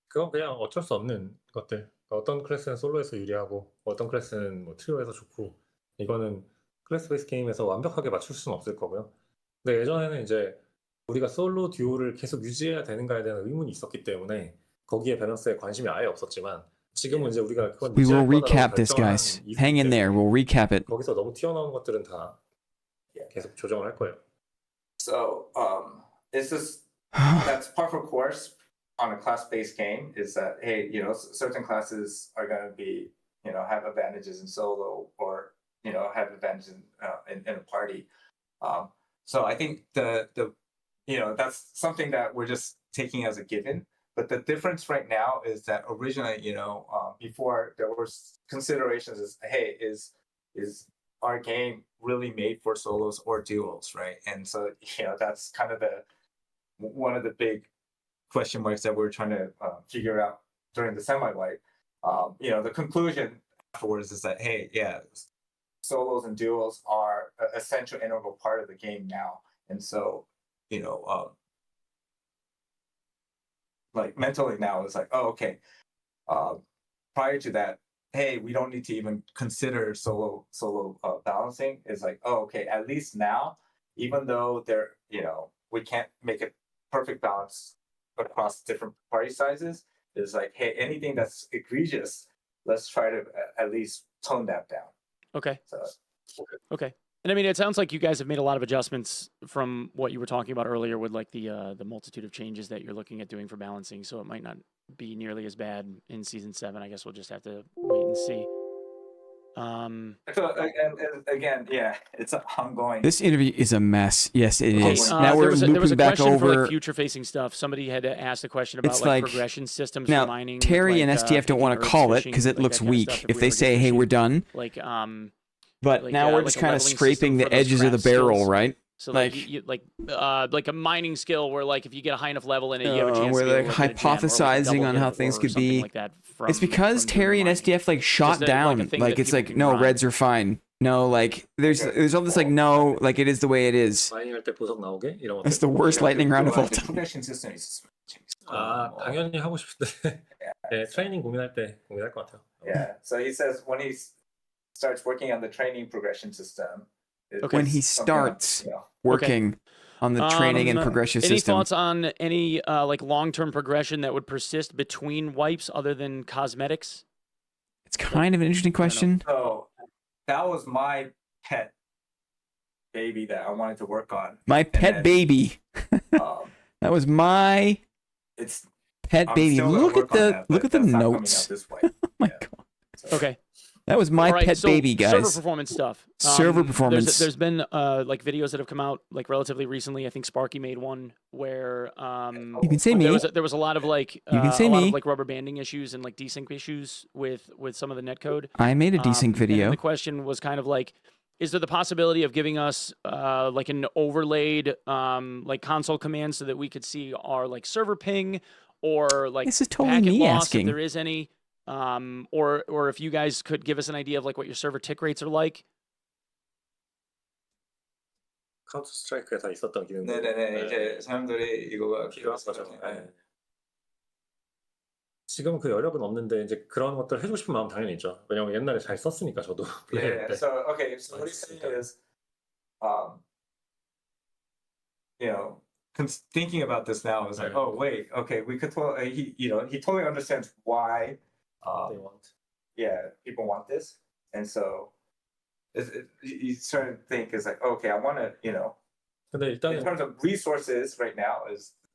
그건 그냥 어쩔 수 없는 것들. 어떤 클래스는 솔로에서 유리하고 어떤 클래스는 뭐 트리오에서 좋고, 이거는 클래스 베이스 게임에서 완벽하게 맞출 수는 없을 거고요. 근데 예전에는 이제 우리가 솔로 듀오를 계속 유지해야 되는가에 대한 의문이 있었기 때문에 거기에 밸런스에 관심이 아예 없었지만, 지금은 이제 우리가 그건 We will 유지할 거다라고 recap this, 결정한 guys. 이유이기 Hang in there. 때문에 We'll recap it. 거기서 너무 튀어나오는 것들은 다 계속 조정을 할 거예요. So it's just that's par for course on a class-based game. Is that hey, certain classes are going to be have advantages in solo, or have advantages in a party. So I think the that's something that we're just taking as a given. But the difference right now is that originally, before there was considerations is, hey, is our game really made for solos or duos, right? And so, that's kind of one of the big question marks that we're trying to figure out during the semi-wipe, the conclusion afterwards is that, hey, yeah, solos and duos are an essential integral part of the game now. And so, like mentally now it's like, oh, okay. Prior to that, hey, we don't need to even consider solo balancing. Is like, oh, okay, at least now, even though we can't make a perfect balance across different party sizes, is like, hey, anything that's egregious, let's try to at least tone that down. Okay. So, Okay. And I mean, it sounds like you guys have made a lot of adjustments from what you were talking about earlier with like the multitude of changes that you're looking at doing for balancing. So it might not be nearly as bad in season 7. I guess we'll just have to wait and see. So and again, yeah, it's ongoing. This interview is a mess. Yes, it Okay, is. Now we're there was a looping back question for over. like future-facing stuff. Somebody had asked a question about It's like like- progression systems now, for mining. Terry and like, STF don't picking want to herbs, call it fishing, because it like looks that kind of weak. stuff, If we they ever get say, "Hey, we're fishing. done," Like but like, now we're like just a kind of leveling scraping system the for those edges of the craft barrel, skills. right? So like- like a mining skill where like if you get a high enough level in it, you have a chance we're to be able like to get a gem, or like a hypothesizing double on hit how or things could something be. like that It's because from doing Terry and mining. SDF like shot Just like a down. thing Like that it's people like can no, grind. reds are fine. No, like there's all this like no, like it is the way it is. 마이닝할 때 보석 나오게 이런 것들. That's the worst lightning round of all time. progression system is 아, 당연히 하고 싶은데. 네, 트레이닝 고민할 때 고민할 것 같아요. Yeah. So he says when he starts working on the training progression system, Okay. When he it's something else, starts you know. working on the training and progression Any system. thoughts on any like long-term progression that would persist between wipes other than cosmetics? It's kind of an interesting question. So that was my pet baby that I wanted to work on. My pet then- baby. Um, That was my it's pet I'm baby. still gonna Look at work on the that, look but at the that's not coming out notes. this way. Oh my Yeah. god. So, Okay. That was my All right, pet so baby, Server guys. performance stuff. Server performance. There's been like videos that have come out like relatively recently. I think Sparky made one where You can say me. there was a lot of like You can say a lot me. of like rubber banding issues and like desync issues with some of the netcode. I made a desync And then video. the question was kind of like, is there the possibility of giving us like an overlaid like console command so that we could see our like server ping or like This is totally packet me loss asking. if there is any, or if you guys could give us an idea of like what your server tick rates are like. 카운터 스트라이크에 다 있었던 기능. 네네네. 이제 사람들이 이거가 필요한 거죠. 네. 네. 지금 그 여력은 없는데 이제 그런 것들 해주고 싶은 마음 당연히 있죠. 왜냐면 옛날에 잘 썼으니까 저도. Yeah. 때. So okay. So what he's saying is, thinking about this now is like, Right. oh wait, okay, we could. He totally understands why. They want. Yeah, people want this, and so he's starting to think is like, okay, I want to, 근데 in 일단은 terms of resources right now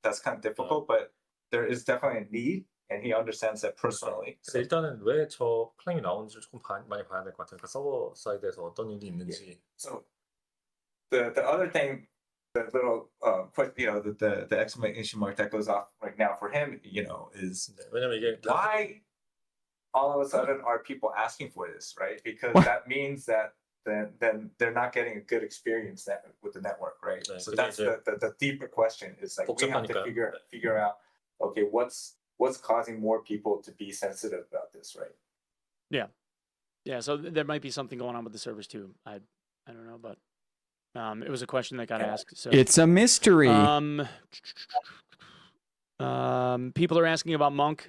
that's kind of difficult, but there is definitely a need, and he understands that personally. 그래서 일단은 왜 저 클레임이 나오는지 조금 많이 봐야 될 것 같아요. 그러니까 서버 사이드에서 어떤 일이 있는지. So the other thing, the little the exclamation mark that goes off right now for him, is 네, 왜냐면 이게 why all of a sudden are people asking for this, right? Because What? that means that then they're not getting a good experience with the network, right? 네, So 그게 that's 이제 the deeper question is like we have to 복잡하니까요. figure out, okay, what's causing more people to be sensitive about this, right? Yeah, so there might be something going on with the servers too. I don't know, but it was a question that got asked. So It's a mystery. people are asking about Monk.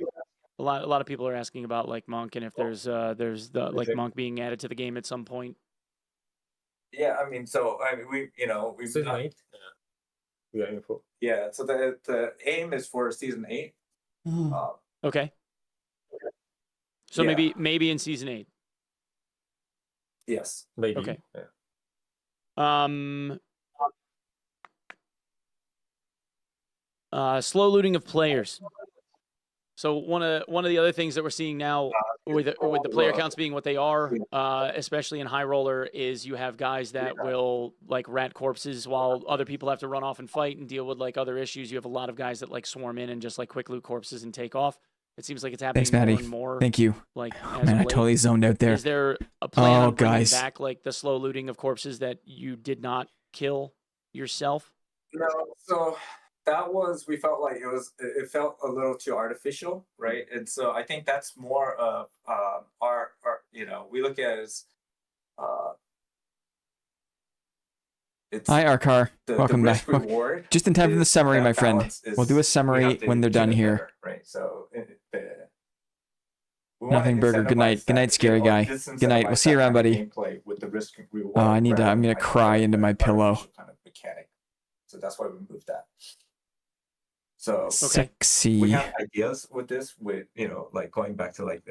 A lot of people are asking about like Monk and if there's the like Monk being added to the game at some point. Yeah, I mean, we've season done, 8. We are aiming for. yeah. So the aim is for season 8. Okay. So Yeah. maybe in season 8. Yes. Maybe. Okay. Yeah. Slow looting of players. So one of the other things that we're seeing now with the player counts being what they are, especially in high roller, is you have guys that will like rat corpses while other people have to run off and fight and deal with like other issues. You have a lot of guys that like swarm in and just like quick loot corpses and take off. It seems like it's happening Thanks, Maddie. more and more. Thank you. Like Oh, as man, of I late. totally zoned out there. Is there a plan Oh, on bringing guys. back like the slow looting of corpses that you did not kill yourself? No, so that was, we felt like it felt a little too artificial, right? And so I think that's more of our we look at it as it's Hi, Arkar. the Welcome risk back. reward. Just in time for the summary, that my friend. balance is- We'll do a we summary have to when they're done tune it here. better, right? So we wanna Nothing burger. Good night. incentivize Good night, that, scary guy. Good night. We'll see you around, buddy. Gameplay with the risk reward. Oh, I need to. I'm rather gonna than cry into my pillow. artificial kind of mechanic. So that's why we moved that. So Sexy. we have ideas with this, with like going back to like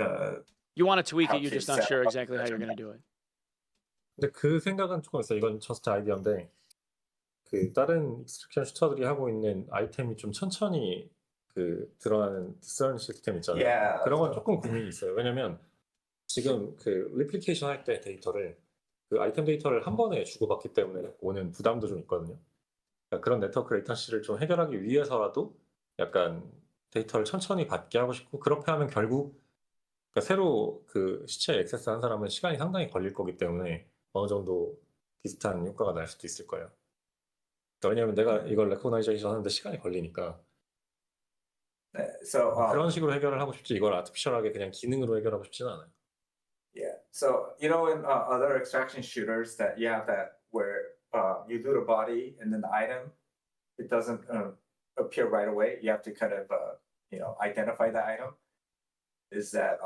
You want to tweak how it, you're to just not set sure up exactly how the you're going to do it. 근데 그 생각은 조금 있어요. 이건 저스트 아이디어인데 그 다른 익스트랙션 슈터들이 하고 있는 아이템이 좀 천천히 그 드러나는 디스런 시스템 있잖아요. Yeah, 그런 건 조금 고민이 있어요. 왜냐면 지금 그 리플리케이션 할 때 데이터를 그 아이템 데이터를 한 번에 주고받기 때문에 오는 부담도 좀 있거든요. 그러니까 그런 네트워크 레이턴시를 좀 해결하기 위해서라도 약간 데이터를 천천히 받게 하고 싶고, 그렇게 하면 결국 그러니까 새로 그 시체에 액세스한 사람은 시간이 상당히 걸릴 거기 때문에 어느 정도 비슷한 효과가 날 수도 있을 거예요. 그러니까 왜냐면 내가 이걸 레코그나이제이션 하는데 시간이 걸리니까 so 그런 식으로 해결을 하고 싶지, 이걸 아티피셜하게 그냥 기능으로 해결하고 싶지는 않아요. yeah. So in other extraction shooters that you have that where you loot a body and then the item, it doesn't appear right away. You have to kind of identify the item. Is that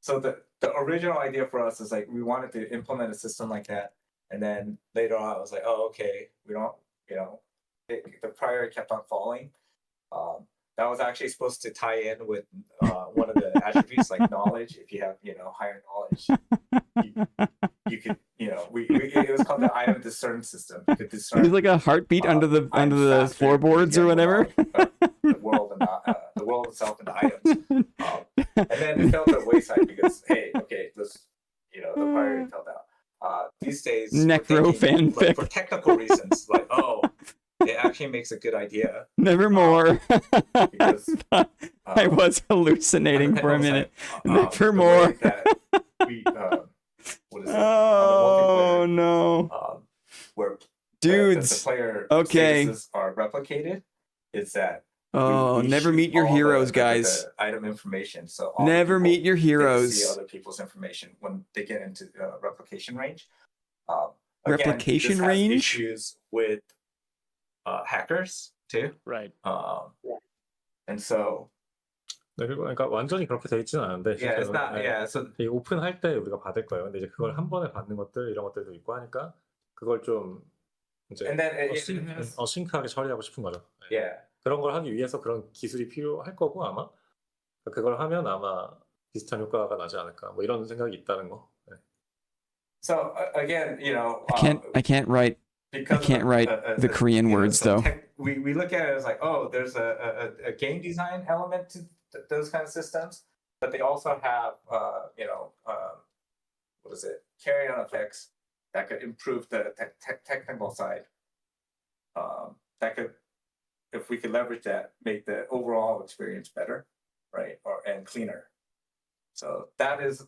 so the original idea for us is like we wanted to implement a system like that, and then later on I was like, oh, okay, we don't the priority kept on falling. That was actually supposed to tie in with one of the attributes like knowledge. If you have higher knowledge, you could it was called the item discern system. You could discern. It's like a heartbeat under the faster floorboards or whatever. The world and the world itself and the items. And then it fell to the wayside because hey, okay, the priority fell down. These days, Necro fanfic. like, for technical reasons, like it actually makes a good idea. Nevermore. Because I was hallucinating for a minute. Nevermore. What is it? Oh no. Where Dudes. the player Okay. statuses are replicated. Is that Oh, we never shoot meet your all heroes, the guys. item information. So all the Never people meet your get to see heroes. other people's information when they get into replication range. Replication this has range? issues with hackers too. Right. And so 네, 그러니까 완전히 그렇게 돼 있지는 않은데 yeah, it's 실제로는. not 네. yeah. So 이 오픈할 때 우리가 받을 거예요. 근데 이제 그걸 한 번에 받는 것들 이런 것들도 있고 하니까 그걸 좀 이제 and then it has, 싱크하게 처리하고 싶은 거죠. 네. yeah. 그런 걸 하기 위해서 그런 기술이 필요할 거고 아마 그걸 하면 아마 비슷한 효과가 나지 않을까 뭐 이런 생각이 있다는 거. 네. So again, I can't write the Korean words though. We look at it as like, oh, there's a game design element to those kind of systems, but they also have what is it, carry on effects that could improve the technical side. That could, if we could leverage that, make the overall experience better, right, and cleaner. So that is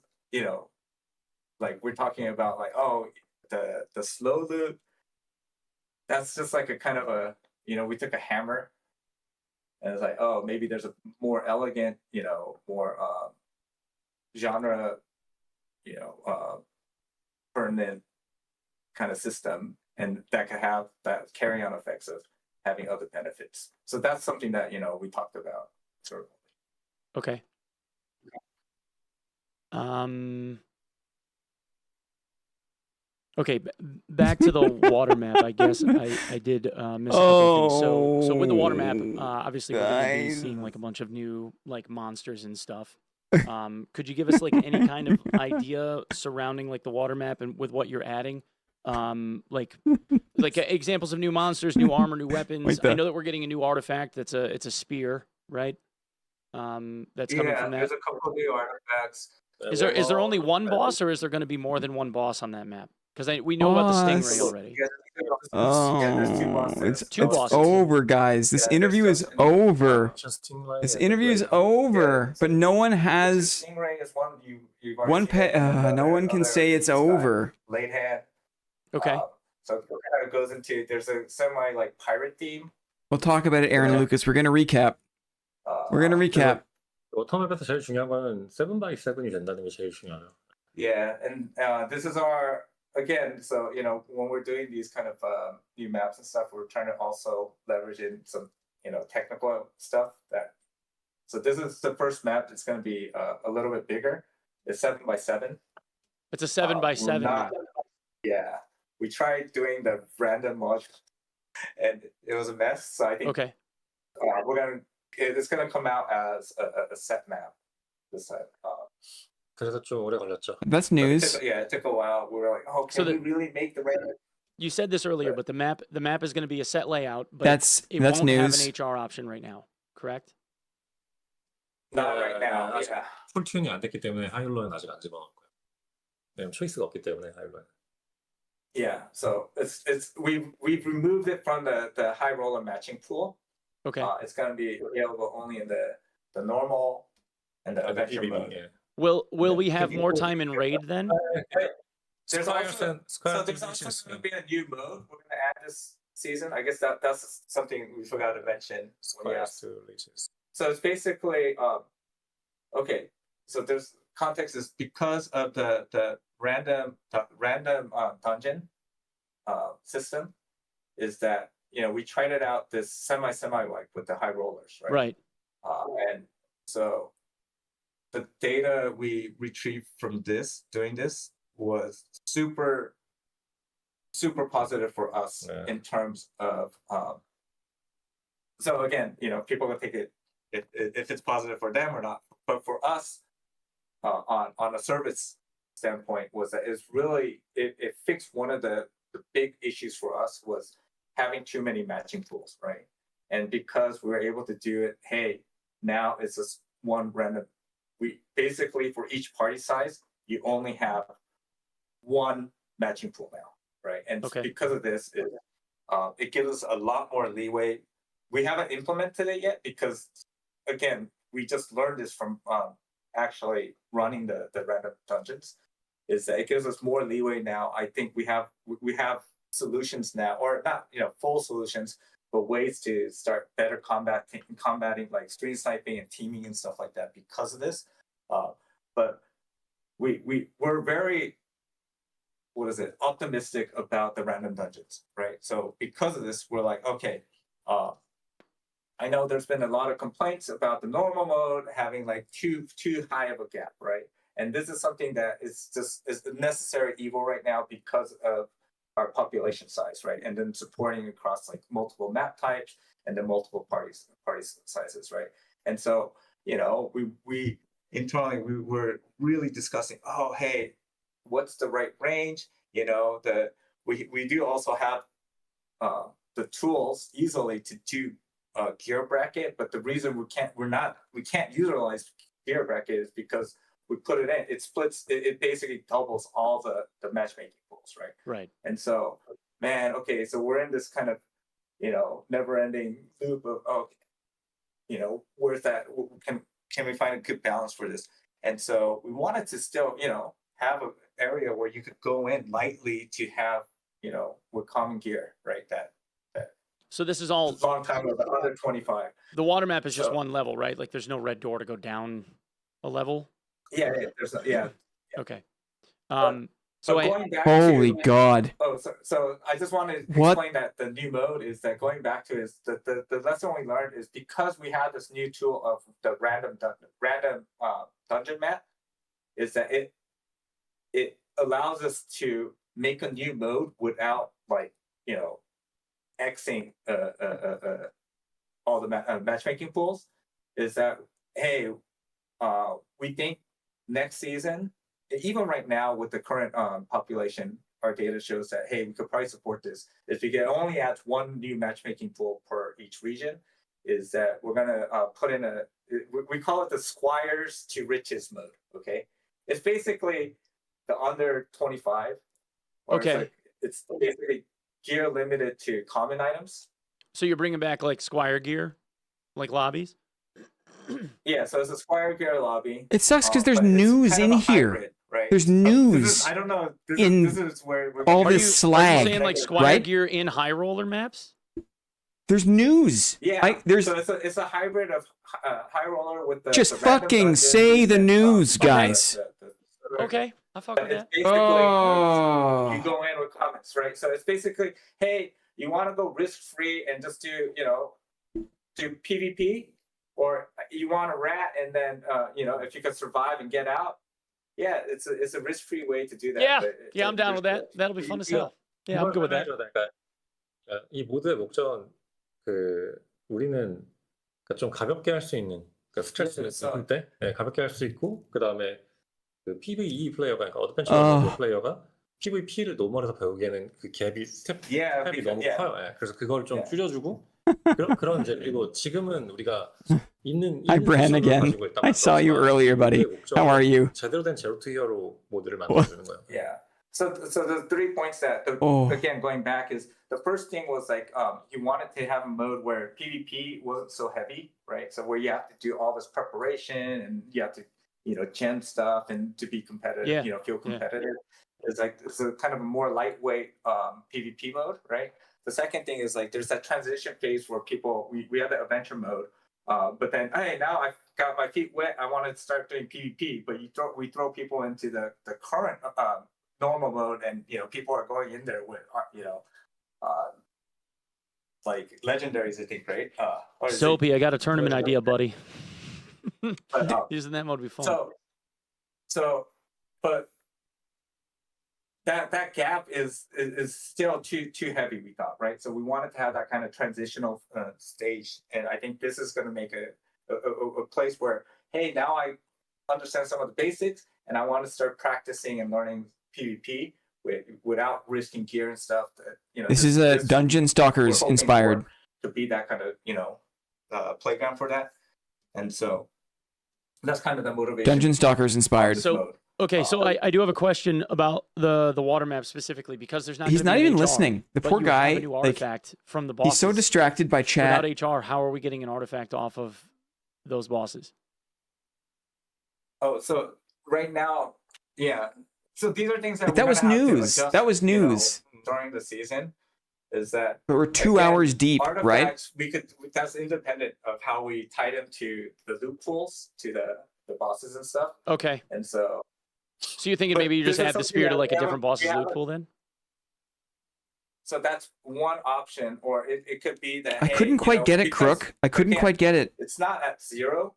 like we're talking about like, oh, the slow loop. That's just like a kind of a we took a hammer and it's like, oh, maybe there's a more elegant more genre permanent kind of system, and that could have that carry on effects of having other benefits. So that's something that we talked about sort of. Okay. Okay, back to the water map. I guess I did miss a couple things. So with the water map, obviously we're going to be guys. seeing like a bunch of new like monsters and stuff. Could you give us like any kind of idea surrounding like the water map and with what you're adding? Like examples of new monsters, new armor, new weapons. I know that we're getting a new artifact. It's a spear, right? That's coming from that. There's a couple of new artifacts. Is there only one boss, or is there going to be more than one boss on that map? Because we know about the stingray already. There's two bosses. It's Two bosses. over, guys. This interview is over. This interview is over, but no one has Stingray is one you've already one seen. pet. No one can say it's over. Late hand. Okay. So it kind of goes into there's a semi like pirate theme We'll talk about it, Aaron and Lucas. We're gonna recap. We're gonna recap. 워터맵에서 제일 중요한 거는 7x7이 된다는 게 제일 중요해요. Yeah, and this is our again. So when we're doing these kind of new maps and stuff, we're trying to also leverage in some technical stuff. So this is the first map. It's going to be a little bit bigger. It's 7x7. It's a 7x7. Yeah, we tried doing the random mod, and it was a mess. So I think Okay. It's gonna come out as a set map this time. 그래서 좀 오래 걸렸죠. That's news. It took a while. We were like, oh, can we really make the random? You said this earlier, but the map is going to be a set layout, but That's it won't news. have an HR option right now, correct? Not right now. 아직 Yeah. 풀 튠이 안 됐기 때문에 하이롤러는 아직 안 집어넣을 거예요. 왜냐면 초이스가 없기 때문에 하이롤러는. Yeah. So we've removed it from the high roller matching pool. Okay. It's gonna be available only in the normal and the adventure mode. 예. Will we have more time in raid then? There's also going to be a new mode we're going to add this season. I guess that's something we forgot to mention. Squires to leeches. So it's basically okay. So there's context is because of the random dungeon system is that we tried it out this semi like with the high rollers, right? Right. And so the data we retrieved from doing this was super positive for us in terms of so again, people will take it if it's positive for them or not, but for us on a service standpoint was that it's really it fixed one of the big issues for us was having too many matching pools, right? And because we were able to do it, hey, now it's just one random. We basically for each party size, you only have one matching pool now, right? And because of this, it gives us a lot more leeway. We haven't implemented it yet because, again, we just learned this from actually running the random dungeons. Is that it gives us more leeway now? I think we have solutions now, or not full solutions, but ways to start better combating like screen sniping and teaming and stuff like that because of this. But we're very optimistic about the random dungeons, right? So because of this, we're like, okay, I know there's been a lot of complaints about the normal mode having like too high of a gap, right? And this is something that is a necessary evil right now because of our population size, right? And then supporting across like multiple map types and then multiple party sizes, right? And so, we internally we were really discussing, oh, hey, what's the right range? We do also have the tools easily to do gear bracket, but the reason we can't utilize gear bracket is because we put it in, it splits, it basically doubles all the matchmaking pools, right? Right. And so, man, okay, so we're in this kind of, never-ending loop of, where's that? Can we find a good balance for this? And so we wanted to still, have an area where you could go in lightly to have, with common gear, right? That So this is all long time ago, under 25. The water map is just one level, right? Like there's no red door to go down a level. Yeah, yeah. Okay. So going back Holy God. Oh, so I just want to explain that the new mode is that going back to is the lesson we learned is because we have this new tool of the random dungeon map, is that it allows us to make a new mode without Xing all the matchmaking pools. Is that hey, we think next season, even right now with the current population, our data shows that hey, we could probably support this. If we get only add one new matchmaking pool per each region, is that we're gonna put in we call it the Squires to riches mode. Okay, it's basically the under 25. Okay, it's basically gear limited to common items. So you're bringing back like Squire gear, like lobbies. Yeah, so it's a Squire gear lobby. It sucks because there's news in here. Hybrid, right? There's news. I don't know. This is where we're all Are this you slag, saying like Squire right? gear in high roller maps? There's news. Yeah, There's so it's a hybrid of high roller with the just the random fucking dungeons say the and, news, okay. guys. Okay, I fuck with It's that. basically Oh. you go in with comments, right? So it's basically, hey, you want to go risk free and just do do PvP, or you want a rat and then if you can survive and get out, yeah, it's a risk free way to do that. Yeah, but yeah, I'm down with that. That'll be fun as hell. Yeah, I'm good with that. 그러니까 이 모드의 목적은 우리는 그러니까 좀 가볍게 할 수 있는 그러니까 스트레스 받을 때 가볍게 할 수 있고 그 다음에 그 PVE 플레이어가 그러니까 어드벤처 모드 플레이어가 PVP를 노멀에서 배우기에는 그 갭이 스텝이 너무 커요. 그래서 그걸 좀 줄여주고 그런 이제 그리고 지금은 우리가 있는 Hi, Bran again. I saw you earlier, buddy. How are you? 제대로 된 제로 투 히어로 모드를 만들어주는 거예요. Yeah. So the 3 points that again going back is the first thing was like you wanted to have a mode where PvP wasn't so heavy, right? So where you have to do all this preparation and you have to gem stuff and to be competitive, feel competitive. It's a kind of a more lightweight PvP mode, right? The second thing is like there's that transition phase where we have the adventure mode, but then hey, now I've got my feet wet, I want to start doing PvP, but we throw people into the current normal mode, and people are going in there with like legendaries, I think, right? Soapy, I got a tournament idea, buddy. But, using that mode would be fun. But that gap is still too heavy, we thought, right? So we wanted to have that kind of transitional stage, and I think this is going to make a place where, hey, now I understand some of the basics, and I want to start practicing and learning PvP without risking gear and stuff. This is a Dungeon Stalkers inspired to be that kind of playground for that, and so that's kind of the motivation. Dungeon Stalkers inspired. So okay, so I do have a question about the water map specifically, because there's not. He's not even HR, listening. The poor guy, a new artifact from the bosses. He's so distracted by chat. Without HR, how are we getting an artifact off of those bosses? Oh, so right now, yeah. So these are things that that was news. That was news during the season. Is that? But we're 2 hours deep, right? That's independent of how we tie them to the loot pools, to the bosses and stuff. Okay. And so you're thinking maybe you just add the spear to like a different boss's loot pool then? So that's one option, or it could be that I couldn't quite get it, Crook. I couldn't quite get it. It's not at 0.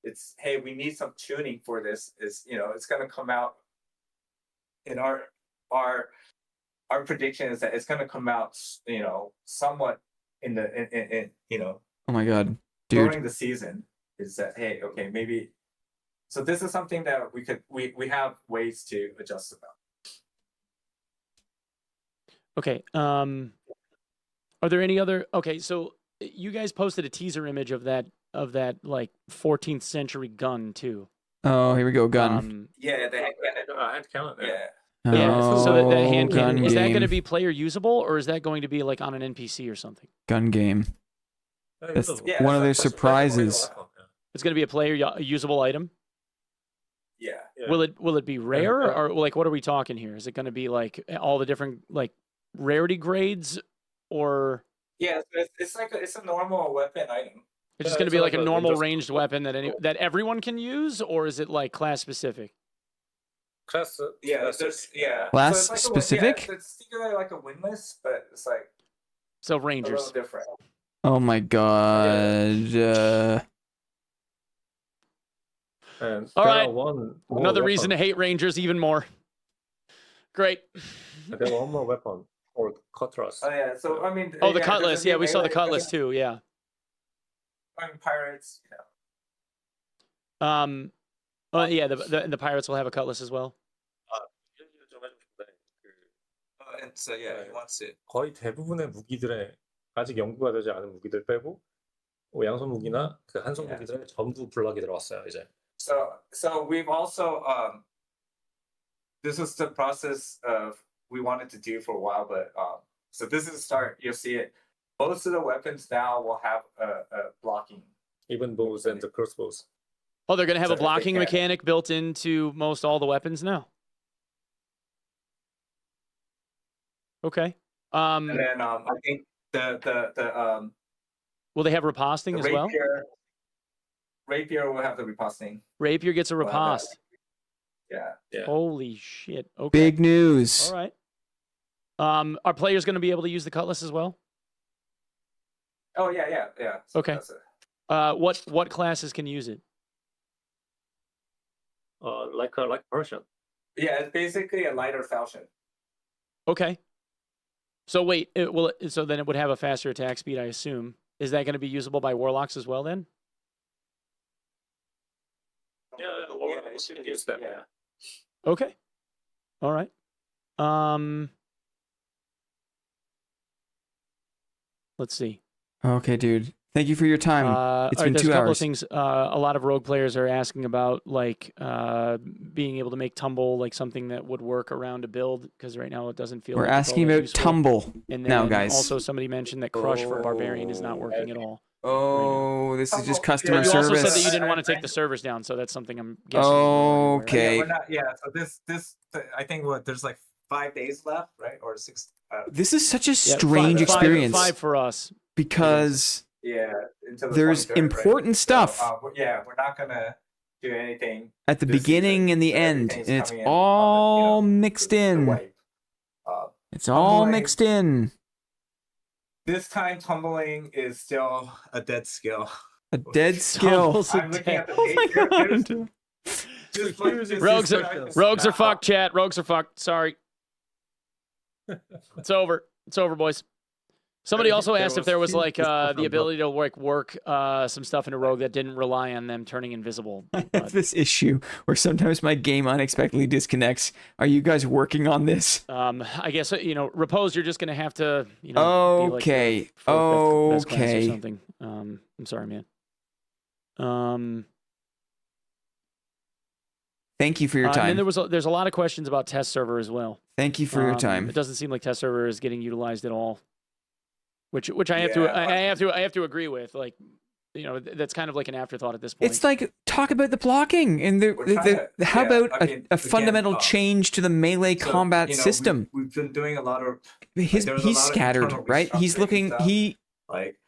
It's, hey, we need some tuning for this. It's going to come out. In our prediction is that it's going to come out, somewhat in Oh my god, dude! During the season, is that, hey, okay, maybe. So this is something that we have ways to adjust about. Okay. Are there any other? Okay, so you guys posted a teaser image of that like 14th century gun too. Oh, here we go, gun. Yeah, the hand cannon. Yeah. Yeah, so that hand cannon, is that going to game. be player usable, or is that going to be like on an NPC or something? Gun game. That's one of their surprises. It's going to be a player usable item. Yeah. Will it be rare, or like what are we talking here? Is it going to be like all the different like rarity grades, or? Yeah, it's a normal weapon item. It's just going to be like a normal ranged weapon that everyone can use, or is it like class specific? Class, Class so it's specific? it's like a windlass, but it's like So a rangers. little different. Oh my god. All right. Another reason to hate rangers even more. Great. There one more weapon called cutlass. Oh yeah, so I mean. Oh, the cutlass. Yeah, we saw the cutlass too. Yeah. I mean, pirates. Yeah, the pirates will have a cutlass as well. And so yeah, he wants it. 거의 대부분의 무기들의 아직 연구가 되지 않은 무기들 빼고 양손 무기나 그 한손 무기들의 전부 블락이 들어왔어요 이제. So we've also this is the process of we wanted to do for a while, but so this is the start. You'll see it. Most of the weapons now will have a blocking. Even bows and the crossbows. Oh, they're going to have So a blocking they can. mechanic built into most all the weapons now. Okay. And then I think the Will they have riposting as well? Rapier will have the riposting. Rapier gets a Well, riposte. Yeah. Holy shit. Okay. Big news. All right. Are players going to be able to use the cutlass as well? Oh yeah. So Okay. that's it. What classes can use it? like version. Yeah, it's basically a lighter falchion. Okay. So wait, so then it would have a faster attack speed, I assume. Is that going to be usable by warlocks as well then? Yeah, you should use that. Yeah. Okay. All right. Let's see. Okay, dude. Thank you for your time. It's been there's 2 a couple hours. of things. A lot of rogue players are asking about, like being able to make tumble like something that would work around a build, because right now it doesn't feel. We're like it's all asking that about useful. tumble And now, then guys. Also, somebody mentioned that crush for barbarian is not working at all. Oh, this is just Tumble- customer You also service. said that you didn't want to take the servers down, so that's something I'm guessing. you were Okay. Yeah, we're not, so this I think there's like 5 days left, right? Or 6. This is such a Yeah, strange five- experience Five for us. because Yeah. Until the there's 23rd, important right? stuff So, we're not gonna do anything. at the this beginning season, and the so end, everything's and it's coming in on all the, mixed the in. wipe. It's all Tumbling. mixed in. This time, tumbling is still a dead skill. A dead skill. Tumble's a I'm looking at the Oh my page. There's- god. just like this Rogues is- are fucked, chat. Rogues are fucked. Sorry. It's over. It's over, boys. Somebody also There asked if was there was huge like discussion the ability to work some stuff into Rogue that didn't rely on them turning invisible. I have But, this issue where sometimes my game unexpectedly disconnects. Are you guys working on this? I guess Repose. You're just gonna have to be like Okay. the fourth best class or Okay. something. I'm sorry, man. Thank you for your And then time. there's a lot of questions about test server as well. Thank you for your It time. doesn't seem like test server is getting utilized at all, which I have Yeah. to I have to agree with. Like, that's kind of like an afterthought at this point. It's like, talk about the blocking and We're trying to- how yeah, about I mean, a again, fundamental change to the melee So, combat system? We've been doing a lot of He's there's a lot of scattered, internal right? He's restructuring looking. stuff. like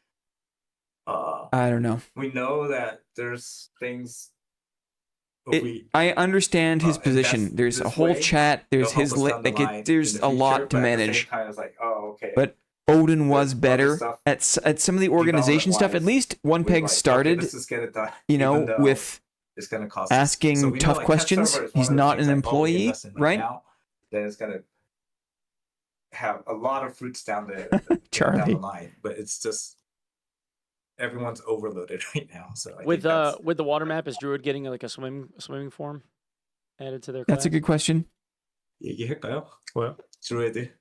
I don't know. we know that there's things we I understand his position. invest There's a this whole way, chat. There's it'll help his us down the line in there's the a future, lot to but at the same manage. time, it's like, oh, okay. But Odin was There's better other stuff at some of the organization stuff. At development-wise, least we onepeg like, started, okay, let's just get it done, you even know, though with it's going to cost us. asking So we know, tough like, test questions. server is one He's of the not things an that, oh, we employee, invest in right? now, then it's going to have a lot of fruits down down Charlie. the line. But it's just everyone's overloaded right now. So I with think that's, the water map, is Druid getting like a swimming form added to their class? That's a good question. 얘기할까요? 뭐야? 드루이드.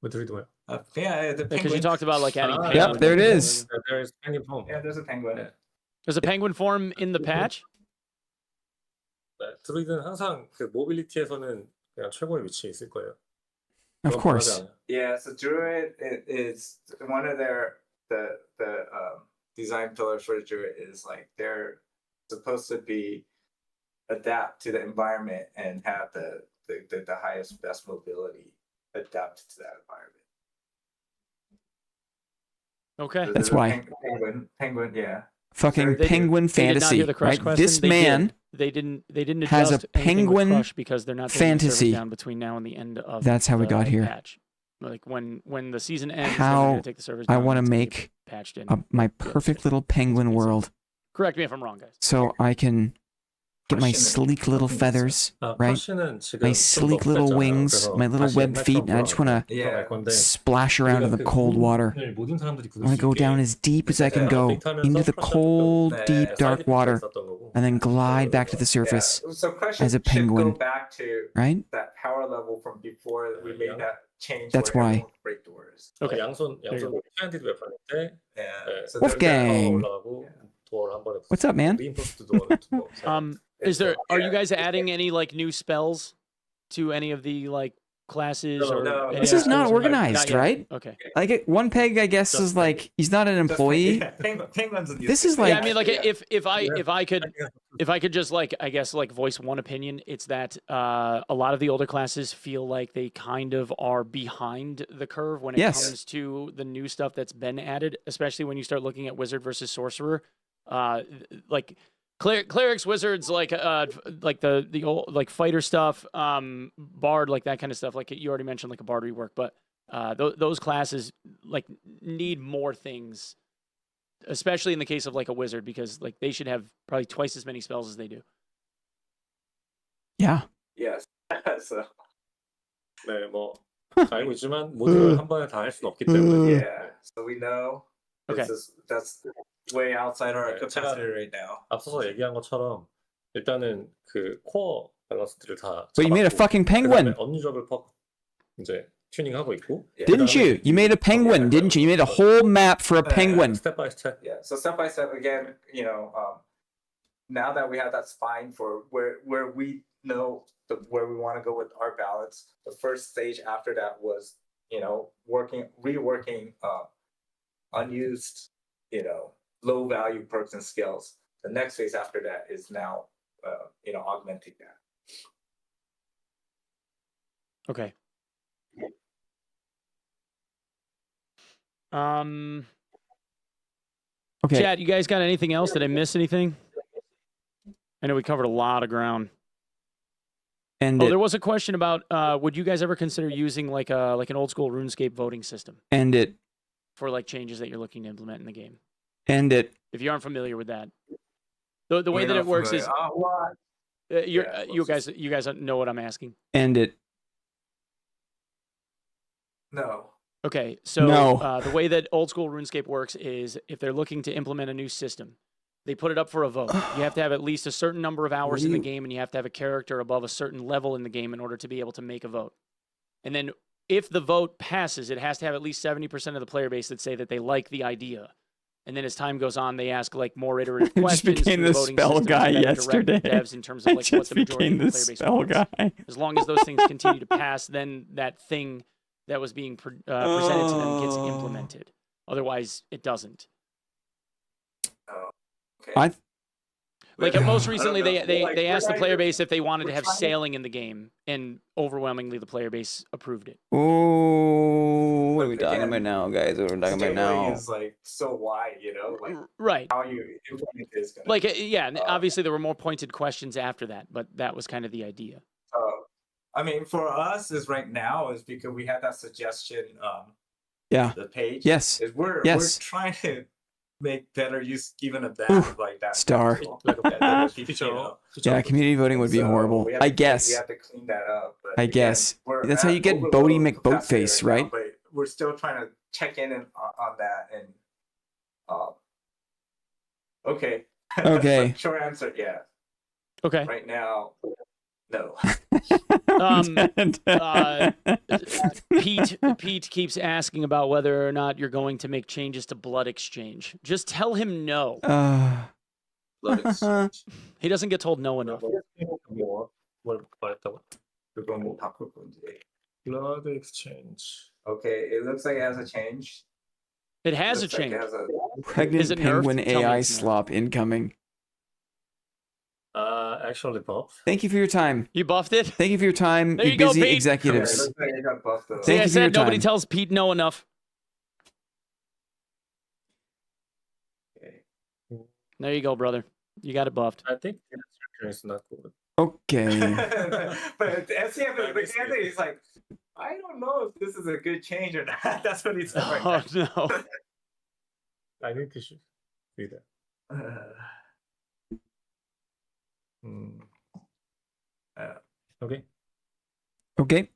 뭐 드리드 뭐야? Yeah, the Because you penguin. talked about like adding Ah, penguin. Yep, there it is. There's penguin form. Yeah, there's a penguin. Yeah. There's a penguin form in the patch. 네, 드루이드는 항상 그 모빌리티에서는 그냥 최고의 위치에 있을 거예요. Of 그건 course. 변하지 않아요. Yeah, so Druid is one of their the design pillars for Druid is like they're supposed to be adapt to the environment and have the highest best mobility adapted to that environment. Okay. So That's there's a why. penguin, yeah. Fucking They- penguin They did not fantasy, hear the crush right? question. This They man did. They didn't has a adjust anything with penguin crush because they're not taking the servers fantasy. down between now and the end of. That's how we the got here. Patch. Like when the season ends, How they're gonna take the servers I down want to and it's gonna be make patched in. my perfect little penguin world, Correct me if I'm wrong, guys. so I can get my Question. sleek little feathers, 아, right? 크러쉬는 지금 My 좀더 sleek little 없앴잖아요. wings, 그래서 my little 다시 web 옛날처럼 feet, and I just want to Yeah. 돌아갈 건데 splash around in 우리가 the 그 cold water. 부분을 모든 사람들이 I want to go down as deep as I can Yeah, go 업데이트하면서 into the 크러쉬한테 cold, 네, deep, dark 사이드 이펙트가 water, 있었던 거고. and then glide back to the surface, Yeah. So Crush as a should go penguin. back to right? that power level from before we made that change. That's where why. everyone could break doors. Okay. 양손 트라이언티드 웨펀일 때 Yeah. 네. So Wolfgang. 올라가고 도어를 한 번에 What's up, man? 리인포스트 도어를 두 번. Are you guys adding any like new spells to any of the like classes? No, or no. any This is not aspects? organized, Not yet. right? Okay. Like onepeg, I guess, is like he's not an employee. Penguins. This is like yeah, I mean, like if I If I could just I guess voice one opinion, it's that a lot of the older classes feel like they kind of are behind the curve when it Yes. comes to the new stuff that's been added, especially when you start looking at wizard versus sorcerer. Like clerics, wizards, like the old fighter stuff, bard, like that kind of stuff. Like you already mentioned, like a bard rework, but those classes need more things. Especially in the case of a wizard, because they should have probably twice as many spells as they do. Yeah. Yes. So 네, 뭐 알고 있지만 모든 걸 한 번에 다 할 수는 없기 때문에. yeah. So we know. Okay. That's way outside our 네, capacity right now. 앞서서 얘기한 것처럼 일단은 그 코어 밸런스들을 다 But you made a 잡았고, fucking penguin. 그다음에 언유저블 퍼 이제 튜닝하고 있고. Didn't you? You made a penguin, didn't you? You made a whole map for a penguin. 스텝 바이 스텝. Yeah. So step by step again, now that we have that spine for where we know where we want to go with our balance, the first stage after that was, reworking unused, low value perks and skills. The next phase after that is now, augmenting that. Okay. Okay. Chad, you guys got anything else? Did I miss anything? I know we covered a lot of ground. And there was a question about would you guys ever consider using like an old school RuneScape voting system for changes that you're looking to implement in the game? If you aren't familiar with that, the way that it works is you guys know what I'm asking. No. Okay, so No. The way that old school RuneScape works is if they're looking to implement a new system, they put it up for a vote. You have to have at least a certain number of hours in the game, and you have to have a character above a certain level in the game in order to be able to make a vote. And then if the vote passes, it has to have at least 70% of the player base that say that they like the idea. And then as time goes on, they ask more iterative I questions. just became through the voting spell systems guy that direct yesterday. devs in terms of what the majority of the player base spell wants. guy. As long as those things continue to pass, then that thing that was being presented to them gets implemented. Otherwise, it doesn't. Okay. Most recently, they asked the player base base if they wanted to have sailing in the game, and overwhelmingly the player base approved it. Oh, what are we talking about now, guys? What are we talking about now? Is so wide, Right. how you implement it is gonna And obviously there were more pointed questions after that, but that was kind of the idea. I mean, for us, is right now is because we had that suggestion. Yeah. The page. Yes. Is we're Yes. trying to make better use even of that, like that Star. Yeah, community voting would be horrible. I guess. We have to clean that up. But I again, guess. we're That's how at you get overload Bodie capacity McBoatface, right now, right? but we're still trying to check in on that and. Okay. Okay. Short answer, yeah. Okay. Right now, no. Pete keeps asking about whether or not you're going to make changes to Blood Exchange. Just tell him no. Blood exchange. He doesn't get told no enough. 뭘 말했다고? 그건 뭐 바꿀 건지. Blood exchange. Okay, it looks like it has a change. It has a Looks like change. it has a- Pregnant Is it nerfed? penguin Tell me AI it's nerfed. slop incoming. Actually buff. Thank you for your time. You buffed it? Thank you for your time, There you you go, busy Pete. Yeah, it executives. looks like it got buffed though. See, Thank I you for your said nobody time. tells Pete no enough. Okay. There you go, brother. You got it buffed. I think the instruction is not good. Okay. But SCF is the he's like, I don't know if this is a good change or not. That's what he said right Oh, no. I need to do that. now. Okay. Okay.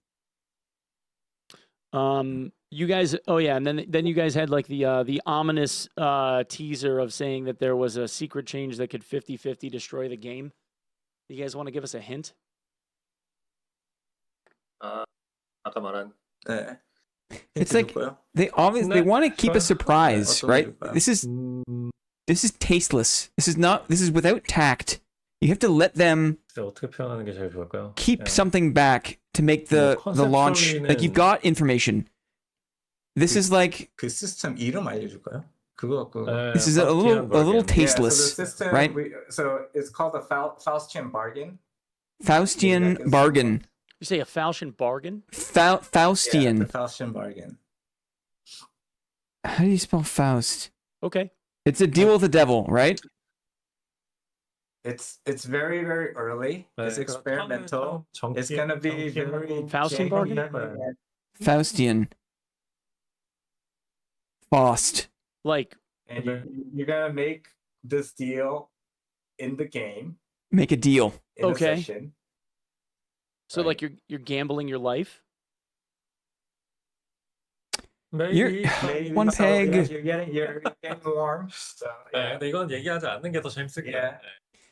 You guys, oh yeah, and then you guys had the ominous teaser of saying that there was a secret change that could 50-50 destroy the game. You guys want to give us a hint? 아까 말한 네. It's like they obviously want to keep a surprise, right? This is tasteless. This is without tact. You have to let them 어떻게 표현하는 게 제일 좋을까요? keep something back to make the launch. Like you've got information. This is like 그 시스템 이름 알려줄까요? 그거 그거. This is a little tasteless, so the system, right? So it's called the Faustian bargain. Faustian bargain. You say a Faustian bargain? Faustian. Yeah, the Faustian bargain. How do you spell Faust? Okay. It's a deal with the devil, right? It's very very early. It's experimental. It's gonna be very Faustian bargain? Faustian. Faust. Like, And you're gonna make this deal in the game. Make a deal. In Okay. A session. so Right. like you're gambling your life? You're- Maybe One so, peg. yeah, you're getting warm. So, 네, yeah. 근데 이건 얘기하지 않는 게 더 재밌을 거예요. Yeah.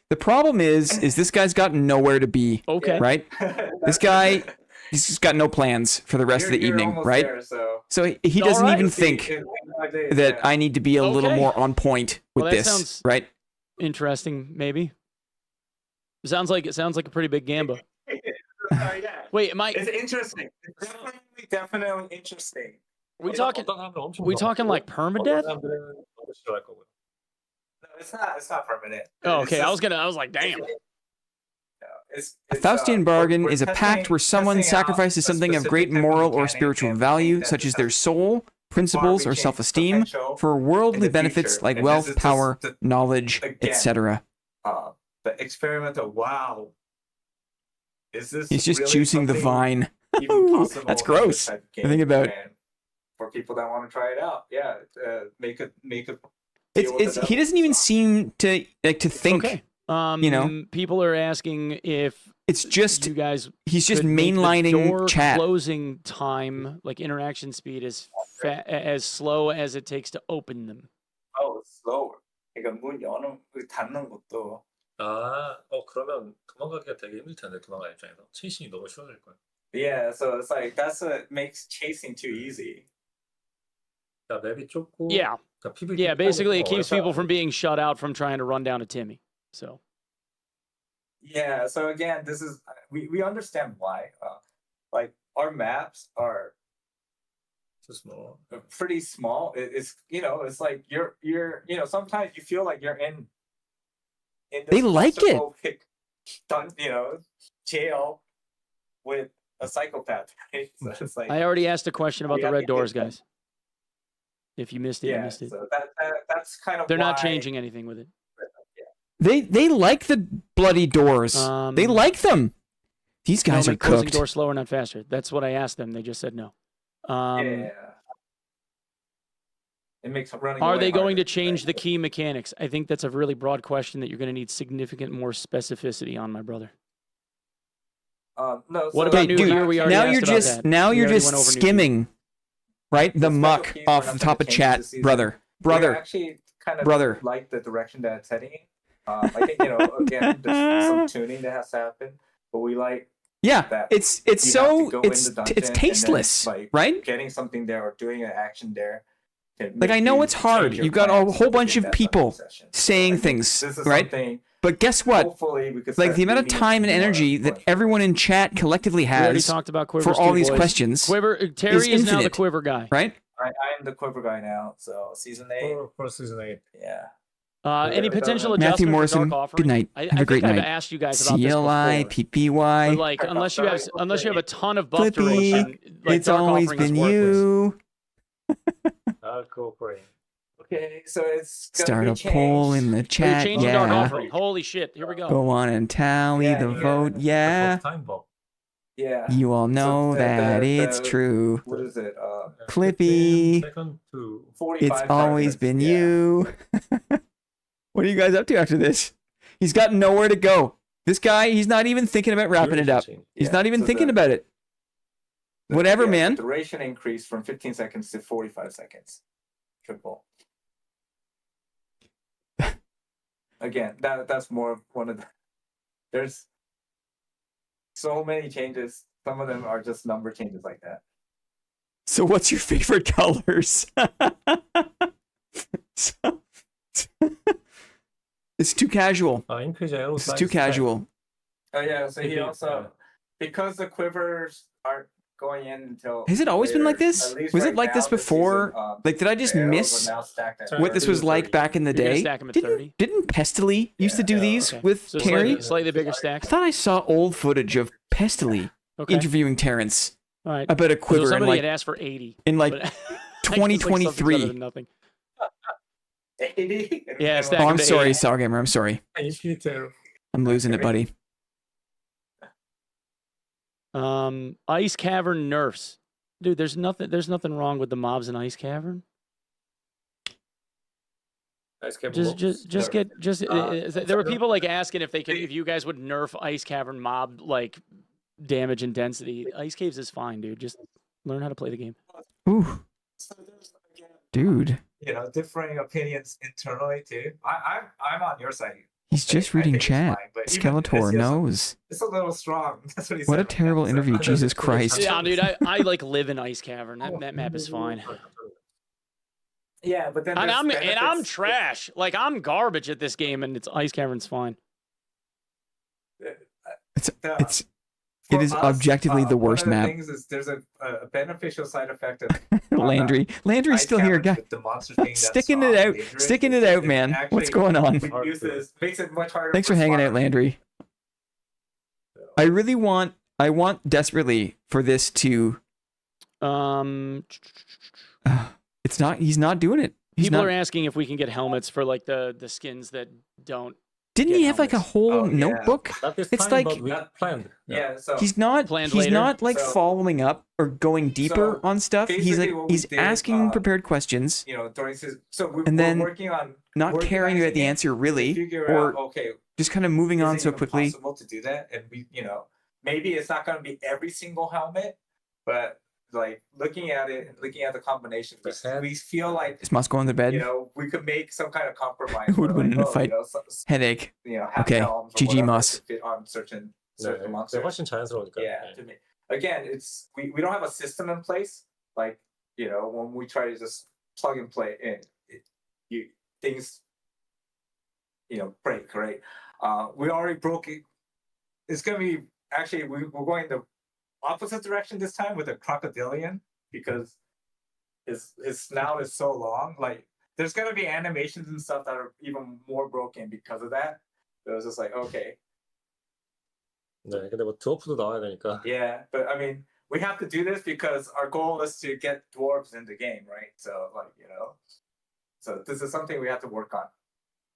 The problem is this guy's got nowhere to be, Okay. right? This guy, he's just got no plans for the rest of the You're evening, almost right? there, so So he doesn't Alright. even think that I need to be a little Okay. more on point with Well, that this, sounds- right? Interesting, maybe. It sounds like a pretty big gamble. yeah. Wait, am I? It's interesting. It's definitely interesting. We talking? 어떤 사람들은 엄청 We talking like 어떤 permadeath? 사람들은 너무 싫어할 거고요. No, it's not permanent. Oh, It's okay. I just- was like, damn. No, it's, A Faustian bargain is a pact where someone testing out sacrifices a something of specific great type of moral or mechanic spiritual and value, that such as just their has soul, principles, or far-reaching self-esteem, potential for worldly in the benefits future. like And wealth, this is power, the- knowledge, again, etc. The experimental. Wow. Is this? He's just really juicing the something vine. even possible That's in gross. this type of I think game? about- And for people that want to try it out, yeah, make a. It's deal with the he doesn't devil. even seem to think. Okay. you know? People are asking if It's just you guys he's just could make the mainlining door chat. closing time, like interaction speed, as slow as it takes to open them. Oh, it's slower. 그러니까 문 여는 닫는 것도. 그러면 도망가기가 되게 힘들 텐데 도망가는 입장에서 체이싱이 너무 쉬워질 거예요. Yeah, so it's like that's what makes chasing too easy. 그러니까 맵이 좁고 Yeah, 그러니까 PVP yeah. Basically, it 좁고 keeps people from being shut out from trying to run down a Timmy. So Yeah, so again, this is we understand why. Like our maps are too small. pretty small. It's it's like you're sometimes you feel like you're in this They like it. claustrophobic jail with a psychopath. Right? So it's like I already asked a question about We the have red to doors, get- guys. If you missed it, you yeah, missed it. so that's kind of They're not why- changing anything with it. They like the bloody doors. They like them. These guys no, are make closing cooked. doors slower, not faster. That's what I asked them. They just said no. Yeah. It makes running. Are way they going to harder, change right? the key mechanics? I think that's a really broad question that you're going to need significant more specificity on, my brother. No. What so about Okay, new dude, year? We already now asked you're about just that. now We you're already just went over new key. skimming, right? The This muck type of game, we're off not the gonna top of change chat, this season. brother. We Brother. actually kind of Brother. like the direction that it's heading in. I think again, there's some tuning that has to happen, but we like Yeah, that it's you have to so go in it's the dungeon it's and then, tasteless, like, right? getting something there or doing an action there. can Like, make I know you it's hard. change your You've got a plans whole bunch within of that people session. saying I think things, this is right? something But guess what? hopefully we could Like start the amount of leaning time and more energy that towards. everyone in chat collectively We already has talked about Quivers for all too, these boys. questions, Quiver, Terry is now the infinite. Quiver guy. right? I am the Quiver guy now, so season 8. For season 8. Yeah. Any potential Matthew adjustment Morrison, for Dark Offering? good night. I Have a great think night. I've asked you guys about this CLI, before. PPY. But like, unless you have a ton of buff Flippy, duration, like it's Dark always Offering is been worthless. you. Cooperating. Okay, so it's gonna Start be a poll changed. in the Oh, you're chat. changing Dark Yeah. Offering. Holy shit! Here we go. Go on and tally Yeah, the yeah. vote. Yeah. Time bomb. Yeah. You all know the- that the- it's true. What is it? Clippy. 15 second to 45 It's always seconds, been yeah. you. What are you guys up to after this? He's got nowhere to go. This guy, he's not even thinking about wrapping it up. change. He's Yeah, not even so thinking the- about it. Whatever, The man. duration increased from 15 seconds to 45 seconds. Triple. Again, that's more of one of the. There's so many changes. Some of them are just number changes like that. So what's your favorite colors? It's too casual. increase arrow It's size too 10. casual. Oh yeah, so he Okay, also because the quivers aren't going in until. Has it always been like later. this? At least Was right it like this now, this before? season, Like, did I just the arrows miss are now stacked at what this was 30. like back in the You're gonna day? stack 'em at 30? Didn't Pestily used to do Yeah. these Okay. with So Carrie? slightly bigger I stacks. thought I saw old footage of Pestily Okay. interviewing Terence All right. about a So quiver in somebody like had asked for 80. in like but I guess, like, something's better 2023. than nothing. 80. Yeah, And stack Oh, them I'm to sorry, 80. Stargamer. I'm sorry. 인피니트 에러. I'm losing it, buddy. Ice Cavern nerfs. Dude, there's nothing wrong with the mobs in Ice Cavern. 아이스 캠프 There were people like asking if you guys would nerf Ice Cavern mob like damage and density. Ice Caves is fine, dude. Just learn how to play the game. Ooh, So there's, again, dude. differing opinions internally too. I'm on your side. He's just I reading think it's chat. fine, but even Skeletor it's just- knows. It's a little strong. That's what he What a said. terrible interview, So- Jesus Christ. Yeah, dude, I like live in Ice Cavern. That map is fine. Yeah, but then And there's I'm benefits. trash. Like I'm garbage at this game, and it's Ice Cavern's fine. It's Yeah. it's For it is us, objectively the worst one of the map. things is there's a beneficial side effect of Landry. Landry's Ice still here, Caverns guy. with the monsters being that Sticking strong it and out. dangerous Sticking is it that out, it man. actually What's going on? makes it much harder. Thanks for hanging out, spawners. Landry. I really want desperately for this to it's not he's not doing it. He's People not, are asking if we can get helmets for like the skins that don't. didn't get he have like a helmets. whole Oh, yeah. notebook? Not this It's time, like- but we planned. Yeah, so He's not Planned he's later. not like So- following up or going deeper So, on stuff. He's basically like what we he's did, asking prepared questions, during season, so we're then working on not caring about the organizing it answer to really, figure or out, okay, just kind of moving is on it so even quickly. possible to do that? And we, maybe it's not going to be every single helmet, but like looking at it and looking at the combinations, we feel like Is Moss going to bed? we could make some kind of compromise. Who would where, win like, in a fight? Headache. Headache. Half Okay, helms or GG whatever Moss. to fit on certain 네, monsters. 훨씬 자연스러우니까. Yeah, to me. Again, it's we don't have a system in place. Like when we try to just plug and play in, things break, right? We already broke it. It's gonna be actually we're going the opposite direction this time with a crocodilian because his snout is so long. Like there's gonna be animations and stuff that are even more broken because of that. It was just like okay. 네, 근데 뭐 드워프도 나와야 되니까. Yeah, but I mean, we have to do this because our goal is to get dwarves in the game, right? So, so this is something we have to work on.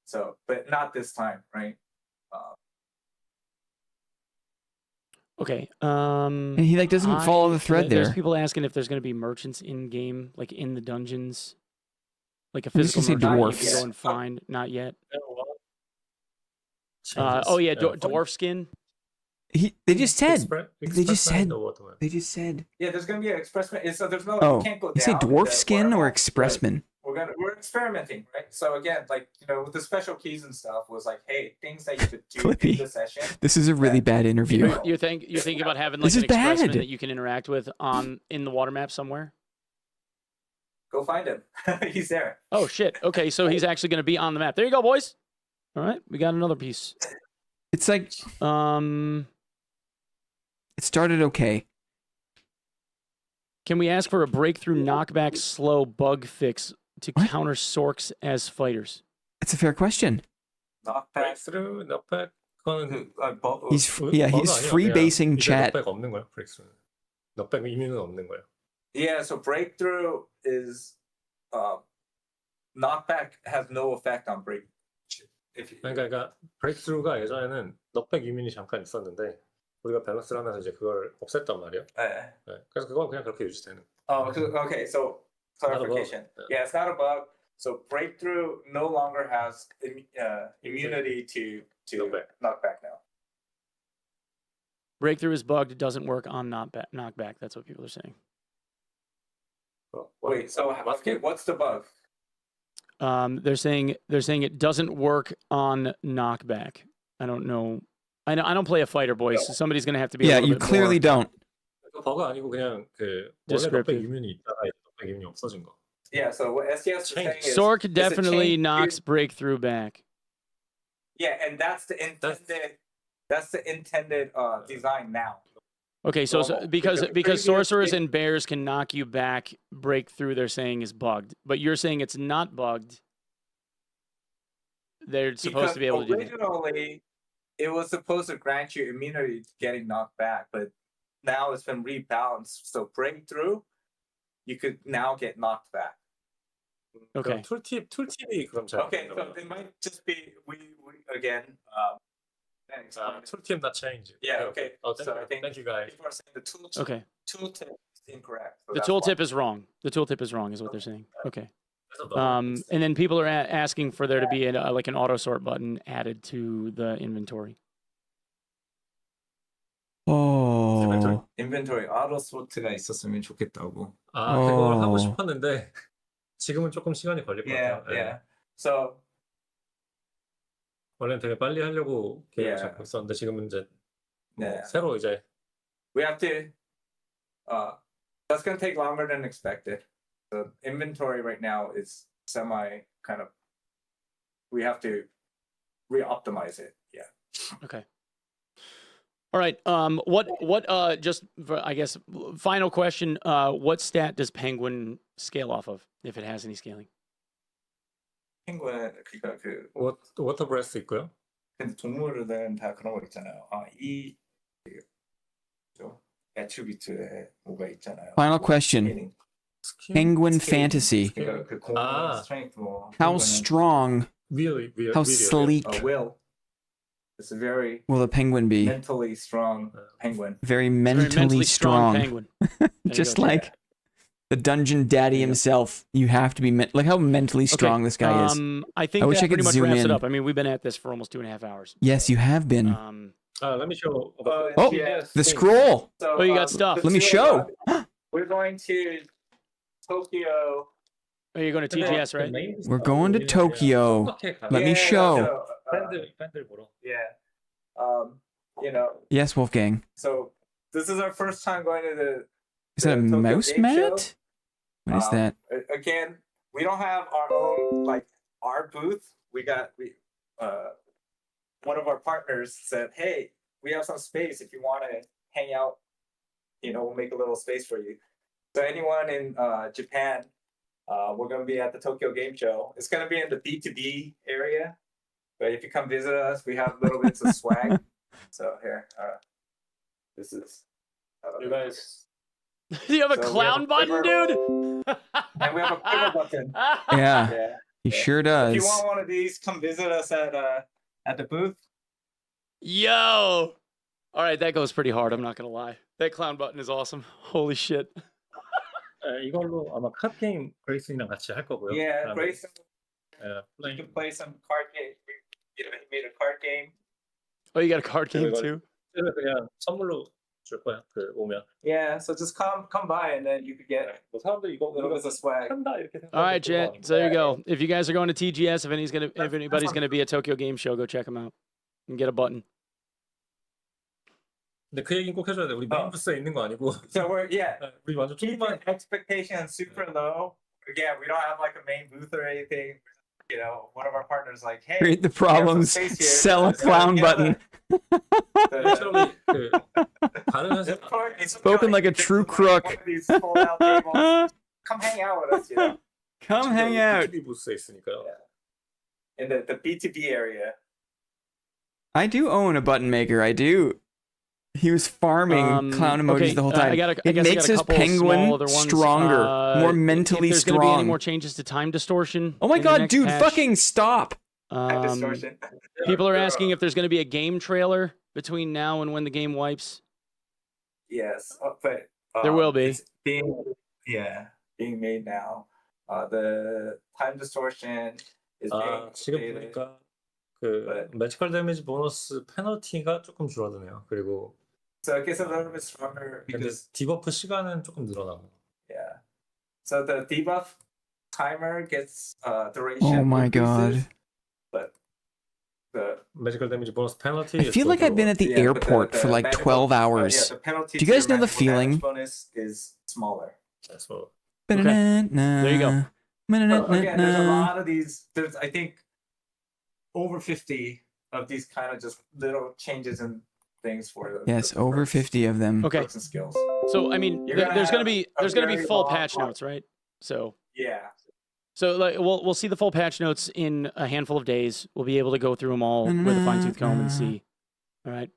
So, but not this time, right? Okay. And he like doesn't follow the thread There's there. people asking if there's going to be merchants in game, like in the dungeons, like a I'm just physical gonna say merchant you can dwarfs. go and find. Not yet. Changes. Oh yeah, Yeah, dwarf skin. They just said. Express said- or what, man? They just said. Yeah, there's gonna be an expressman. So there's no. Oh, you can't go you say down dwarf the skin or waterfall, expressman? but We're experimenting, right? So again, like with the special keys and stuff, was like, hey, things that you could do Clippy. in the session. This is a really bad interview. You're thinking about having like This an is bad. expressman that you can interact with in the water map somewhere. Go find him. He's there. Oh shit. Okay, so he's actually going to be on the map. There you go, boys. All right, we got another piece. It's like it started okay. Can we ask for a breakthrough knockback slow bug fix to What? counter Sorks as fighters? It's a fair question. Knockback. 브레이크스루, 넉백, 그거는 He's 버그 he's 아니야. freebasing 그냥 chat. 이제 넉백 없는 거야, 브레이크스루. 넉백 이미는 없는 거야. Yeah, so breakthrough is knockback has no effect on break. If you, 그러니까 브레이크스루가 예전에는 넉백 이민이 잠깐 있었는데 우리가 밸런스를 하면서 이제 그걸 없앴단 말이야. 네. 그래서 그건 그냥 그렇게 유지되는. okay, so clarification. Yeah. Yeah, it's not a bug. So breakthrough no longer has immunity to knockback now. Breakthrough is bugged. It doesn't work on knockback. That's what people are saying. Wait, so what's the bug? They're saying it doesn't work on knockback. I don't know. I don't play a fighter, boys. So somebody's gonna have to be. Yeah, a little you bit clearly more don't. 버가 아니고 그냥 그 원래 Descriptive. 넉백 이민이 있다가 이제 넉백 이민이 없어진 거. Yeah, so what STS is saying is Sork it's a definitely change- knocks breakthrough back. Yeah, and that's the intended design now. Okay, so, normal. because previous sorcerers it- and bears can knock you back, breakthrough they're saying is bugged, but you're saying it's not bugged. They're supposed to be able to do that. originally it was supposed to grant you immunity to getting knocked back, but now it's been rebalanced. So breakthrough, you could now get knocked back. Okay. 그럼 툴팁이 그럼 잘 Okay, so 모르겠나 it might just be we again. Thanks. 봐요. 툴팁 not change. Yeah, okay. Oh, So I think thank you guys. people are saying the Okay. tooltip is incorrect. So The that's why. tooltip is wrong. The tooltip is wrong, is what they're saying. Okay. 그래서 너무 And then people are asking for there to be like an auto sort button added to the inventory. Oh. 인벤토리 auto sort가 있었으면 좋겠다고. 그걸 하고 어. 싶었는데 지금은 조금 시간이 걸릴 것 Yeah, 같아요. 예. yeah. So 원래는 되게 빨리 하려고 계획을 Yeah. 잡고 있었는데 지금은 이제 뭐 Yeah. 새로 이제 we have to. That's gonna take longer than expected. The inventory right now is semi kind of. We have to re-optimize it. Yeah. Okay. All right. Just for, I guess, final question. What stat does Penguin scale off of, if it has any scaling? 펭귄 그러니까 그 워터 브레스 있고요. 근데 동물은 다 그런 거 있잖아요. 애트리뷰트에 뭐가 있잖아요. Final question. Scaling. Penguin Scaling. fantasy. 그러니까 그 공간, strength 뭐. How 그거는, strong, 어, how sleek will. It's a very will the penguin be? mentally strong penguin. Very Very mentally strong. penguin. There you Just go. like the dungeon daddy himself. You have to be like how mentally strong this guy is. I think I wish that I could pretty much zoom wraps it in. up. I mean, we've been at this for almost 2.5 hours. Yes, you have been. Let me show. Oh, yes. the scroll. So, Oh, you got stuff. Let me show. We're going to Tokyo. Oh, you're going to TGS, right? We're going to Tokyo. Let me show. 팬들 보러. Yeah. You know, Yes, Wolfgang. so this is our first time going to the. Is that a Tokyo mouse Game mat? What is Um, that? Again, we don't have our own like our booth. One of our partners said, "Hey, we have some space. If you want to hang out, we'll make a little space for you." So anyone in Japan, we're going to be at the Tokyo Game Show. It's going to be in the B2B area, but if you come visit us, we have little bits of swag. So here, this is. You guys. You have a So we have clown a button, quiver. dude? And we have a quiver button. Yeah, Yeah. he sure If does. you want one of these, come visit us at the booth. Yo! All right, that goes pretty hard. I'm not going to lie. That clown button is awesome. Holy shit. 이걸로 아마 카드 게임 그레이슨이랑 같이 할 거고요. Yeah, 그다음에, Grayson, 예, you 플레잉. can play some card game. He made a card game. Oh, you got a card game 이거- too? 그냥 선물로 줄 거야. 그 오면. Yeah, so just come by and then you could get 뭐 사람들이 이거 a little bit of swag. 한다 이렇게 생각하고 All right, 들어가는 Jet. So there you go. If you guys are going to TGS, if anybody's gonna be at Tokyo Game Show, go check them out and get a button. 근데 그 얘기는 꼭 해줘야 돼. 우리 메인 부스에 있는 거 아니고. So we're 우리 완전 keeping 조금만. expectations super low. Again, we don't have like a main booth or anything. One of our partners like, hey, Create the we have some problems. space here. Sell a So, clown yeah, button. Actually, 그 다른 회사 it's Spoken like a this true is crook. one of these fold-out tables. Come hang out with us, Come hang out. B2B 부스에 있으니까요. in the B2B area. I do own a button maker. I do. He was farming clown emojis okay, the whole time. I guess I It got makes a his couple penguin small other ones. stronger, more mentally if there's gonna be any strong. more changes to time distortion. Oh my in the god, next dude, patch. fucking stop. Distortion. People are asking if there's going to be a game trailer between now and when the game wipes. Yes, but There will be. it's being made now. The time distortion is being 지금 updated. 보니까 그 매지컬 데미지 보너스 페널티가 조금 줄어드네요. 그리고 So it gets a little bit stronger 근데 because 디버프 시간은 조금 늘어나고. yeah. So the debuff timer gets duration. Oh my increases, god. But the 매지컬 데미지 보너스 페널티. I feel like I've been at the yeah, but airport for like magical- 12 yeah, hours. the penalty Do you guys to your know the magical damage feeling? bonus is smaller. 그래서 There you go. But again, there's a lot of these. There's I think over 50 of these kind of just little changes in things for Yes, the over perks, 50 of them. Okay. perks and skills. So I mean, You're gonna there's gonna have be a very full long patch block. notes, right? So Yeah. like we'll see the full patch notes in a handful of days. We'll be able to go through them all with a fine tooth comb and see. All right.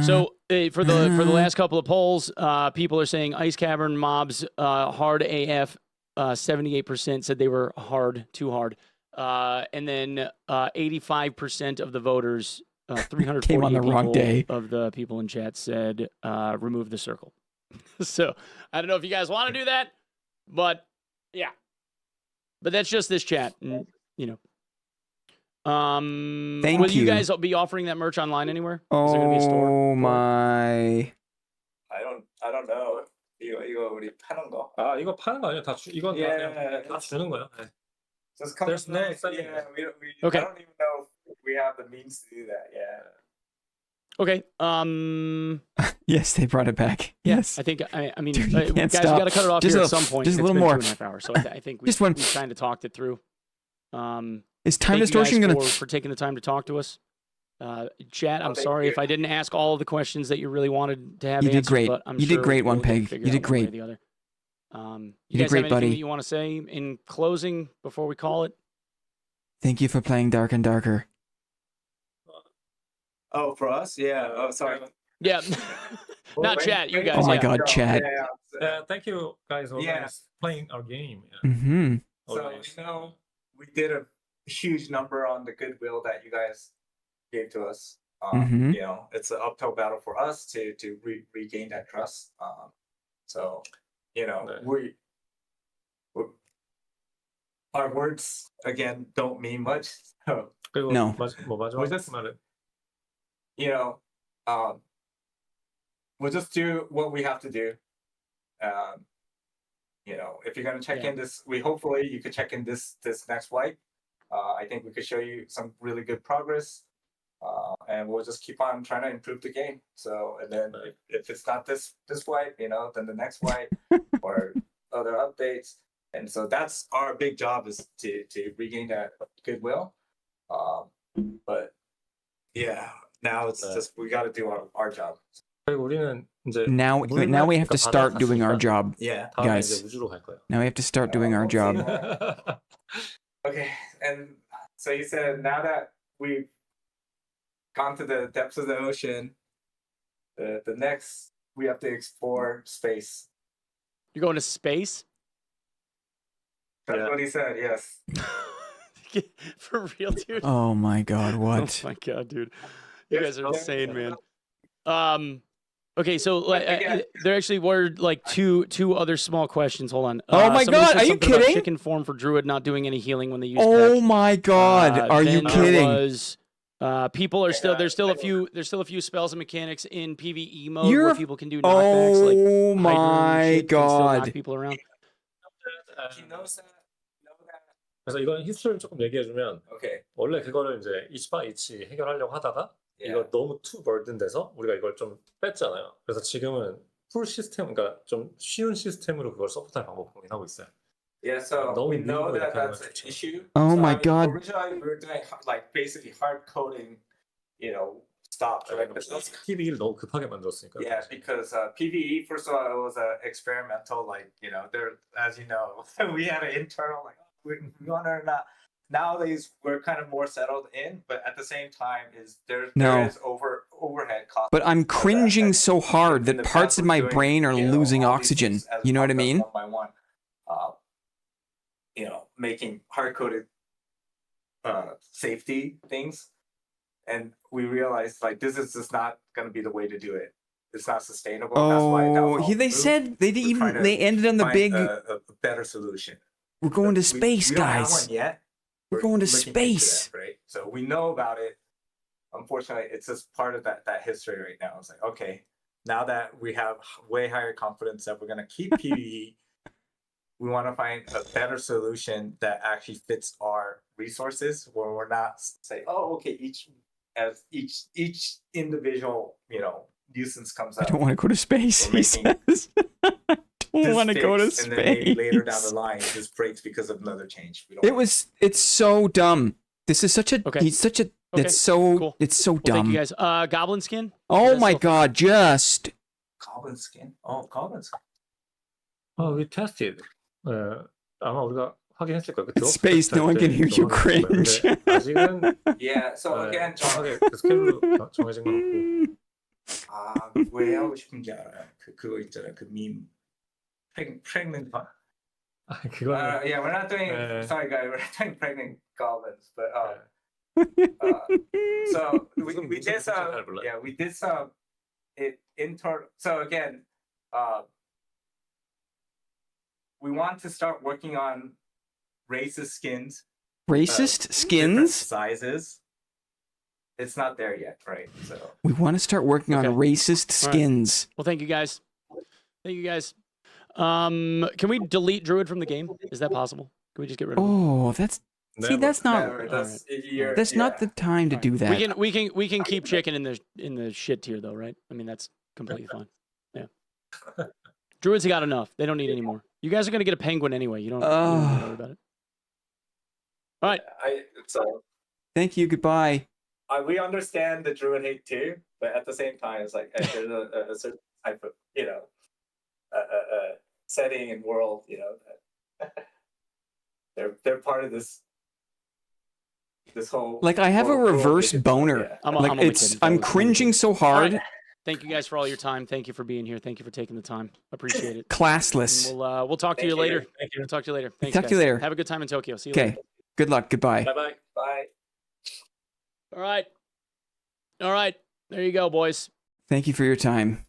So for the last couple of polls, people are saying Ice Cavern mobs hard AF. 78% said they were hard, too hard, and then 85% of the voters, 340 Came on the people wrong day. of the people in chat said remove the circle. So I don't know if you guys want to do that, but yeah. But that's just this chat, and, you know. Thank will you you. guys be offering that merch online anywhere? Is there gonna be a store? Oh my. I don't know. 이거 우리 파는 거. 아 이거 파는 거 아니야? 이건 다 그냥 Yeah. 다 주는 거야. 네. Just come There's to no play. selling Yeah, it. we Okay. I don't even know if we have the means to do that. Yeah. Okay. Yes, they brought it back. Yes. I think I mean, Dude, you can't guys, we stop. got to cut it off Just here a- at some point. just a It's little been more. 2.5 hours, so I think we Just one. kind of talked it through. Is time Thank distortion you guys gonna? for taking the time to talk to us. Chat, I'm thank sorry you. if I didn't ask all of the questions that you really wanted to have You did answered, great. but I'm You did sure great, we'll One get it Peg. figured You did out one way or great. the other. You did guys great, have anything buddy. that you want to say in closing before we call it? Thank you for playing Dark and Darker. Oh, for us? Yeah. Oh, sorry. Yeah. Not Wait, chat, you wait. guys. Oh my yeah. God, chat. Yeah. Thank you guys always Yeah. playing our game. Yeah. Mm-hmm. So Always. we did a huge number on the goodwill that you guys gave to us. Mhm. It's an uphill battle for us to regain that trust. So 네. we our words again don't mean much. So 그리고 No. 마지막 just- 말은 we'll just do what we have to do. If you're gonna check Yeah. in this, hopefully you could check in this next wipe. I think we could show you some really good progress, and we'll just keep on trying to improve the game. So, and then if it's not this wipe, then the next wipe or other updates. And so that's our big job, is to regain that goodwill. But yeah, now it's 네. just we got to do our job. 그리고 우리는 이제 Now we have to start doing our job. Yeah. 다음에 guys. 이제 우주로 갈 거예요. Now we have to start doing our job. Okay, and so you said now that we've gone to the depths of the ocean, the next we have to explore space. You're going to space? That's Yeah. what he said. Yes. For real, dude? Oh my God, Oh what? my God, dude. You Yes, guys are okay. insane, man. Okay, so again- there actually were like two other small questions. Hold on. Oh my somebody God, said are you something about kidding? Chicken form for Druid not doing any healing when they use Oh Peck. my God, are you Then there kidding? Was, people are still Yeah, there's still a I few spells and mechanics in PvE mode where people can do knockbacks Oh like Hydra and my shit, can still knock God. people around. He knows that. Know that. 그래서 이건 히스토리를 조금 얘기해주면 Okay. 원래 그거를 이제 이치 해결하려고 하다가 Yeah. 이거 너무 too burden 돼서 우리가 이걸 좀 뺐잖아요. 그래서 지금은 풀 시스템, 그러니까 좀 쉬운 시스템으로 그걸 서포트할 방법 고민하고 있어요. Yeah, so No, we we know know that that that's an kind of- issue. Oh So, my God. Originally, we were doing like basically hard coding, stops, right? But that's PVE를 너무 급하게 만들었으니까. Yeah, because PVE, first of all, it was experimental. There, as you know, we had an internal we want or not. Nowadays, we're kind of more settled in, but at the same time, there No. is overhead cost. But I'm cringing so hard In that the parts past, of we're my doing, brain are losing all these oxygen. things as You know what I process mean? One by one, making hard coded safety things, and we realized this is just not going to be the way to do it. It's not sustainable. That's why that was Oh, all they removed. said they didn't We're trying to they ended on the Find big. a better solution. We're going to We- space, we don't have guys. one yet. We're going to looking into space. that, right? So we know about it. Unfortunately, it's just part of that history right now. It's like, okay, now that we have way higher confidence that we're gonna keep PvE, we want to find a better solution that actually fits our resources, where we're not saying, oh, okay, each individual nuisance comes I out. don't want to go to space. We're He making says. I don't this want to go to fix, and then maybe later down the space. line this breaks because of another change. We don't It's so dumb. This is such a Okay. he's such a Okay. It's so cool. it's so Well, dumb. thank you guys. Goblin skin. Oh That's my so fun. god, just Goblin skin. Oh, goblin skin. we tested. 아마 우리가 확인했을 거예요. 그쵸? Space, no one can hear you cringe. 근데 아직은 Yeah. So again, 정확하게 그 스케일로 정해진 건 없고. 왜 하고 싶은지 알아요. 그거 있잖아요. 그 밈. pregnant. 그거는 Yeah, we're not doing. 네. Sorry, guys, we're not doing pregnant goblins, but so we did some. 잘 몰라요. Yeah, we did some. So again, we want to start working on racist skins. racist Different skins. sizes. It's not there yet, right? So We want to start working on Okay. racist All right. skins. Well, thank you guys. Thank you guys. Can we delete Druid from the game? Is that possible? Can we just get rid of him? Oh, that's see, that's not Never, you're- that's not the time to do that. We can keep chicken in the shit tier though, right? I mean that's completely fine. Yeah. Druids got enough. They don't need any more. You guys are gonna get a penguin anyway. You don't have to worry about it. All right. So Thank you. Goodbye. we understand the druid hate too, but at the same time, it's like there's a certain type of setting and world, that they're part of this whole. Like I have a world reverse that- boner. yeah. I'm Like only it's kidding. I'm Totally kidding. cringing so All hard. right. Thank you guys for all your time. Thank you for being here. Thank you for taking the time. Appreciate it. Classless. And we'll talk to Thank you you. later. Thank you. We'll talk to you later. Thanks, Talk to you guys. later. Have a good time in Tokyo. See you Okay. later. Good luck. Goodbye. Bye. Bye. All right. All right. There you go, boys. Thank you for your time.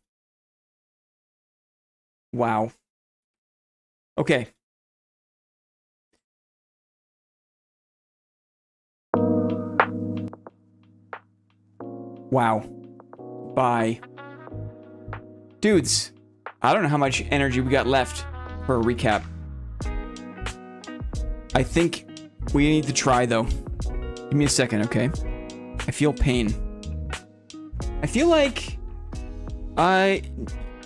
Wow. Okay. Wow. Bye. Dudes, I don't know how much energy we got left for a recap. I think we need to try, though. Give me a second, okay? I feel pain. I feel like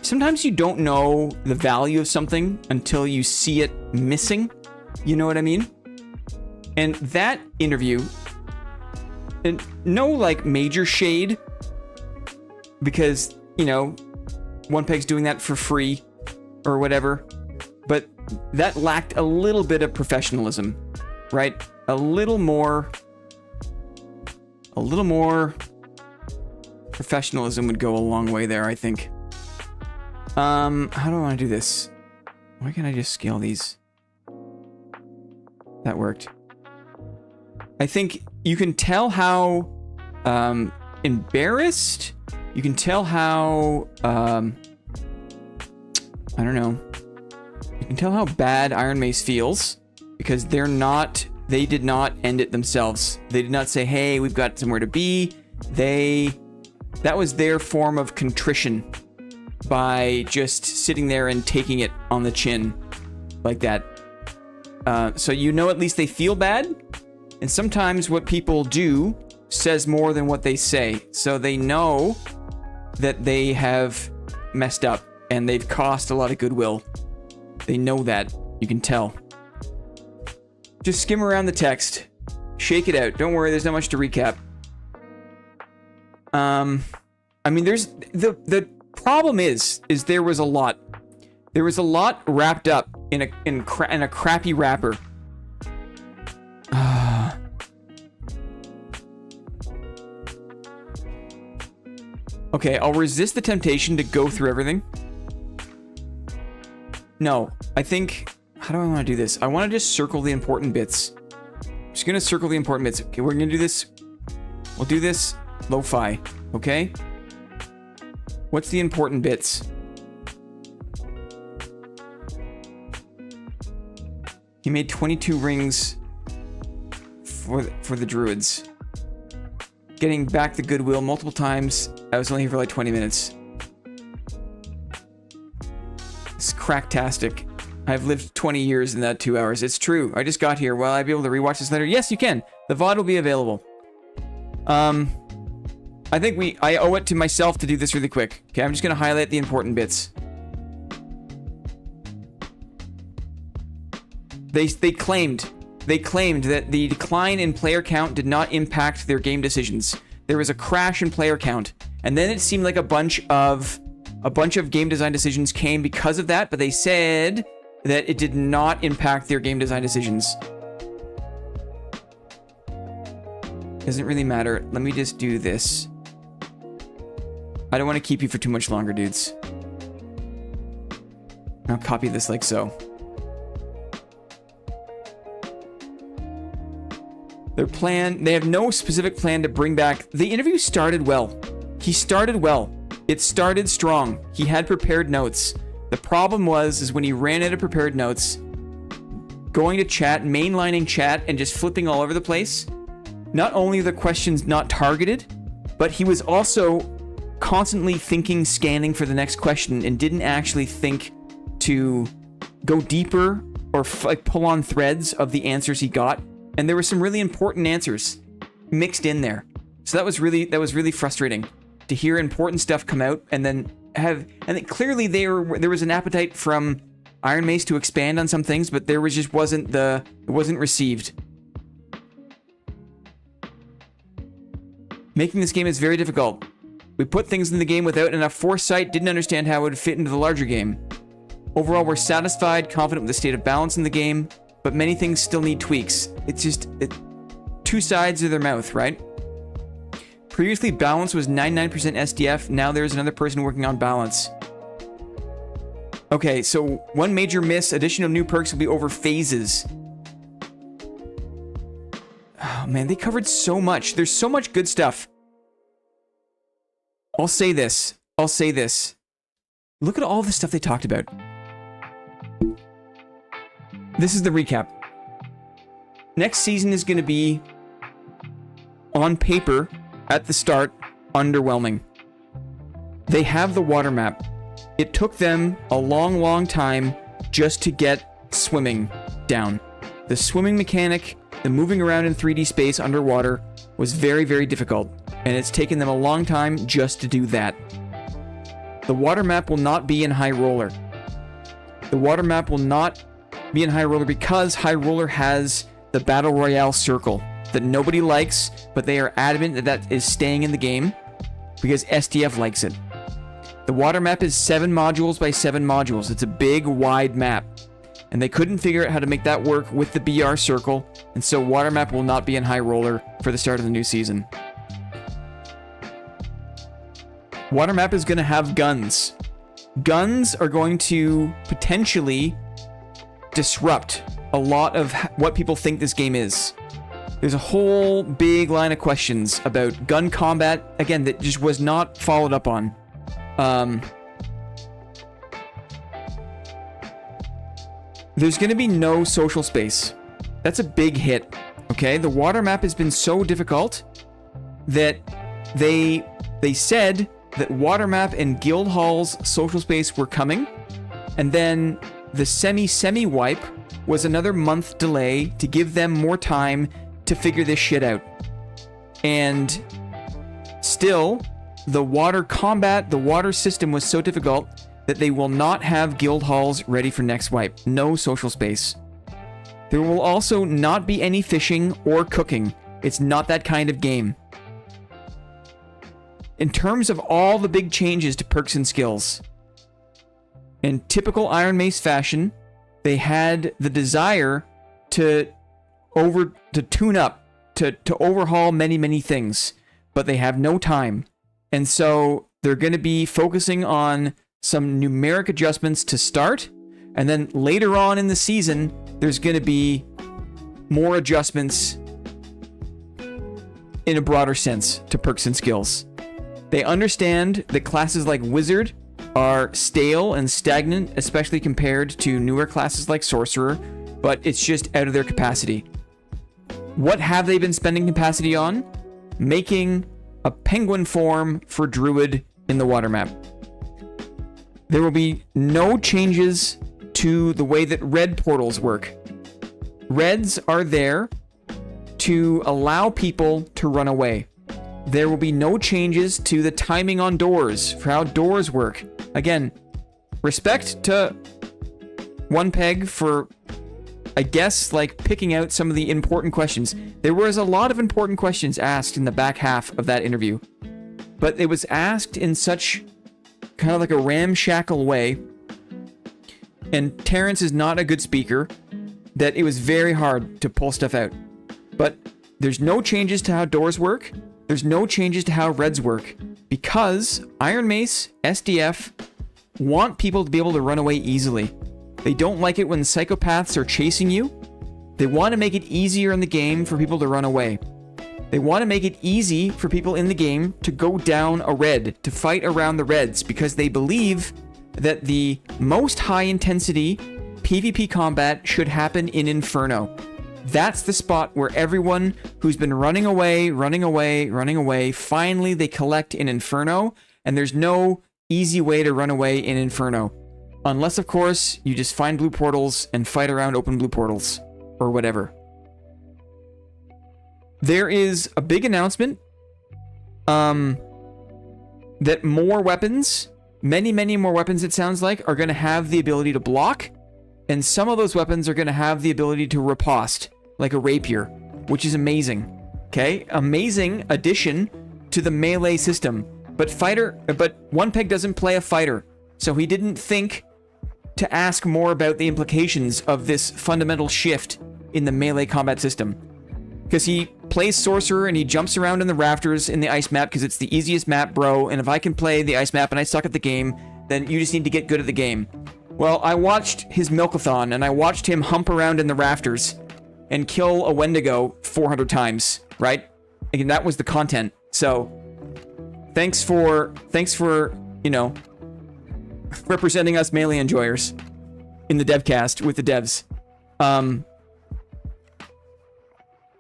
sometimes you don't know the value of something until you see it missing. You know what I mean? And that interview, and no like major shade, because, onepeg's doing that for free or whatever, but that lacked a little bit of professionalism, right? A little more professionalism would go a long way there, I think. How do I want to do this? Why can't I just scale these? That worked. I think you can tell how embarrassed, you can tell how I don't know. You can tell how bad Iron Mace feels because they did not end it themselves. They did not say, "Hey, we've got somewhere to be." That was their form of contrition by just sitting there and taking it on the chin like that. So at least they feel bad. And sometimes what people do says more than what they say. So they know that they have messed up and they've cost a lot of goodwill. They know that. You can tell. Just skim around the text. Shake it out. Don't worry, there's not much to recap. There's the problem is there was a lot. There was a lot wrapped up in a crappy wrapper. Okay, I'll resist the temptation to go through everything. No, I think... How do I want to do this? I want to just circle the important bits. I'm just going to circle the important bits. Okay, we're going to do this. We'll do this lo-fi, okay? What's the important bits? He made 22 rings for the druids. Getting back the goodwill multiple times. I was only here for like 20 minutes. It's cracktastic. I've lived 20 years in that 2 hours. It's true. I just got here. Will I be able to rewatch this later? Yes, you can. The VOD will be available. I think I owe it to myself to do this really quick. Okay, I'm just going to highlight the important bits. They claimed they claimed that the decline in player count did not impact their game decisions. There was a crash in player count, and then it seemed like a bunch of game design decisions came because of that, but they said that it did not impact their game design decisions. Doesn't really matter. Let me just do this. I don't want to keep you for too much longer, dudes. I'll copy this like so. Their plan, they have no specific plan to bring back. The interview started well. He started well. It started strong. He had prepared notes. The problem is when he ran out of prepared notes, going to chat, mainlining chat, and just flipping all over the place, not only are the questions not targeted, but he was also constantly thinking, scanning for the next question, and didn't actually think to go deeper or pull on threads of the answers he got. And there were some really important answers mixed in there. So that was really frustrating to hear important stuff come out and then clearly there was an appetite from Iron Mace to expand on some things, but it wasn't received. Making this game is very difficult. We put things in the game without enough foresight, didn't understand how it would fit into the larger game. Overall, we're satisfied, confident with the state of balance in the game, but many things still need tweaks. It's just two sides of their mouth, right? Previously, balance was 99% SDF. Now there's another person working on balance. Okay, so one major miss, additional new perks will be over phases. Oh man, they covered so much. There's so much good stuff. I'll say this. Look at all the stuff they talked about. This is the recap. Next season is going to be, on paper, at the start, underwhelming. They have the water map. It took them a long, long time just to get swimming down. The swimming mechanic, the moving around in 3D space underwater, was very, very difficult. And it's taken them a long time just to do that. The water map will not be in High Roller. The water map will not be in High Roller because High Roller has the Battle Royale circle that nobody likes, but they are adamant that is staying in the game because SDF likes it. The water map is 7 modules by 7 modules. It's a big, wide map. And they couldn't figure out how to make that work with the BR circle, and so water map will not be in High Roller for the start of the new season. Water map is going to have guns. Guns are going to potentially disrupt a lot of what people think this game is. There's a whole big line of questions about gun combat, again, that just was not followed up on. There's going to be no social space. That's a big hit, okay? The water map has been so difficult that they said that water map and guild halls social space were coming, and then the semi wipe was another month delay to give them more time to figure this shit out. And still, the water combat, the water system was so difficult that they will not have guild halls ready for next wipe. No social space. There will also not be any fishing or cooking. It's not that kind of game. In terms of all the big changes to perks and skills, in typical Iron Mace fashion, they had the desire to tune up, to overhaul many things, but they have no time. And so they're going to be focusing on some numeric adjustments to start, and then later on in the season, there's going to be more adjustments in a broader sense to perks and skills. They understand that classes like Wizard are stale and stagnant, especially compared to newer classes like Sorcerer, but it's just out of their capacity. What have they been spending capacity on? Making a penguin form for Druid in the water map. There will be no changes to the way that red portals work. Reds are there to allow people to run away. There will be no changes to the timing on doors for how doors work. Again, respect to onepeg for I guess, like, picking out some of the important questions. There was a lot of important questions asked in the back half of that interview, but it was asked in such kind of like a ramshackle way, and Terence is not a good speaker, that it was very hard to pull stuff out. But there's no changes to how doors work. There's no changes to how reds work, because Iron Mace, SDF, want people to be able to run away easily. They don't like it when psychopaths are chasing you. They want to make it easier in the game for people to run away. They want to make it easy for people in the game to go down a red, to fight around the reds, because they believe that the most high intensity PvP combat should happen in Inferno. That's the spot where everyone who's been running away, finally they collect in Inferno, and there's no easy way to run away in Inferno. Unless, of course, you just find blue portals and fight around open blue portals, or whatever. There is a big announcement that more weapons, many more weapons it sounds like, are going to have the ability to block, and some of those weapons are going to have the ability to riposte, like a rapier, which is amazing. Okay? Amazing addition to the melee system. But onepeg doesn't play a fighter, so he didn't think to ask more about the implications of this fundamental shift in the melee combat system. Because he plays Sorcerer and he jumps around in the rafters in the ice map because it's the easiest map, bro, and if I can play the ice map and I suck at the game, then you just need to get good at the game. Well, I watched his Milkathon and I watched him hump around in the rafters and kill a Wendigo 400 times, right? And that was the content. So, thanks for, you know, representing us melee enjoyers in the devcast with the devs.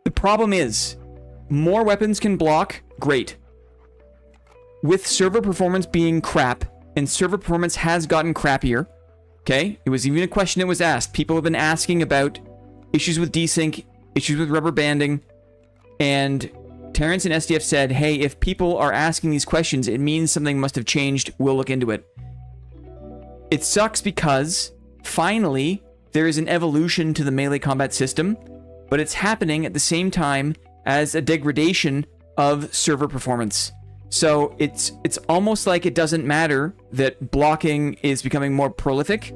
The problem is, more weapons can block, great. With server performance being crap, and server performance has gotten crappier, okay? It was even a question that was asked. People have been asking about issues with desync, issues with rubber banding, and Terence and SDF said, hey, if people are asking these questions, it means something must have changed. We'll look into it. It sucks because, finally, there is an evolution to the melee combat system, but it's happening at the same time as a degradation of server performance. So it's almost like it doesn't matter that blocking is becoming more prolific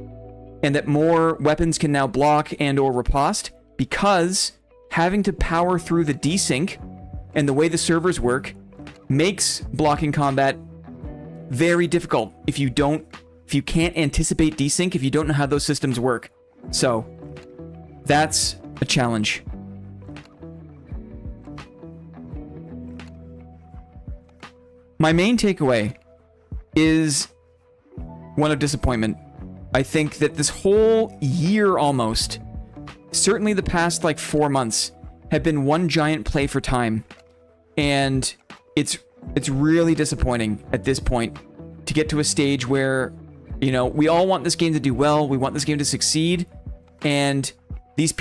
and that more weapons can now block and or riposte, because having to power through the desync and the way the servers work makes blocking combat very difficult if you can't anticipate desync, if you don't know how those systems work. So that's a challenge. My main takeaway is one of disappointment. I think that this whole year almost, certainly the past like 4 months, have been one giant play for time. And it's really disappointing at this point to get to a stage where, you know, we all want this game to do well, we want this game to succeed, and these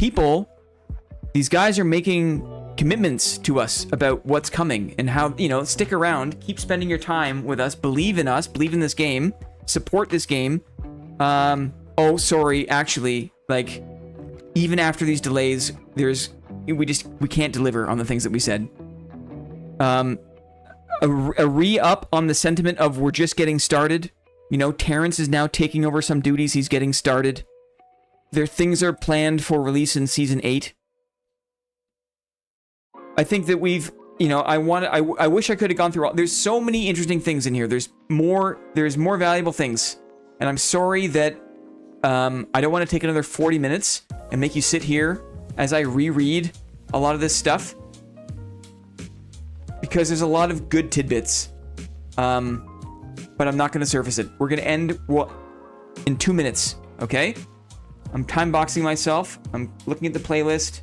guys are making commitments to us about what's coming and how, you know, stick around, keep spending your time with us, believe in us, believe in this game, support this game. Oh, sorry, actually, like, even after these delays, we can't deliver on the things that we said. A re-up on the sentiment of we're just getting started. You know, Terence is now taking over some duties, he's getting started. Things are planned for release in Season 8. I think that we've, you know, I wish I could have gone through all, there's so many interesting things in here. There's more valuable things. And I'm sorry that I don't want to take another 40 minutes and make you sit here as I reread a lot of this stuff, because there's a lot of good tidbits. But I'm not going to surface it. We're going to end in 2 minutes, okay? I'm time boxing myself. I'm looking at the playlist.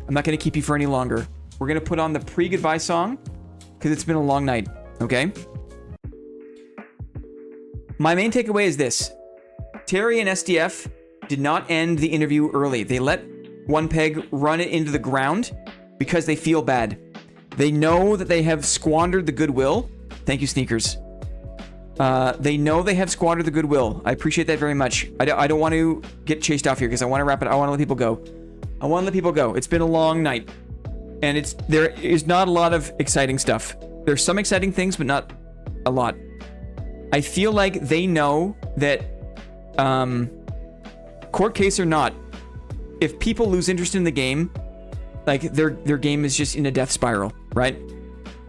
I'm not going to keep you for any longer. We're going to put on the pre-goodbye song because it's been a long night, okay? My main takeaway is this. Terry and SDF did not end the interview early. They let onepeg run it into the ground because they feel bad. They know that they have squandered the goodwill. Thank you, Sneakers. They know they have squandered the goodwill. I appreciate that very much. I don't want to get chased off here because I want to wrap it. I want to let people go. I want to let people go. It's been a long night, and there is not a lot of exciting stuff. There's some exciting things, but not a lot. I feel like they know that, court case or not, if people lose interest in the game, like their game is just in a death spiral, right?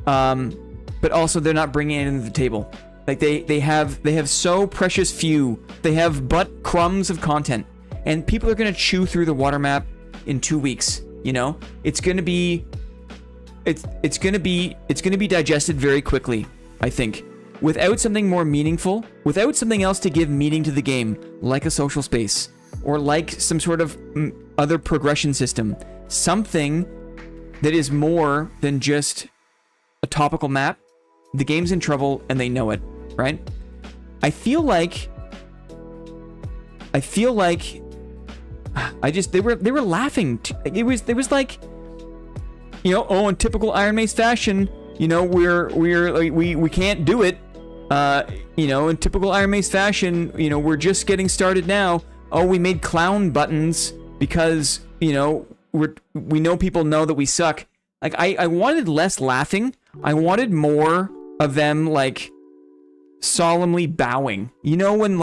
But also they're not bringing it into the table. Like they have so precious few. They have but crumbs of content, and people are gonna chew through the water map in 2 weeks. You know, it's gonna be digested very quickly. I think without something more meaningful, without something else to give meaning to the game, like a social space or like some sort of other progression system, something that is more than just a topical map, the game's in trouble and they know it, right? I feel like they were laughing. It was like, you know, oh, in typical Iron Mace fashion, you know, we can't do it. You know, in typical Iron Mace fashion, you know, we're just getting started now. Oh, we made clown buttons because, you know, we know people know that we suck. Like, I wanted less laughing. I wanted more of them, like, solemnly bowing. You know when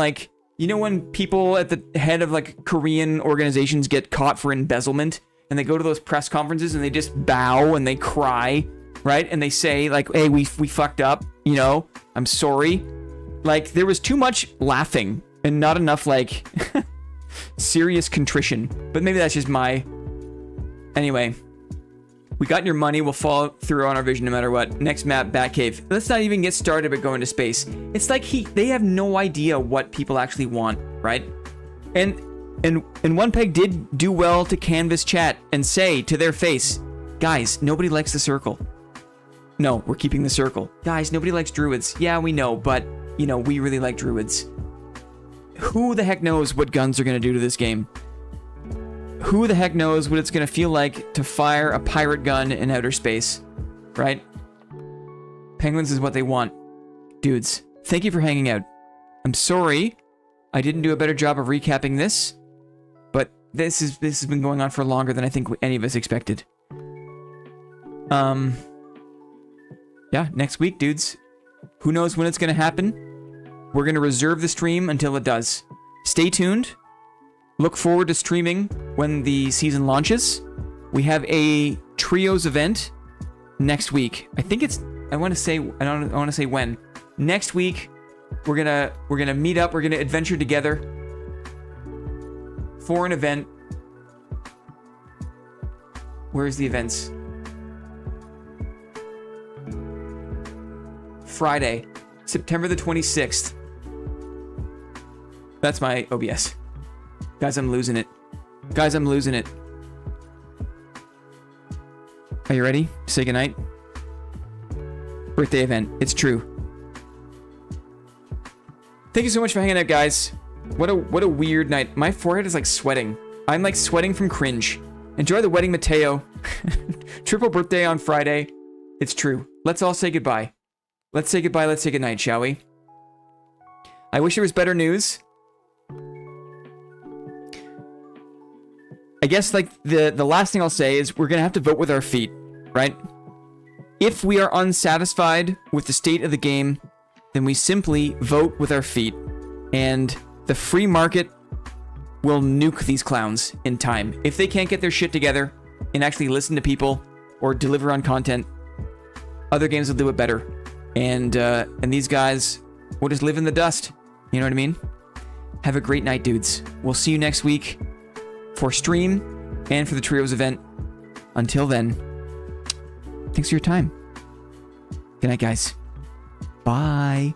people at the head of, like, Korean organizations get caught for embezzlement and they go to those press conferences and they just bow and they cry, right? And they say, like, hey, we fucked up, you know, I'm sorry. Like, there was too much laughing and not enough, like, serious contrition. But maybe that's just my... Anyway, we got your money. We'll follow through on our vision no matter what. Next map, Batcave. Let's not even get started with going to space. It's like they have no idea what people actually want, right? And onepeg did do well to canvas chat and say to their face, guys, nobody likes the circle. No, we're keeping the circle. Guys, nobody likes druids. Yeah, we know, but, you know, we really like druids. Who the heck knows what guns are going to do to this game? Who the heck knows what it's going to feel like to fire a pirate gun in outer space, right? Penguins is what they want. Dudes, thank you for hanging out. I'm sorry I didn't do a better job of recapping this, but this has been going on for longer than I think any of us expected. Yeah, next week, dudes. Who knows when it's going to happen? We're going to reserve the stream until it does. Stay tuned. Look forward to streaming when the season launches. We have a trios event next week. I think it's... I want to say when. Next week, we're gonna meet up. We're gonna adventure together for an event. Where's the events? Friday, September the 26th. That's my OBS. Guys, I'm losing it. Guys, I'm losing it. Are you ready? Say goodnight. Birthday event. It's true. Thank you so much for hanging out, guys. What a weird night. My forehead is like sweating. I'm like sweating from cringe. Enjoy the wedding, Mateo. Triple birthday on Friday. It's true. Let's all say goodbye. Let's say goodbye. Let's say goodnight, shall we? I wish there was better news. I guess, like, the last thing I'll say is we're going to have to vote with our feet, right? If we are unsatisfied with the state of the game, then we simply vote with our feet. And the free market will nuke these clowns in time. If they can't get their shit together and actually listen to people or deliver on content, other games will do it better. And these guys will just live in the dust. You know what I mean? Have a great night, dudes. We'll see you next week for stream and for the Trios event. Until then, thanks for your time. Good night, guys. Bye.